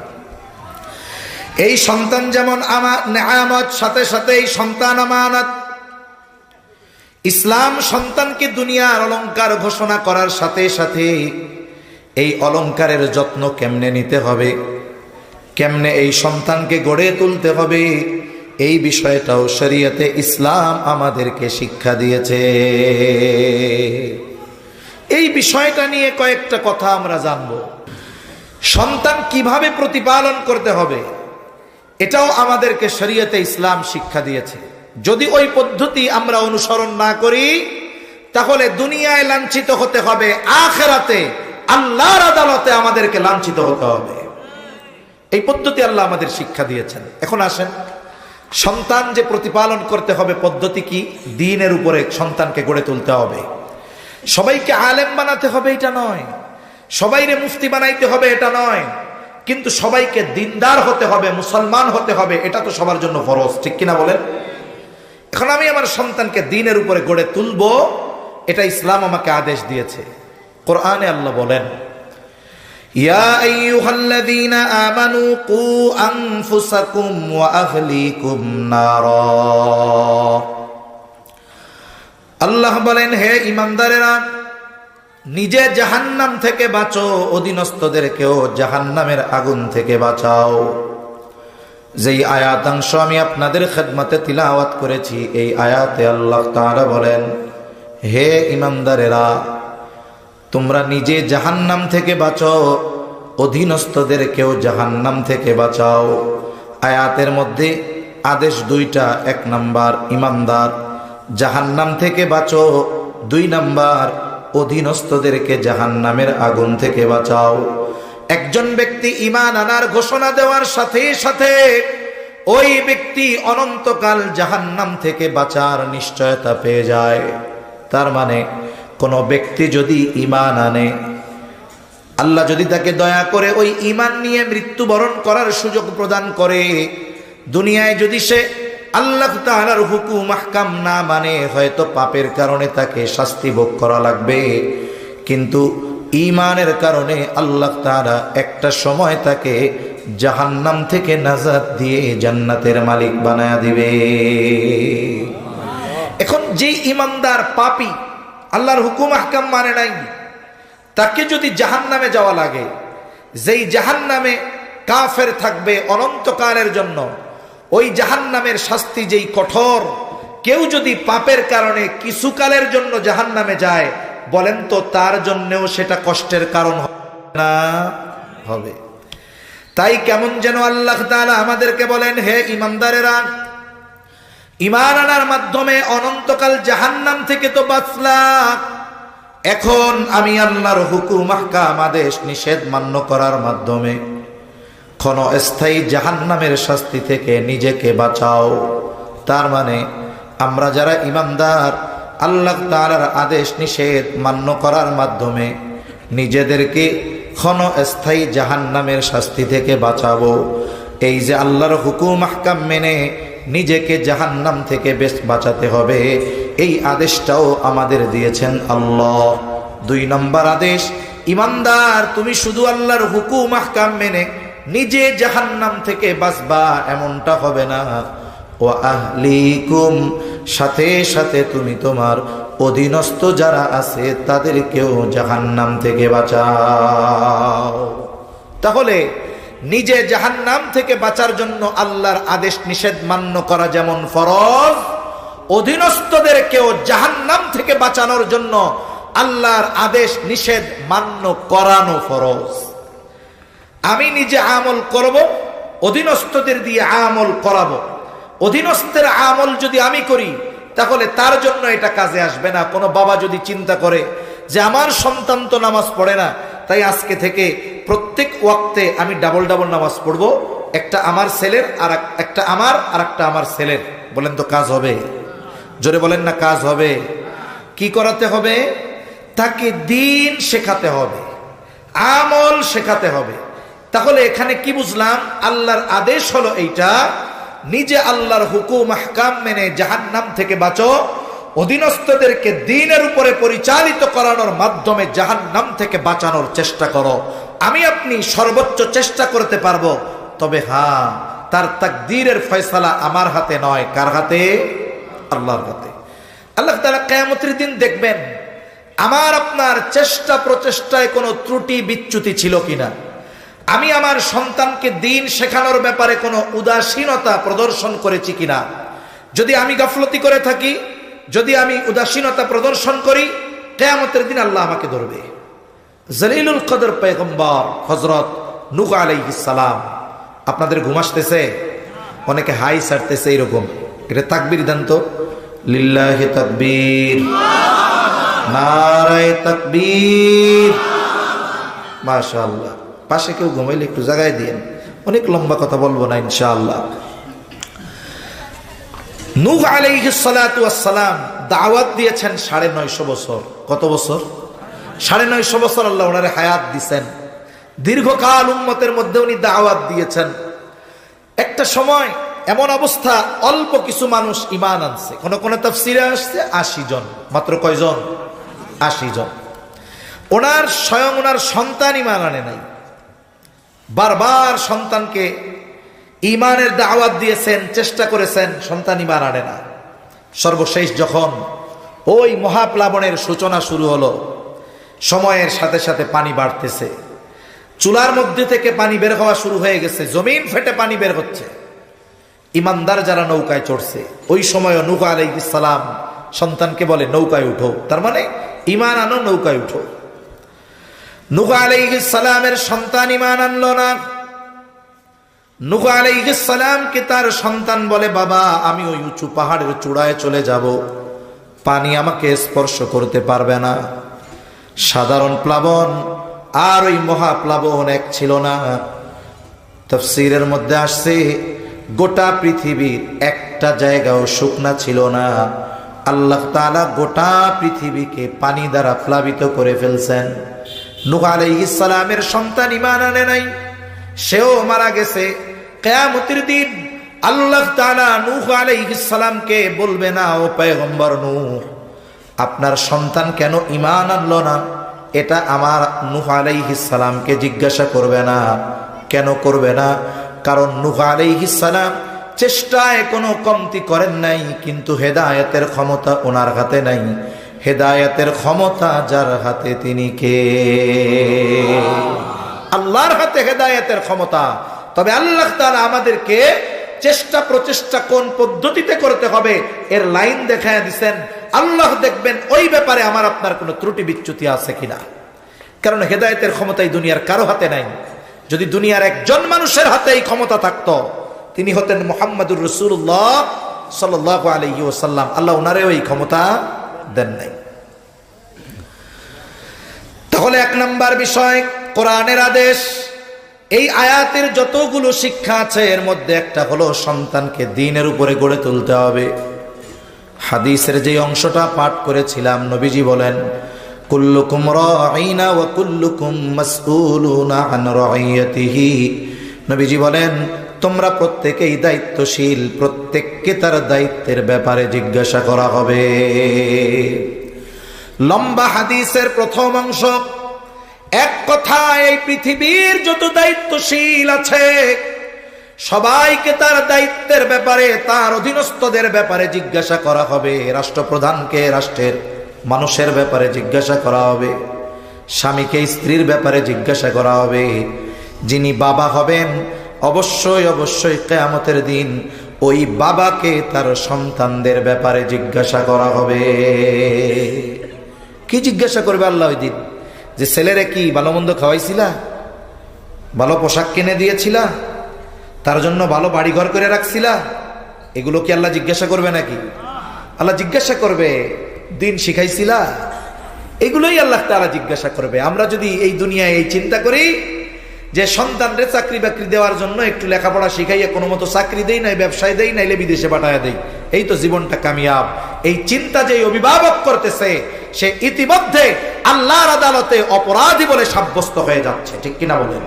এই সন্তান যেমন আমার নেয়ামত, সাথে সাথে এই সন্তান আমানত। ইসলাম সন্তানকে দুনিয়ার অলংকার ঘোষণা করার সাথে সাথে এই অলংকারের যত্ন কেমনে নিতে হবে, কেমনে এই সন্তানকে গড়ে তুলতে হবে, এই বিষয়টাও শরীয়তে ইসলাম আমাদেরকে শিক্ষা দিয়েছে। এই বিষয়টা নিয়ে কয়েকটা কথা আমরা জানব। সন্তান কিভাবে প্রতিপালন করতে হবে এটাও আমাদেরকে শরীয়তে ইসলাম শিক্ষা দিয়েছে। যদি ওই পদ্ধতি আমরা অনুসরণ না করি তাহলে দুনিয়ায় লাঞ্ছিত হতে হবে, আখিরাতে আল্লাহর আদালতে আমাদেরকে লাঞ্ছিত হতে হবে। এই পদ্ধতি আল্লাহ আমাদের শিক্ষা দিয়েছেন। এখন আসেন, সন্তান যে প্রতিপালন করতে হবে পদ্ধতি কি? দ্বীনের উপরে সন্তানকে গড়ে তুলতে হবে। সবাইকে আলেম বানাতে হবে এটা নয়, সবাইরে মুফতি বানাইতে হবে এটা নয়, কিন্তু সবাইকে দিনদার হতে হবে, মুসলমান হতে হবে, এটা তো সবার জন্য ফরজ, ঠিক কিনা বলেন? এখন আমি আমার সন্তানকে দ্বীনের উপরে গড়ে তুলবো, এটা ইসলাম আমাকে আদেশ দিয়েছে। কোরআনে আল্লাহ বলেন, ইয়া আইয়ুহাল্লাযীনা আমানু কু আনফুসাকুম ওয়া আহলিকুম নারা। আল্লাহ বলেন, হে ঈমানদারেরা, নিজে জাহান্নাম থেকে বাঁচো, অধীনস্থদেরকেও জাহান্নামের আগুন থেকে বাঁচাও। যেই আয়াতাংশ আমি আপনাদের খেদমতে তিলাওয়াত করেছি, এই আয়াতে আল্লাহ তাআলা বলেন, হে ঈমানদারেরা, তোমরা নিজে জাহান্নাম থেকে বাঁচো, অধীনস্থদেরকেও জাহান্নাম থেকে বাঁচাও। আয়াতের মধ্যে আদেশ দুইটা, 1 নাম্বার ঈমানদার জাহান্নাম থেকে বাঁচো, 2 নাম্বার অধীনস্থদেরকে জাহান্নামের আগুন থেকে বাঁচাও। একজন ব্যক্তি ঈমান আনার ঘোষণা দেওয়ার সাথে সাথে ওই ব্যক্তি অনন্তকাল জাহান্নাম থেকে বাঁচার নিশ্চয়তা পেয়ে যায়। তার মানে কোন ব্যক্তি যদি ঈমান আনে, আল্লাহ যদি তাকে দয়া করে ওই ঈমান নিয়ে মৃত্যুবরণ করার সুযোগ প্রদান করে, দুনিয়ায় যদি সে আল্লাহ তাআলার হুকুম আহকাম না মানে হয়তো পাপের কারণে তাকে শাস্তি ভোগ করা লাগবে, কিন্তু ঈমানের কারণে আল্লাহ তাআলা একটা সময় তাকে জাহান্নাম থেকে নাজাত দিয়ে জান্নাতের মালিক বানায়া দিবে। এখন যে ঈমানদার পাপী আল্লাহর হুকুম আহকাম মানে নাই, তাকে যদি জাহান্নামে যাওয়া লাগে, যেই জাহান্নামে কাফের থাকবে অনন্তকালের জন্য, ওই জাহান্নামের শাস্তি যেই কঠোর, কেউ যদি পাপের কারণে কিছুকালের জন্য জাহান্নামে যায়, বলেন তো তার জন্যও সেটা কষ্টের কারণ না হবে? তাই কেমন যেন আল্লাহ তাআলা আমাদেরকে বলেন, হে ঈমানদারেরা, ঈমান আনার মাধ্যমে অনন্তকাল জাহান্নাম থেকে তো বাঁচলা, এখন আমি আল্লাহর হুকুম আহকাম আদেশ নিষেধ মান্য করার মাধ্যমে ক্ষণস্থায়ী জাহান্নামের শাস্তি থেকে নিজেকে বাঁচাও। তার মানে আমরা যারা ঈমানদার, আল্লাহ তাআলার আদেশ নিষেধ মান্য করার মাধ্যমে নিজেদেরকে ক্ষণস্থায়ী জাহান্নামের শাস্তি থেকে বাঁচাবো। এই যে আল্লাহর হুকুম আহকাম মেনে নিজেকে জাহান্নাম থেকে বেশ বাঁচাতে হবে, এই আদেশটাও আমাদের দিয়েছেন আল্লাহ। 2 নম্বর আদেশ, ঈমানদার তুমি শুধু আল্লাহর হুকুম আহকাম মেনে নিজে জাহান্নাম থেকে বাঁচবা এমনটা হবে না, ওয়া আহলিকুম, সাথে সাথে তুমি তোমার অধীনস্থ যারা আছে তাদেরকেও জাহান্নাম থেকে বাঁচাও। তাহলে নিজে জাহান্নাম থেকে বাঁচার জন্য আল্লাহর আদেশ নিষেধ মান্য করা যেমন ফরজ, অধীনস্থদেরকেও জাহান্নাম থেকে বাঁচানোর জন্য আল্লাহর আদেশ নিষেধ মান্য করানো ফরজ। আমি নিজে আমল করব, অধীনস্থদের দিয়ে আমল করাবো। অধীনস্থের আমল যদি আমি করি, তাহলে তার জন্য এটা কাজে আসবে না। কোনো বাবা যদি চিন্তা করে যে আমার সন্তান তো নামাজ পড়ে না, তাই আজকে থেকে প্রত্যেক ওয়াক্তে আমি ডাবল ডাবল নামাজ পড়বো, একটা আমার ছেলের আর একটা আমার ছেলের, বলেন তো কাজ হবে? জোরে বলেন না, কাজ হবে? কি করাতে হবে? তাকে দিন শেখাতে হবে, আমল শেখাতে হবে। তাহলে এখানে কি বুঝলাম? আল্লাহর আদেশ হলো এইটা, নিজে আল্লাহর হুকুম আহকাম মেনে জাহান্নাম থেকে বাঁচো, অধীনস্থদেরকে দ্বীনের উপরে পরিচালিত করানোর মাধ্যমে জাহান্নাম থেকে বাঁচানোর চেষ্টা করো। আমি আপনি সর্বোচ্চ চেষ্টা করতে পারবো, তবে হ্যাঁ, তার তাকদীরের ফয়সালা আমার হাতে নয়। কার হাতে? আল্লাহর হাতে। আল্লাহ তাআলা কিয়ামতের দিন দেখবেন আমার আপনার চেষ্টা প্রচেষ্টায় কোনো ত্রুটি বিচ্যুতি ছিল কিনা, আমি আমার সন্তানকে দ্বীন শেখানোর ব্যাপারে কোনো উদাসীনতা প্রদর্শন করেছি কিনা। যদি আমি গাফলতি করে থাকি, যদি আমি উদাসীনতা প্রদর্শন করি, কিয়ামতের দিন আল্লাহ আমাকে ধরবে। জলিলুল কদর পয়গম্বর হযরত নূহ আলাইহিস সালাম, আপনাদের ঘুম আসতেছে? অনেকে হাই ছাড়তেছে এরকম, এটা তাকবীর দেন তো। লিল্লাহি তাকবীর, নারায়ে তাকবীর, মাশাআল্লাহ। পাশে কেউ ঘুমাইলে একটু জায়গায় দিয়েন, অনেক লম্বা কথা বলবো না ইনশাআল্লাহ। নূহ আলাইহিস সালাতু ওয়াস সালাম দাওয়াত দিয়েছেন 950 বছর। কত বছর? 950 বছর আল্লাহ ওনারে হায়াত দিয়েছেন। দীর্ঘকাল উম্মতের মধ্যে উনি দাওয়াত দিয়েছেন। একটা সময় এমন অবস্থা, অল্প কিছু মানুষ ঈমান আনছে। কোন কোন তাফসীরে আসছে 80 জন, মাত্র কয়জন? 80 জন। ওনার স্বয়ং ওনার সন্তান ঈমান আনে নাই। বারবার সন্তানকে ঈমানের দাওয়াত দিয়েছেন, চেষ্টা করেছেন, সন্তান ঈমান আনে না। সর্বশেষ যখন ওই মহাপ্লাবনের সূচনা শুরু হলো, সময়ের সাথে সাথে পানি বাড়তেছে, চুলার মধ্যে থেকে পানি বের হওয়া শুরু হয়ে গেছে, জমিন ফেটে পানি বের হচ্ছে। ঈমানদার যারা নৌকায় চড়ছে, ওই সময় নূহ আলাইহিস সালাম সন্তানকে বলে নৌকায় উঠো, তার মানে ঈমান আনো, নৌকায় উঠো। নূহ আলাইহিস সালামের সন্তান ঈমান আনলো না। নূহ আলাইহিস সালামকে তার সন্তান বলে, বাবা আমি ওই উঁচু পাহাড়ের চূড়ায় চলে যাব, পানি আমাকে স্পর্শ করতে পারবে না। সাধারণ প্লাবন আর ওই মহাপ্লাবন এক ছিল না। তাফসীরের মধ্যে আসছে গোটা পৃথিবীর একটা জায়গাও শুকনা ছিল না। আল্লাহ তাআলা গোটা পৃথিবীকে পানি দ্বারা প্লাবিত করে ফেলছেন। নূহ আলাইহিস সালামের সন্তান ঈমান আনে নাই, সেও মারা গেছে। কিয়ামতের দিন আল্লাহ তাআলা নূহ আলাইহিস সালামকে বলবে না, ও পয়গম্বর নূহ, আপনার সন্তান কেন ঈমান আনলো না? এটা আমার নূহ আলাইহিস সালামকে জিজ্ঞাসা করবে না। কেন করবে না? কারণ নূহ আলাইহিস সালাম চেষ্টায় কোনো কমতি করেন নাই, কিন্তু হেদায়েতের ক্ষমতা ওনার হাতে নাই। হেদায়েতের ক্ষমতা যার হাতে তিনি কে? আল্লাহর হাতে হেদায়েতের ক্ষমতা। তবে আল্লাহ তাআলা আমাদেরকে চেষ্টা প্রচেষ্টা কোন পদ্ধতিতে করতে হবে এর লাইন দেখায় দিবেন। আল্লাহ দেখবেন ওই ব্যাপারে আমার আপনার কোনো ত্রুটি বিচ্যুতি আছে কিনা। কারণ হেদায়েতের ক্ষমতা এই দুনিয়ার কারো হাতে নাই। যদি দুনিয়ার একজন মানুষের হাতে এই ক্ষমতা থাকতো, তিনি হতেন মুহাম্মদুর রাসূলুল্লাহ সাল্লাল্লাহু আলাইহি ওয়াসাল্লাম। আল্লাহ ওনারেও এই ক্ষমতা দেন নাই। তাহলে এক নাম্বার বিষয় কোরআনের আদেশ। এই আয়াতের যতগুলো শিক্ষা আছে এর মধ্যে একটা হলো সন্তানকে দ্বীনের উপরে গড়ে তুলতে হবে। হাদিসের যে অংশটা পাঠ করেছিলাম, নবীজি বলেন, কুল্লুকুম রাঈনা ওয়া কুল্লুকুম মাসউলুনা আন রাঈয়াতিহি। নবীজি বলেন, তোমরা প্রত্যেকেই দায়িত্বশীল, প্রত্যেককে তার দায়িত্বের ব্যাপারে জিজ্ঞাসা করা হবে। লম্বা হাদিসের প্রথম অংশ। এক কথায় এই পৃথিবীর যত দায়িত্বশীল আছে সবাইকে তার দায়িত্বের ব্যাপারে, তার অধীনস্থদের ব্যাপারে জিজ্ঞাসা করা হবে। রাষ্ট্রপ্রধানকে রাষ্ট্রের মানুষের ব্যাপারে জিজ্ঞাসা করা হবে, স্বামীকে স্ত্রীর ব্যাপারে জিজ্ঞাসা করা হবে, যিনি বাবা হবেন অবশ্যই অবশ্যই কিয়ামতের দিন ওই বাবাকে তার সন্তানদের ব্যাপারে জিজ্ঞাসা করা হবে। কি জিজ্ঞাসা করবে আল্লাহ ওই দিন? যে ছেলেরে কি ভালো মন্দ খাওয়াইছিলা, ভালো পোশাক কিনে দিয়েছিলা, তার জন্য ভালো বাড়িঘর করে রাখছিলা? এগুলো কি আল্লাহ জিজ্ঞাসা করবে নাকি? আল্লাহ জিজ্ঞাসা করবে দিন শিখাইছিলা? এগুলোই আল্লাহ তাআলা জিজ্ঞাসা করবে। আমরা যদি এই দুনিয়ায় এই চিন্তা করি যে সন্তানরে চাকরি বাকরি দেওয়ার জন্য একটু লেখাপড়া শিখাইয়া কোনো মতো চাকরি দেই নাই, ব্যবসায় দেই নাইলে বিদেশে পাঠায় দেই, এই তো জীবনটা কামিয়াব, এই চিন্তা যে অভিভাবক করতেছে সে ইতিমধ্যে আল্লাহর আদালতে অপরাধী বলে সাব্যস্ত হয়ে যাচ্ছে। ঠিক কিনা বলেন?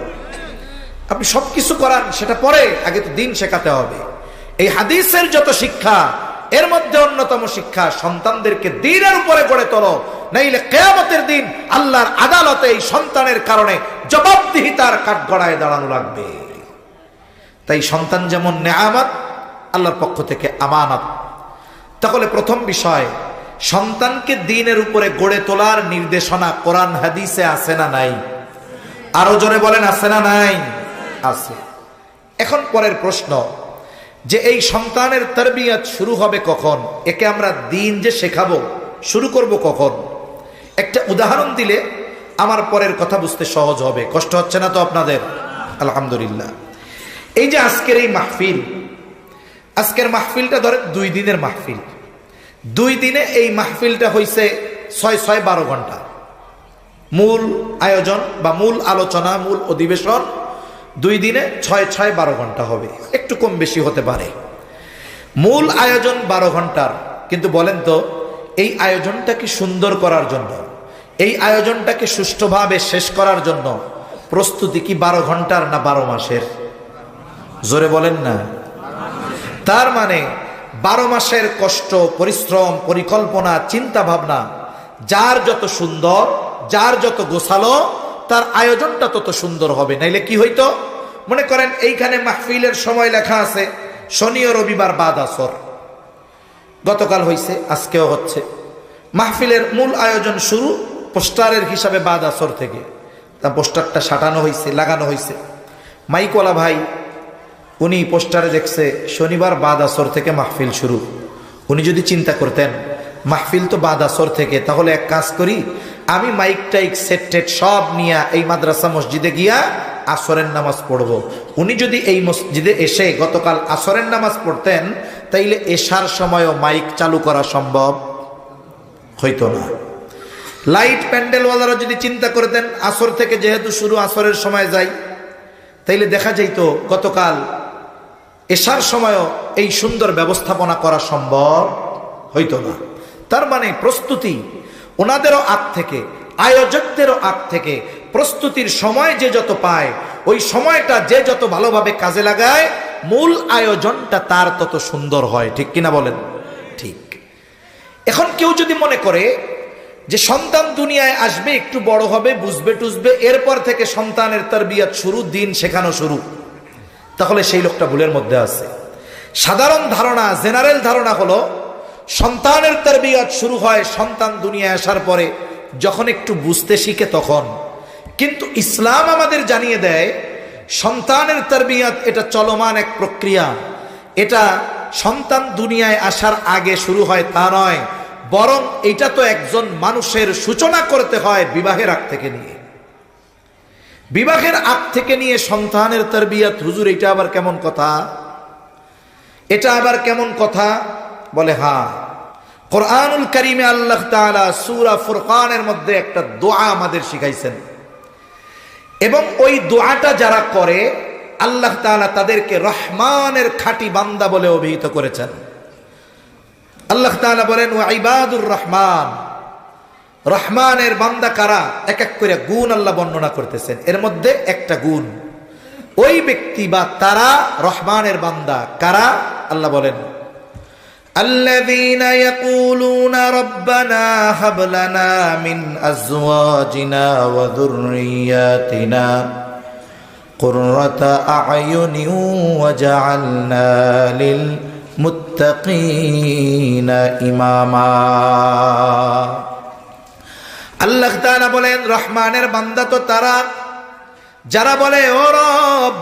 আপনি সবকিছু করান সেটা পরে, আগে তো দিন শেখাতে হবে। এই হাদিসের যত শিক্ষা এর মধ্যে অন্যতম শিক্ষা, সন্তানদেরকে দ্বীনের উপরে গড়ে তোলো, নাইলে কিয়ামতের দিন আল্লাহর আদালতে এই সন্তানের কারণে জবাবদিহিতার কাঠগড়ায় দাঁড়ানো লাগবে। তাই সন্তান যেমন নেয়ামত, আল্লাহর পক্ষ থেকে আমানত। তাহলে প্রথম বিষয়, সন্তানকে দ্বীনের উপরে গড়ে তোলার নির্দেশনা কোরআন হাদিসে আছে না নাই? আরো জোরে বলেন, আছে না নাই? আছে। এখন পরের প্রশ্ন, যে এই সন্তানের তারবিয়াত শুরু হবে কখন? একে আমরা দ্বীন যে শেখাবো শুরু করব কখন? একটা উদাহরণ দিলে আমার পরের কথা বুঝতে সহজ হবে। কষ্ট হচ্ছে না তো আপনাদের? আলহামদুলিল্লাহ। এই যে আজকের এই মাহফিল, আজকের মাহফিলটা ধরে 2 দিনের মাহফিল। 2 দিনে এই মাহফিলটা হইছে 6-12 ঘন্টা। মূল আয়োজন বা মূল আলোচনা, মূল অধিবেশন 2 দিনে 6-12 ঘন্টা হবে, একটু কম বেশি হতে পারে। মূল আয়োজন 12 ঘন্টার। কিন্তু বলেন তো, এই আয়োজনটাকে সুন্দর করার জন্য, এই আয়োজনটাকে সুষ্ঠুভাবে শেষ করার জন্য প্রস্তুতি কি 12 ঘন্টার না 12 মাসের? জোরে বলেন না। তার মানে 12 মাসের কষ্ট, পরিশ্রম, পরিকল্পনা, চিন্তা ভাবনা, যার যত সুন্দর, যার যত গোছালো, তার আয়োজনটা তত সুন্দর হবে। নাইলে কি হইতো? মনে করেন এইখানে মাহফিলের সময় লেখা আছে শনি ও রবিবার বাদ আসর। গতকাল হইছে, আজকেও হচ্ছে। মাহফিলের মূল আয়োজন শুরু পোস্টারের হিসাবে বাদ আসর থেকে। তা পোস্টারটা সাটানো হয়েছে, লাগানো হয়েছে। মাইকওয়ালা ভাই উনি পোস্টারে দেখছে শনিবার বাদ আসর থেকে মাহফিল শুরু। উনি যদি চিন্তা করতেন মাহফিল তো বাদ আসর থেকে, তাহলে এক কাজ করি, আমি মাইক টাইক সেট টেট সব নিয়ে এই মাদ্রাসা মসজিদে গিয়া আসরের নামাজ পড়ব। উনি যদি এই মসজিদে এসে গতকাল আসরের নামাজ পড়তেন, তাইলে এশার সময়ও মাইক চালু করা সম্ভব হইতো না। লাইট প্যান্ডেলওয়ালারা যদি চিন্তা করতেন আসর থেকে যেহেতু শুরু, আসরের সময় যাই, তাইলে দেখা যাইতো গতকাল এশার সময়ও এই সুন্দর ব্যবস্থাপনা করা সম্ভব হইতো না। তার মানে প্রস্তুতি ওনাদেরও আগ থেকে, আয়োজকদেরও আগ থেকে প্রস্তুতির সময় যে যত পায়, ওই সময়টা যে যত ভালোভাবে কাজে লাগায়, মূল আয়োজনটা তার তত সুন্দর হয়। ঠিক কিনা বলেন? ঠিক। এখন কেউ যদি মনে করে যে সন্তান দুনিয়ায় আসবে, একটু বড় হবে, বুঝবে টুঝবে, এরপর থেকে সন্তানের তারবিয়াত শুরু, দিন শেখানো শুরু, তাহলে সেই লোকটা ভুলের মধ্যে আছে। সাধারণ ধারণা, জেনারেল ধারণা হলো সন্তানের তারবিয়াত শুরু হয় সন্তান দুনিয়ায় আসার পরে, যখন একটু বুঝতে শিখে তখন। কিন্তু ইসলাম আমাদের জানিয়ে দেয় সন্তানের তারবিয়াত এটা চলমান এক প্রক্রিয়া। এটা সন্তান দুনিয়ায় আসার আগে শুরু হয় তা নয়, বরং এটা তো একজন মানুষের সূচনা করতে হয় বিবাহের আগ থেকে নিয়ে। বিবাহের আগ থেকে নিয়ে সন্তানের তারবিয়াত, হুজুর এটা আবার কেমন কথা? এটা আবার কেমন কথা? বলে হ্যাঁ, কোরআনুল কারীমে আল্লাহ তাআলা সূরা ফুরকানের মধ্যে একটা দোয়া আমাদের শিখাইছেন, এবং ওই দোয়াটা যারা করে আল্লাহ তাআলা তাদেরকে রহমানের খাঁটি বান্দা বলে অভিহিত করেছেন। আল্লাহ তাআলা বলেন ওয়া ইবাদুর রহমান, রহমানের বান্দা কারা? এক এক করে গুণ আল্লাহ বর্ণনা করতেছেন। এর মধ্যে একটা গুণ, ওই ব্যক্তি বা তারা রহমানের বান্দা কারা? আল্লাহ বলেন আল্লাযীনা ইয়াকুলুনা রাব্বানা হাব লানা মিন আজওয়াজিনা ওয়া যুররিয়াতিনা কুররাতা আ'য়ুনিন ওয়াজআলনা লিল মুত্তাকিনা ইমামা। আল্লাহ তাআলা বলেন রহমানের বান্দা তো তারা যারা বলে ও রব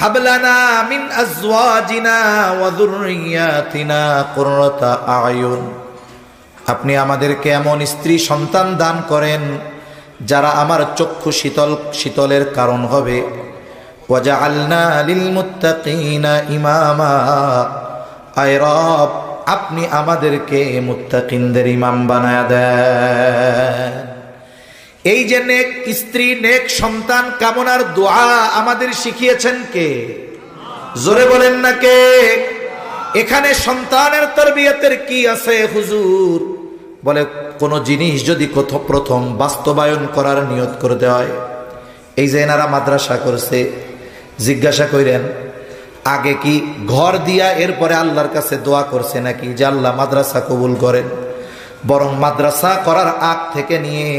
হাবলানা মিন আজওয়াজিনা ওয়া যুররিয়াতিনা কুররাতা আ'য়ুন, আপনি আমাদেরকে এমন স্ত্রী সন্তান দান করেন যারা আমার চক্ষু শীতলের কারণ হবে। ওয়াজআলনা লিল মুত্তাকিনা ইমামা, আয় রব আপনি আমাদেরকে মুত্তাকিনদের ইমাম বানায়া দেন। এই যে নেক স্ত্রী, নেক সন্তান কামনার দোয়া আমাদের শিখিয়েছেন কে? জোরে বলেন না কে? এখানে সন্তানের তারবিয়াতের কি আছে হুজুর? বলে কোন জিনিস যদি প্রথম বাস্তবায়ন করার নিয়ত করতে হয়, এই যে এনারা মাদ্রাসা করছে, জিজ্ঞাসা করেন আগে কি ঘর দিয়া এরপরে আল্লাহর কাছে দোয়া করছে নাকি যে আল্লাহ মাদ্রাসা কবুল করেন? বরং মাদ্রাসা করার আগ থেকে নিয়ে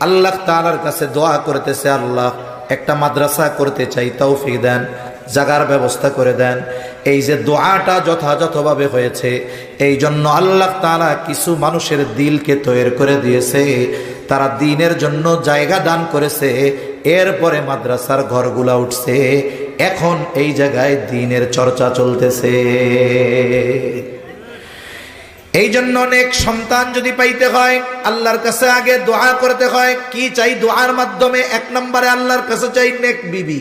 আল্লাহ তাআলার কাছে দোয়া করতেছে, আল্লাহ একটা মাদ্রাসা করতে চাই, তৌফিক দেন, জায়গার ব্যবস্থা করে দেন। এই যে দোয়াটা যথাযথভাবে হয়েছে, এই জন্য আল্লাহ তাআলা কিছু মানুষের দিলকে তৈরি করে দিয়েছে, তারা দ্বীনের জন্য জায়গা দান করেছে, এরপরে মাদ্রাসার ঘরগুলা উঠছে, এখন এই জায়গায় দ্বীনের চর্চা চলতেছে। এই জন্য নেক সন্তান যদি পাইতে হয় আল্লাহর কাছে আগে দোয়া করতে হয়। কি চাই দোয়ার মাধ্যমে? এক নম্বরে আল্লাহর কাছে চাই নেক বিবি।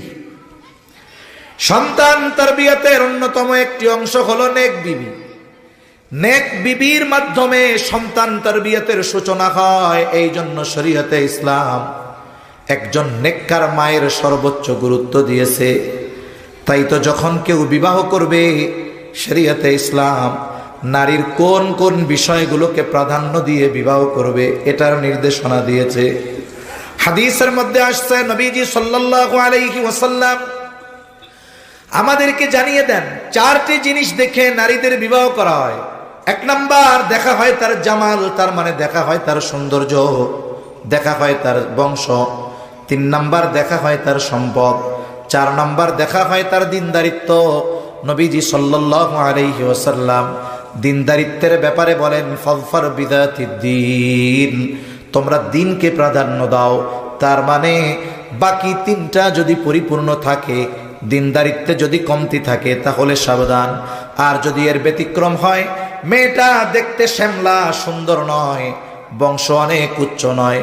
সন্তান তারবিয়াতের অন্যতম একটি অংশ হলো নেক বিবি। নেক বিবির মাধ্যমে সন্তান তারবিয়াতের সূচনা হয়। এই জন্য শরীয়তে ইসলাম একজন নেককার মায়ের সর্বোচ্চ গুরুত্ব দিয়েছে। তাই তো যখন কেউ বিবাহ করবে, শরীয়তে ইসলাম নারীর কোন কোন বিষয়গুলোকে প্রাধান্য দিয়ে বিবাহ করবে এটার নির্দেশনা দিয়েছে। হাদিসের মধ্যে আসছে নবীজি সাল্লাল্লাহু আলাইহি ওয়াসাল্লাম আমাদেরকে জানিয়ে দেন চারটি জিনিস দেখে নারীদের বিবাহ করা হয়। এক নাম্বার, দেখা হয় তার জামাল, তার মানে দেখা হয় তার সৌন্দর্য, দেখা হয় তার বংশ। 3 নাম্বার, দেখা হয় তার সম্পদ। 4 নাম্বার, দেখা হয় তার দিনদারিত্ব। নবীজি সাল্লাল্লাহু আলাইহি ওয়াসাল্লাম দিনদারিত্বের ব্যাপারে বলেন ফাযফার বিযাতিদ্দীন, তোমরা দিনকে প্রাধান্য দাও। তার মানে বাকি 3টা যদি পরিপূর্ণ থাকে, দিনদারিত্বে যদি কমতি থাকে তাহলে সাবধান। আর যদি এর ব্যতিক্রম হয়, মেয়েটা দেখতে শ্যামলা সুন্দর নয়, বংশ অনেক উচ্চ নয়,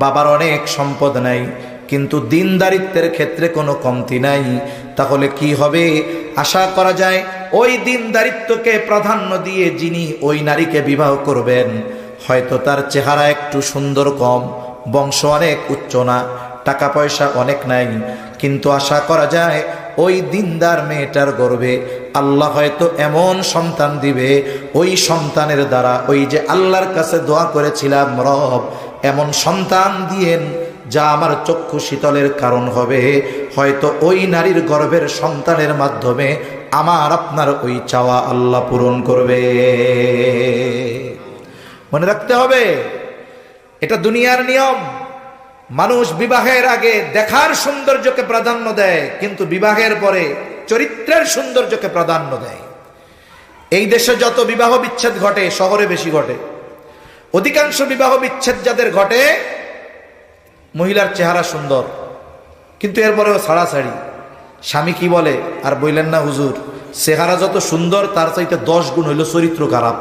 বাবার অনেক সম্পদ নাই, কিন্তু দিনদারিত্বের ক্ষেত্রে কোনো কমতি নাই, তাহলে কি হবে? আশা করা যায় ওই দিনদারিত্বকে প্রাধান্য দিয়ে যিনি ওই নারীকে বিবাহ করবেন, হয়তো তার চেহারা একটু সুন্দর কম, বংশ অনেক উচ্চ না, টাকা পয়সা অনেক নাই, কিন্তু আশা করা যায় ওই দিনদার মেয়েটার গর্ভে আল্লাহ হয়তো এমন সন্তান দিবে, ওই সন্তানের দ্বারা ওই যে আল্লাহর কাছে দোয়া করেছিলাম রব এমন সন্তান দিয়েন যা আমার চক্ষু শীতলের কারণ হবে, হয়তো ওই নারীর গর্ভের সন্তানের মাধ্যমে আমার আপনার ওই চাওয়া আল্লাহ পূরণ করবে। মনে রাখতে হবে, এটা দুনিয়ার নিয়ম। মানুষ বিবাহের আগে দেখার সৌন্দর্যকে প্রাধান্য দেয়, কিন্তু বিবাহের পরে চরিত্রের সৌন্দর্যকে প্রাধান্য দেয়। এই দেশে যত বিবাহ বিচ্ছেদ ঘটে, শহরে বেশি ঘটে। অধিকাংশ বিবাহ বিচ্ছেদ যাদের ঘটে, মহিলার চেহারা সুন্দর, কিন্তু এরপরেও ছাড়াছাড়ি। স্বামী কি বলে, আর বললেন না হুজুর, চেহারা যত সুন্দর তার চাইতে 10 গুণ হইল চরিত্র খারাপ।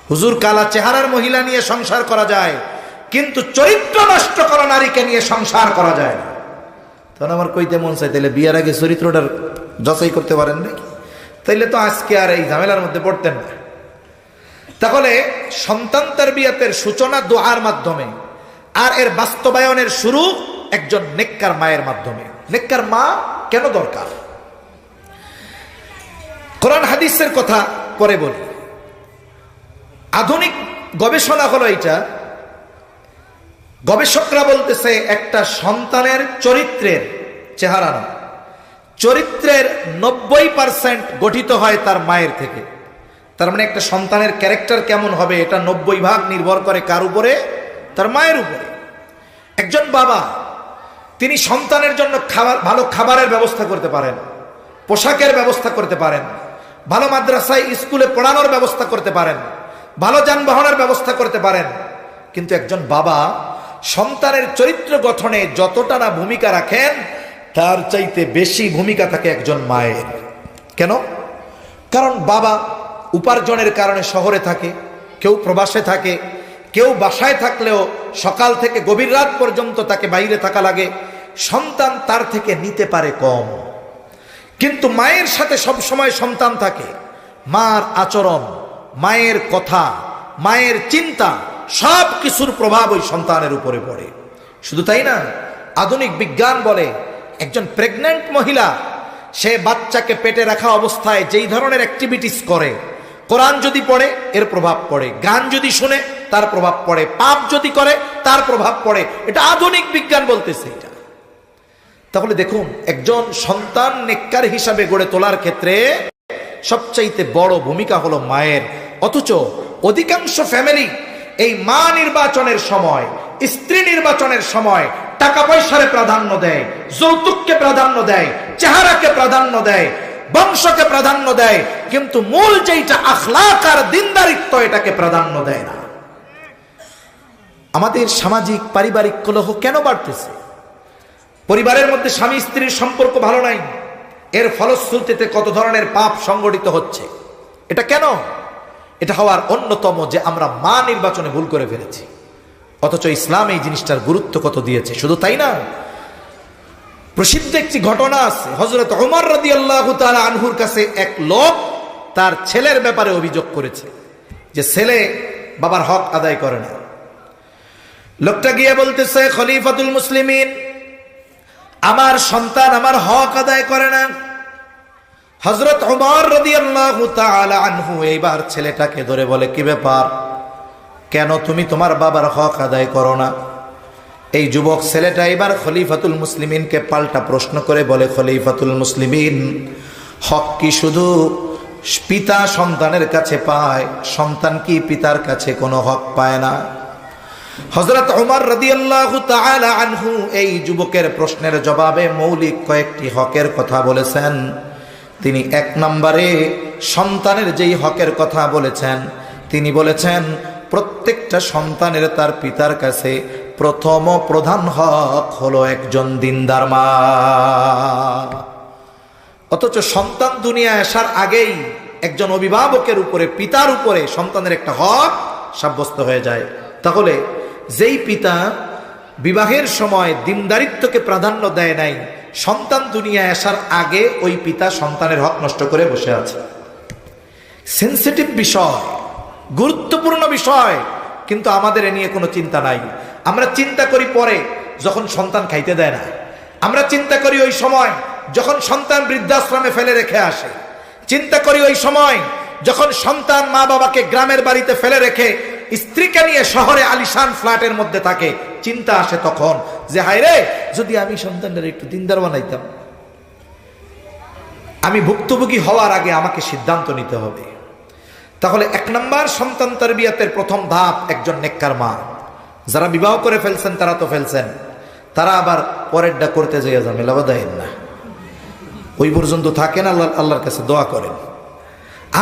হুজুর, কালা চেহারার মহিলা নিয়ে সংসার করা যায়, কিন্তু চরিত্র নষ্ট করা নারীকে নিয়ে সংসার করা যায় না। তখন আমার কইতে মন চাই, তাহলে বিয়ের আগে চরিত্রটার যাচাই করতে পারেন নাকি? তাইলে তো আজকে আর এই ঝামেলার মধ্যে পড়তেন না। তাহলে সন্তান তারবিয়াতের সূচনা দোয়ার মাধ্যমে, আর এর বাস্তবায়নের শুরু একজন নেককার মায়ের মাধ্যমে। নেককার মা কেন দরকার? কোরআন হাদিসের কথা পরে বলি। আধুনিক গবেষণা হলো এইটা, গবেষকরা বলতেছে একটা সন্তানের চরিত্রের, চেহারা না, চরিত্রের 90% গঠিত হয় তার মায়ের থেকে। তার মানে একটা সন্তানের ক্যারেক্টার কেমন হবে, এটা 90% নির্ভর করে কার উপরে? তার মায়ের উপরে। একজন বাবা, তিনি সন্তানের জন্য ভালো খাবারের ব্যবস্থা করতে পারেন, পোশাকের ব্যবস্থা করতে পারেন, ভালো মাদ্রাসায় স্কুলে পড়ানোর ব্যবস্থা করতে পারেন, ভালো যানবাহনের ব্যবস্থা করতে পারেন, কিন্তু একজন বাবা সন্তানের চরিত্র গঠনে যতটা না ভূমিকা রাখেন, তার চাইতে বেশি ভূমিকা থাকে একজন মায়ের। কেন? কারণ বাবা উপার্জনের কারণে শহরে থাকে, কেউ প্রবাসে থাকে, কেউ বাসায় থাকলেও সকাল থেকে গভীর রাত পর্যন্ত তাকে বাইরে থাকা লাগে। সন্তান তার থেকে নিতে পারে কম, কিন্তু মায়ের সাথে সব সময় সন্তান থাকে। মার আচরণ, মায়ের কথা, মায়ের চিন্তা, সব কিছুর প্রভাব ওই সন্তানের উপরে পড়ে। শুধু তাই না, আধুনিক বিজ্ঞান বলে একজন প্রেগন্যান্ট মহিলা, সে বাচ্চাকে পেটে রাখা অবস্থায় যেই ধরনের অ্যাক্টিভিটিস করে, কোরআন যদি পড়ে এর প্রভাব পড়ে, গান যদি শুনে তার প্রভাব পড়ে, পাপ যদি করে তার প্রভাব পড়ে। এটা আধুনিক বিজ্ঞান বলতেছে এটা। তাহলে দেখুন, একজন সন্তান নেককার হিসাবে গড়ে তোলার ক্ষেত্রে সবচাইতে বড় ভূমিকা হলো মায়ের। অথচ অধিকাংশ ফ্যামিলি এই মা নির্বাচনের সময়, স্ত্রী নির্বাচনের সময় টাকা পয়সারে প্রাধান্য দেয়, যৌতুককে প্রাধান্য দেয়, চেহারাকে প্রাধান্য দেয়, বংশকে প্রাধান্য দেয়, কিন্তু মূল যেটা আখলাক আর দিনদারিত্ব, এটাকে প্রাধান্য দেয় না। আমাদের সামাজিক পারিবারিক কলহ কেন বাড়তেছে? পরিবারের মধ্যে স্বামী স্ত্রীর সম্পর্ক ভালো নাই, এর ফলশ্রুতিতে কত ধরনের পাপ সংগঠিত হচ্ছে। এটা কেন? এটা হওয়ার অন্যতম যে আমরা মা নির্বাচনে ভুল করে ফেলেছি। অথচ ইসলাম এই জিনিসটার গুরুত্ব কত দিয়েছে। শুধু তাই না, প্রসিদ্ধ একটি ঘটনা আছে। হযরত ওমর রাদিয়াল্লাহু তাআলা আনহুর কাছে এক লোক তার ছেলের ব্যাপারে অভিযোগ করেছে যে ছেলে বাবার হক আদায় করে না। লোকটা গিয়ে বলতেছে, খলিফাতুল মুসলিমিন, আমার সন্তান আমার হক আদায় করে না। হযরত ওমর রাদিয়াল্লাহু তাআলা আনহু এইবার ছেলেটাকে ধরে বলে, কি ব্যাপার, কেন তুমি তোমার বাবার হক আদায় করো না? এই যুবক ছেলেটা এবার খলিফাতুল মুসলিমিনকে পাল্টা প্রশ্ন করে বলে, খলিফাতুল মুসলিমিন, হক কি শুধু পিতা সন্তানের কাছে পায়? সন্তান কি পিতার কাছে কোনো হক পায় না? হযরত ওমর রাদিয়াল্লাহু তাআলা আনহু এই যুবকের প্রশ্নের জবাবে মৌলিক কয়েকটি হকের কথা বলেছেন। তিনি 1 নম্বরে সন্তানের যেই হকের কথা বলেছেন, তিনি বলেছেন প্রত্যেকটা সন্তানের তার পিতার কাছে প্রথম ও প্রধান হক হলো একজন দিনদার মা। অথচ সন্তান দুনিয়ায় আসার আগেই একজন অভিভাবকের উপরে, পিতার উপরে সন্তানের একটা হক সাব্যস্ত হয়ে যায়। তাহলে যেই পিতা বিবাহের সময় দিনদারিত্বকে প্রাধান্য দেয় নাই, সন্তান দুনিয়ায় আসার আগে ওই পিতা সন্তানের হক নষ্ট করে বসে আছে। সেনসিটিভ বিষয়, গুরুত্বপূর্ণ বিষয়, কিন্তু আমাদের এ নিয়ে কোনো চিন্তা নাই। আমরা চিন্তা করি পরে, যখন সন্তান খাইতে দেয় না। আমরা চিন্তা করি ওই সময় যখন সন্তান বৃদ্ধাশ্রমে ফেলে রেখে আসে। চিন্তা করি ওই সময় যখন সন্তান মা বাবাকে গ্রামের বাড়িতে ফেলে রেখে স্ত্রীকে নিয়ে শহরে আলিশান ফ্ল্যাটের মধ্যে থাকে। চিন্তা আসে তখন যে হায় রে, যদি আমি সন্তানদের একটু দিনদার বানাইতাম। আমি ভুক্তভোগী হওয়ার আগে আমাকে সিদ্ধান্ত নিতে হবে। তাহলে 1 নম্বর সন্তান তারবিয়াতের প্রথম ধাপ একজন নেককার মা। যারা বিবাহ করে ফেলছেন তারা তো ফেলছেন, তারা আবার পরেরটা করতে যাইয়া ঝামেলা বাঁধায়েন না, ওই পর্যন্ত থাকেন, আল্লাহর কাছে দোয়া করেন।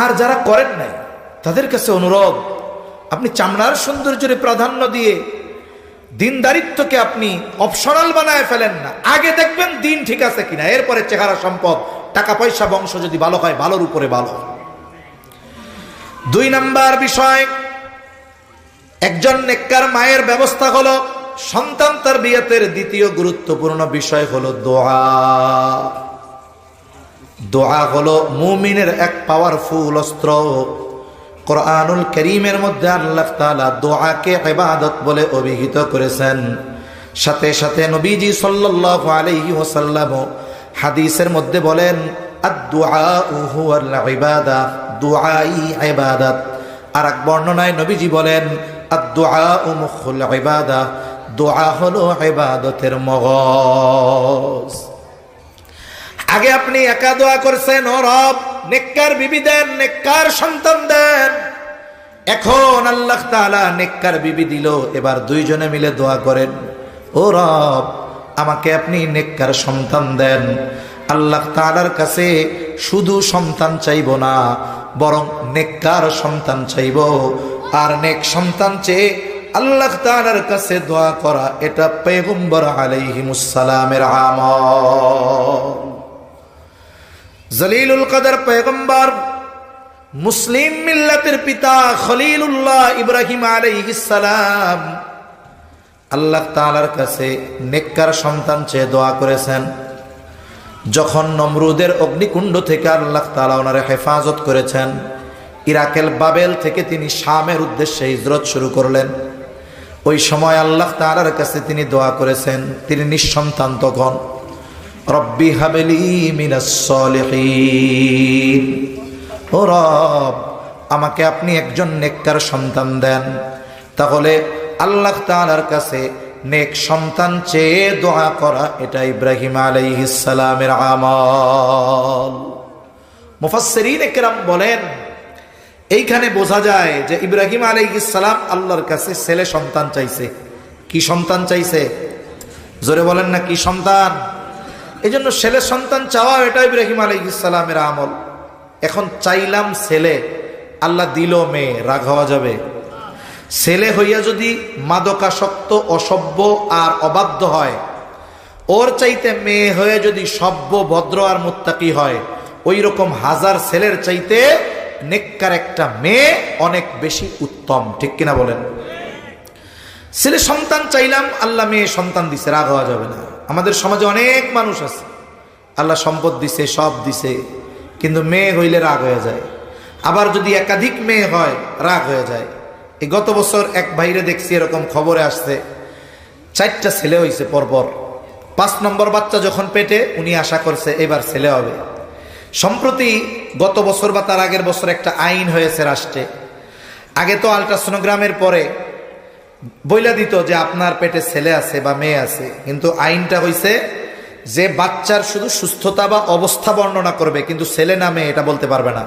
আর যারা করেন নাই তাদের কাছে অনুরোধ, আপনি চামড়ার সৌন্দর্যের প্রাধান্য দিয়ে দিনদারিত্বকে আপনি অপশনাল বানায় ফেলেন না। আগে দেখবেন দিন ঠিক আছে কিনা, এরপরে চেহারা, সম্পদ, টাকা পয়সা, বংশ যদি ভালো হয়, ভালোর উপরে ভালো। 2 নম্বর বিষয়, একজন নেককার মায়ের ব্যবস্থা হলো সন্তান তারবিয়াতের দ্বিতীয় গুরুত্বপূর্ণ বিষয় হলো দোয়া। দোয়া হলো মুমিনের এক পাওয়ারফুল অস্ত্র। কোরআনুল কারীমের মধ্যে আল্লাহ তাআলা দোয়াকে ইবাদত বলে অভিহিত করেছেন। সাথে সাথে নবীজি সাল্লাল্লাহু আলাইহি ওয়াসাল্লাম হাদিসের মধ্যে বলেন, আদ-দুআউ হুয়াল ইবাদাহ, দুআই ইবাদত। আর এক বর্ণনায় নবীজি বলেন, আদ-দুআউ মুখুল ইবাদাহ, দোয়া হলো ইবাদতের মগজ। আগে আপনি একা দোয়া করছেন, ও রব নেককার বিবি দেন, নেককার সন্তান দেন। এখন আল্লাহ তাআলা নেককার বিবি দিল, এবার 2 জনে মিলে দোয়া করেন, ও রব আমাকে আপনি নেককার সন্তান দেন। আল্লাহ তাআলার কাছে শুধু সন্তান চাইব না, বরং নেককার সন্তান চাইব। আর নেক সন্তান চেয়ে আল্লাহ তাআলার কাছে দোয়া করা, এটা পয়গম্বর আলাইহিমুস সালামের আমল। জলিলুল কদর পয়গম্বর, মুসলিম মিল্লাতের পিতা খলিলুল্লাহ ইব্রাহিম আলাইহিস সালাম আল্লাহ তাআলার কাছে নেককার সন্তান চেয়ে দোয়া করেছেন। যখন নমরুদের অগ্নিকুণ্ড থেকে আল্লাহ তাআলা ওনারে হেফাজত করেছেন, ইরাকেল বাবেল থেকে তিনি শামের উদ্দেশ্যে হিজরত শুরু করলেন, ওই সময় আল্লাহ তাআলার কাছে তিনি দোয়া করেছেন। তিনি নিঃসন্তান তখন, রব্বি হাবলি মিনাস সলিহিন, ও রব আমাকে আপনি একজন নেককার সন্তান দেন। তাহলে আল্লাহ তাআলার কাছে নেক সন্তান চেয়ে দোয়া করা, এটা ইব্রাহিম আলাইহিস সালামের আমল। মুফাসসিরিনে কেরাম বলেন, এইখানে বোঝা যায় যে ইব্রাহিম আলাইহিস সালাম আল্লাহর কাছে ছেলে সন্তান চাইছে। কি সন্তান চাইছে? জোরে বলেন না, কি সন্তান? এই জন্য ছেলে সন্তান চাওয়া, এটা ইব্রাহিম আলাইহিস সালামের আমল। এখন চাইলাম ছেলে, আল্লাহ দিল মেয়ে, রাগ হওয়া যাবে? ছেলে হইয়া যদি মাদকাসক্ত, অসভ্য আর অবাধ্য হয়, ওর চাইতে মেয়ে হয়ে যদি সভ্য, ভদ্র আর মুত্তাকি হয়, ওই রকম হাজার ছেলের চাইতে নেককার একটা মেয়ে অনেক বেশি উত্তম। ঠিক কিনা বলেন? ছেলে সন্তান চাইলাম, আল্লাহ মেয়ে সন্তান দিছে, রাগ হওয়া যাবে না। আমাদের সমাজে অনেক মানুষ আছে, আল্লাহ সম্পদ দিছে, সব দিছে, কিন্তু মেয়ে হইলে রাগ হয়ে যায়। আবার যদি একাধিক মেয়ে হয়, রাগ হয়ে যায়। এই গত বছর এক ভাইরে দেখছি, এরকম খবরে আসছে, 4টা ছেলে হয়েছে পরপর। 5 নম্বর বাচ্চা যখন পেটে, উনি আশা করছে এবার ছেলে হবে। সম্প্রতি গত বছর বা তার আগের বছর একটা আইন হয়েছে রাষ্ট্রে। আগে তো আলট্রাসোনোগ্রামের পরে বইলা দিত যে আপনার পেটে ছেলে আছে বা মেয়ে আছে, কিন্তু আইনটা হইছে যে বাচ্চার শুধু সুস্থতা বা অবস্থা বর্ণনা করবে, কিন্তু ছেলে না মেয়ে এটা বলতে পারবে না,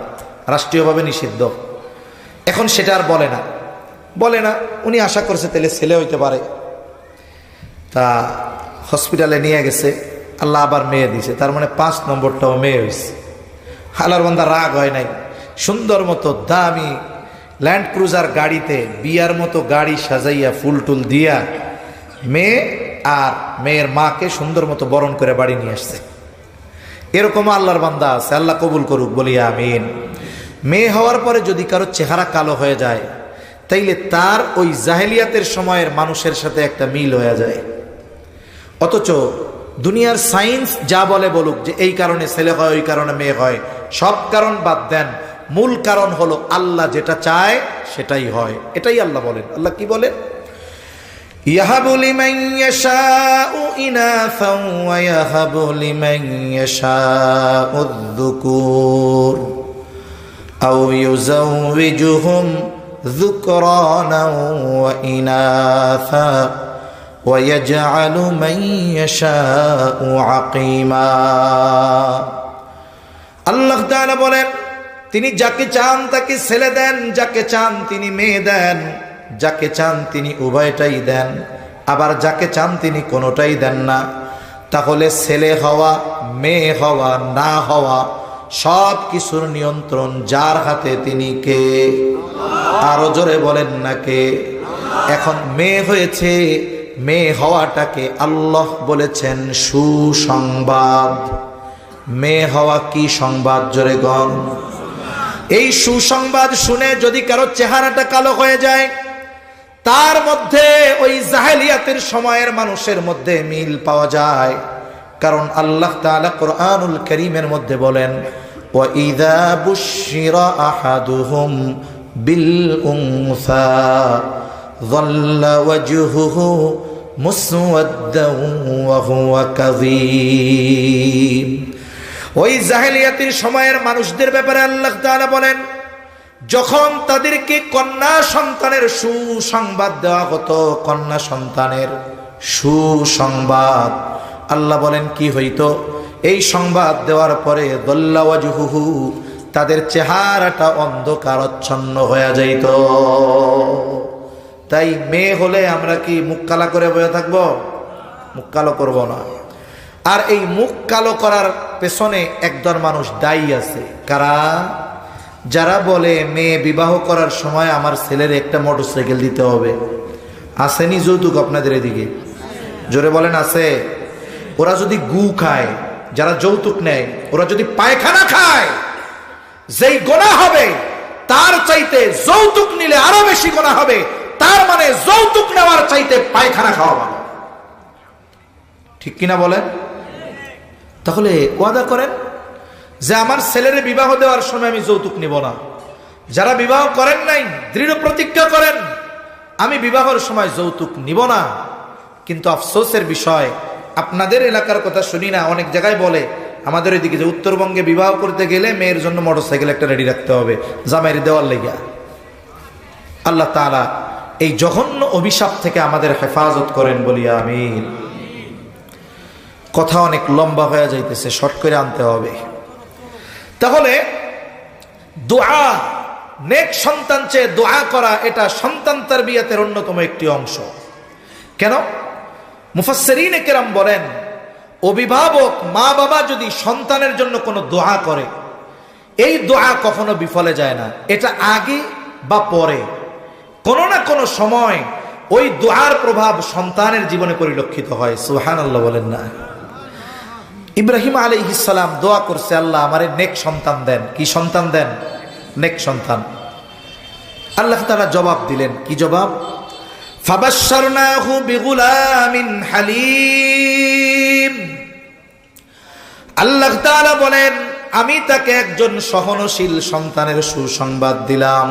রাষ্ট্রীয়ভাবে নিষিদ্ধ। এখন সেটা আর বলে না। উনি আশা করছে তাহলে ছেলে হইতে পারে, তা হসপিটালে নিয়ে গেছে, আল্লাহ আবার মেয়ে দিছে, তার মানে 5 নম্বরটাও মেয়ে হয়েছে। আল্লাহর বান্দা রাগ হয় নাই, সুন্দর মতো দামি ল্যান্ড ক্রুজার গাড়িতে বিয়ার মতো গাড়ি সাজাইয়া ফুল টুল দিয়া মেয়ে আর মেয়ের মাকে সুন্দর মতো বরণ করে বাড়ি নিয়ে আসছে। এরকম আল্লাহর বান্দা আছে, আল্লাহ কবুল করুক, বলি আমিন। মেয়ে হওয়ার পরে যদি কারো চেহারা কালো হয়ে যায়, তাইলে তার ওই জাহেলিয়াতের সময়ের মানুষের সাথে একটা মিল হয়ে যায়। অথচ দুনিয়ার সায়েন্স যা বলে বলুক যে এই কারণে ছেলে হয়, ওই কারণে মেয়ে হয়, সব কারণ বাদ দেন, মূল কারণ হলো আল্লাহ যেটা চায় সেটাই হয়। এটাই আল্লাহ বলেন। আল্লাহ কি বলেন? ইয়াহাবু লিমান ইয়াশাউ ইনাসান ওয়া ইয়াহাবু লিমান ইয়াশাউ যুকুর আও ইউযাওয়িজুহুম যুকরানা ওয়া ইনাসা ويجعل من يشاء عقيما। আল্লাহ তাআলা বলেন, তিনি যাকে চান তাকে ছেলে দেন, যাকে চান তিনি মেয়ে দেন, যাকে চান তিনি উভয়টাই দেন, আবার যাকে চান তিনি কোনোটাই দেন না। তাহলে ছেলে হওয়া মেয়ে হওয়া না হওয়া সব কিছুর নিয়ন্ত্রণ যার হাতে তিনি কে? আরো জোরে বলেন না কে? এখন মেয়ে হয়েছে, মেয়ে হওয়াটাকে আল্লাহ বলেছেন সুসংবাদ। মেয়ে হওয়া কি সংবাদ? জোরে গণ। এই সুসংবাদ শুনে যদি কারো চেহারাটা কালো হয়ে যায়, তার মধ্যে ওই জাহেলিয়াতের সময়ের মানুষের মধ্যে মিল পাওয়া যায়। কারণ আল্লাহ তাআলা কোরআনুল কারীমের মধ্যে বলেন, ওয়াইযা বুশিরা আহাদুহুম বিল উনসা যাল্লা ওয়াজহুহু মুসওয়াদ্দান ওয়া হুয়া কাযীম। ওই জাহেলিয়াতের সময়ের মানুষদের ব্যাপারে আল্লাহ তাআলা বলেন, যখন তাদেরকে কন্যা সন্তানের সুসংবাদ দেওয়া হতো, কন্যা সন্তানের সুসংবাদ, আল্লাহ বলেন কি হইতো? এই সংবাদ দেওয়ার পরে দল্লা ওয়াজহুহু, তাদের চেহারাটা অন্ধকারচ্ছন্ন হয়ে যাইত। তাই মেয়ে হলে আমরা কি মুখ কালা করে বসে থাকবো? মুখ কালো করবো না। আর এই মুখ কালো করার পেছনে একদল মানুষ দায়ী আছে। কারা? যারা বলে মেয়ে বিবাহ করার সময় আমার ছেলের একটা মোটরসাইকেল দিতে হবে। আসেনি যৌতুক আপনাদের এদিকে? জোরে বলেন আছে? ওরা যদি গু খায়, যারা যৌতুক নেয়, ওরা যদি পায়খানা খায়, যেই গোনা হবে তার চাইতে যৌতুক নিলে আরো বেশি গোনা হবে। তার মানে যৌতুক নেওয়ার চাইতে পায়খানা খাওয়া ভালো। ঠিক কিনা বলেন? তাহলে ওয়াদা করেন যে আমার ছেলের বিবাহ দেওয়ার সময় আমি যৌতুক নিব না। যারা বিবাহ করেন নাই, দৃঢ় প্রতিজ্ঞা করেন আমি বিবাহের সময় যৌতুক নিব না। কিন্তু আফসোসের বিষয়, আপনাদের এলাকার কথা শুনি না, অনেক জায়গায় বলে আমাদের এদিকে যে উত্তরবঙ্গে বিবাহ করতে গেলে মেয়ের জন্য মোটরসাইকেল একটা রেডি রাখতে হবে জামাইয়ের দেওয়ার লেগা। আল্লাহ তাআলা এই জঘন্য অভিশাপ থেকে আমাদের হেফাজত করেন বলি আমিন। কথা অনেক লম্বা হয়ে যাইতেছে, শর্ট করে আনতে হবে। তাহলে দোয়া, নেক সন্তান চেয়ে দোয়া করা, এটা সন্তান তারবিয়াতের অন্যতম একটি অংশ। কেন? মুফাসসিরিনে কেরাম বলেন, অভিভাবক মা বাবা যদি সন্তানের জন্য কোনো দোয়া করে, এই দোয়া কখনো বিফলে যায় না। এটা আগে বা পরে কোনো না কোনো সময় ওই দোয়ার প্রভাব সন্তানের জীবনে পরিলক্ষিত হয়। সুবহানাল্লাহ বলেন না? ইব্রাহিম আলাইহিস সালাম দোয়া করছে, আল্লাহ আমারে নেক সন্তান দেন। কি সন্তান দেন? নেক সন্তান। আল্লাহ তাআলা জবাব দিলেন। কি জবাব? ফাবাশশারনাহু বিগুলামিন হালিম। আল্লাহ তাআলা বলেন, আমি তাকে একজন সহনশীল সন্তানের সুসংবাদ দিলাম।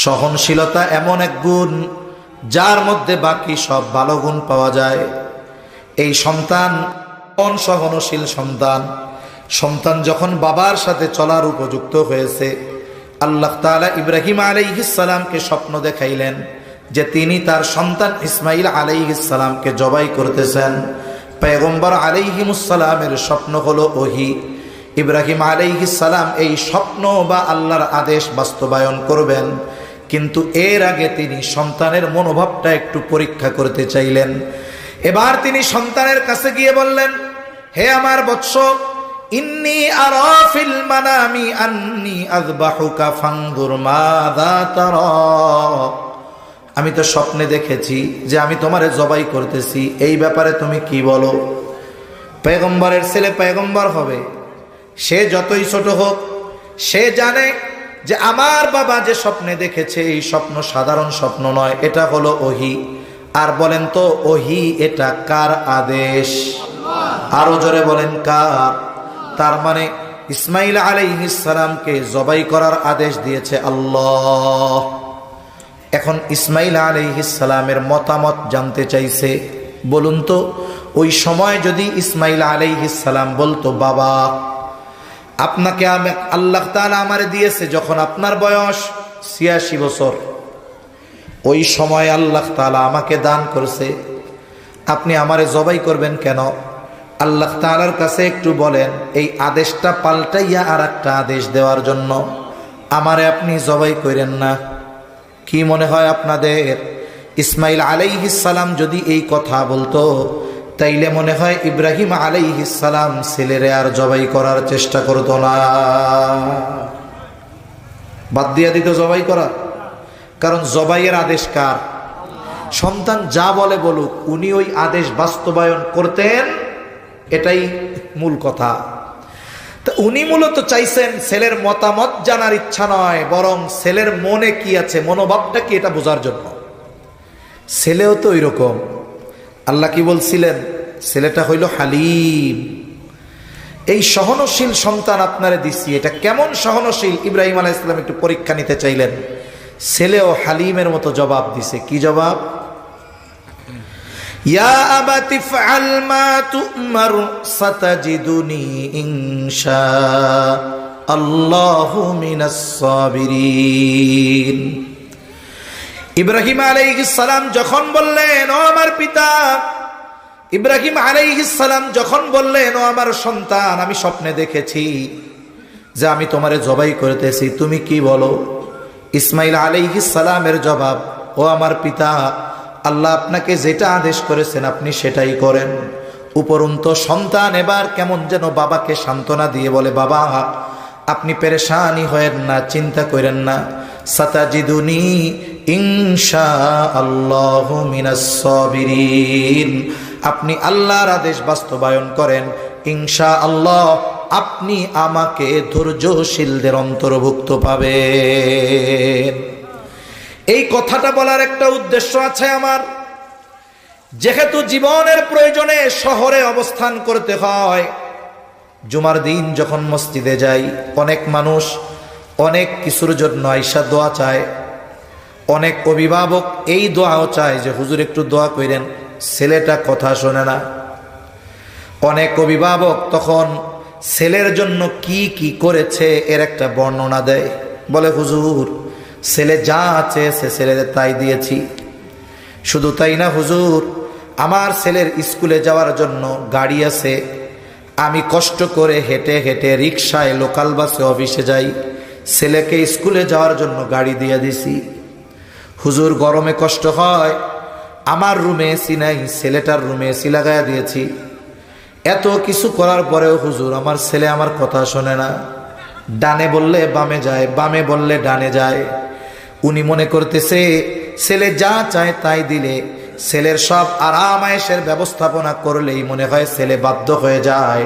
সহনশীলতা এমন এক গুণ যার মধ্যে বাকি সব ভালো গুণ পাওয়া যায়। এই সন্তান সহনশীল সন্তান। সন্তান যখন বাবার সাথে চলার উপযুক্ত হয়েছে, আল্লাহ তাআলা ইব্রাহিম আলাইহিস সালামকে স্বপ্ন দেখাইলেন যে তিনি তার সন্তান ইসমাইল আলাইহিস সালামকে জবাই করতেছেন। পয়গম্বর আলাইহিমুস সালামের স্বপ্ন হলো ওহী। ইব্রাহিম আলাইহিস সালাম এই স্বপ্ন বা আল্লাহর আদেশ বাস্তবায়ন করবেন, কিন্তু এর আগে তিনি সন্তানের মনোভাবটা একটু পরীক্ষা করতে চাইলেন। এবার তিনি সন্তানের কাছে গিয়ে বললেন, হে আমার বৎস, ইন্নী আরা ফিল মানামি আন্নী আযবাহুকা ফানজুর মাযা তারা। আমি তো স্বপ্নে দেখেছি যে আমি তোমারে জবাই করতেছি, এই ব্যাপারে তুমি কি বলো? পয়গম্বরের ছেলে পয়গম্বর হবে, সে যতই ছোট হোক, সে জানে যে আমার বাবা যে স্বপ্নে দেখেছে এই স্বপ্ন সাধারণ স্বপ্ন নয়, এটা হলো ওহী। আর বলেন তো ওহী এটা কার আদেশ? আরো জোরে বলেন কার? তার মানে ইসমাইল আলাইহিস সালামকে জবাই করার আদেশ দিয়েছে আল্লাহ। এখন ইসমাইল আলাইহিস সালামের মতামত জানতে চাইছে। বলুন তো, ওই সময় যদি ইসমাইল আলাইহিস সালাম বলতো, বাবা আপনাকে আল্লাহ তাআলা আমারে দিয়েছে যখন আপনার বয়স 86 বছর, ওই সময় আল্লাহ তাআলা আমাকে দান করছে, আপনি আমারে জবাই করবেন কেন? আল্লাহ তাআলার কাছে একটু বলেন এই আদেশটা পাল্টাইয়া আর একটা আদেশ দেওয়ার জন্য আমারে আপনি জবাই করেন না। কি মনে হয় আপনাদের ইসমাইল আলাইহিস সালাম যদি এই কথা বলতো তাইলে মনে হয় ইব্রাহিম আলাইহিস সালাম ছেলেরে আর জবাই করার চেষ্টা করতো না, বাদ দিয়া দিত জবাই করা। কারণ জবাইয়ের আদেশ কার? সন্তান যা বলে বলুক, উনি ওই আদেশ বাস্তবায়ন করতেন, এটাই মূল কথা। তো উনি মূলত চাইছেন ছেলের মতামত জানার ইচ্ছা নয়, বরং ছেলের মনে কি আছে, মনোভাবটা কি, এটা বোঝার জন্য। ছেলেও তো ওই রকম। আল্লাহ কি বলছিলেন? ছেলেটা হইল হালিম। এই সহনশীল সন্তান আপনারে দিছি, এটা কেমন সহনশীল? ইব্রাহিম আলাইহিস সালাম একটু পরীক্ষা নিতে চাইলেন, ছেলেও হালিমের মতো জবাব দিছে। কি জবাব? ইয়া আবাতি ফাআল মা তু'মার সাতাজিদুনি ইনশাআল্লাহু মিনাস সাবিরিন। ইব্রাহিম আলাইহিস সালাম যখন বললেন, ও আমার পিতা, ইব্রাহিম আলাইহিস সালাম যখন বললেন, ও আমার সন্তান, আমি স্বপ্নে দেখেছি যে আমি তোমারে জবাই করতেছি, তুমি কি বলো? ইসমাইল আলাইহিস সালামের জবাব, ও আমার পিতা, আল্লাহ আপনাকে যেটা আদেশ করেছেন আপনি সেটাই করেন। উপরন্তু সন্তান এবার কেমন যেন বাবাকে সান্ত্বনা দিয়ে বলে, বাবা আপনি পেরেশানি হয়েন না, চিন্তা করেন না, সাতাজিদুনি ইনশাআল্লাহু মিনাস সাবিরিন। আপনি আল্লাহর আদেশ বাস্তবায়ন করেন, ইনশাআল্লাহ আপনি আমাকে ধৈর্যশীলদের অন্তর্ভুক্ত পাবেন। এই কথাটা বলার একটা উদ্দেশ্য আছে আমার। যেহেতু জীবনের প্রয়োজনে শহরে অবস্থান করতে হয়, জুমার দিন যখন মসজিদে যাই, অনেক মানুষ অনেক কিছুর জন্য আইসা দোয়া চায়। অনেক অভিভাবক এই দোয়াও চায় যে হুজুর একটু দোয়া করেন, ছেলেটা কথা শোনে না। অনেক অভিভাবক তখন ছেলের জন্য কি কি করেছে এর একটা বর্ণনা দেয়, বলে হুজুর ছেলে যা আছে সে ছেলের তাই দিয়েছি। শুধু তাই না হুজুর, আমার ছেলের স্কুলে যাওয়ার জন্য গাড়ি আছে, আমি কষ্ট করে হেঁটে হেঁটে রিক্সায় লোকাল বাসে অফিসে যাই, ছেলেকে স্কুলে যাওয়ার জন্য গাড়ি দিয়ে দিছি। হুজুর গরমে কষ্ট হয়, আমার রুমে এসি নাই, ছেলেটার রুমে এসি লাগাইয়া দিয়েছি। এত কিছু করার পরেও হুজুর আমার ছেলে আমার কথা শোনে না, ডানে বললে বামে যায়, বামে বললে ডানে যায়। উনি মনে করতেছে ছেলে যা চায় তাই দিলে, ছেলের সব আরাম আয়েশের ব্যবস্থাপনা করলেই মনে হয় ছেলে বাধ্য হয়ে যায়।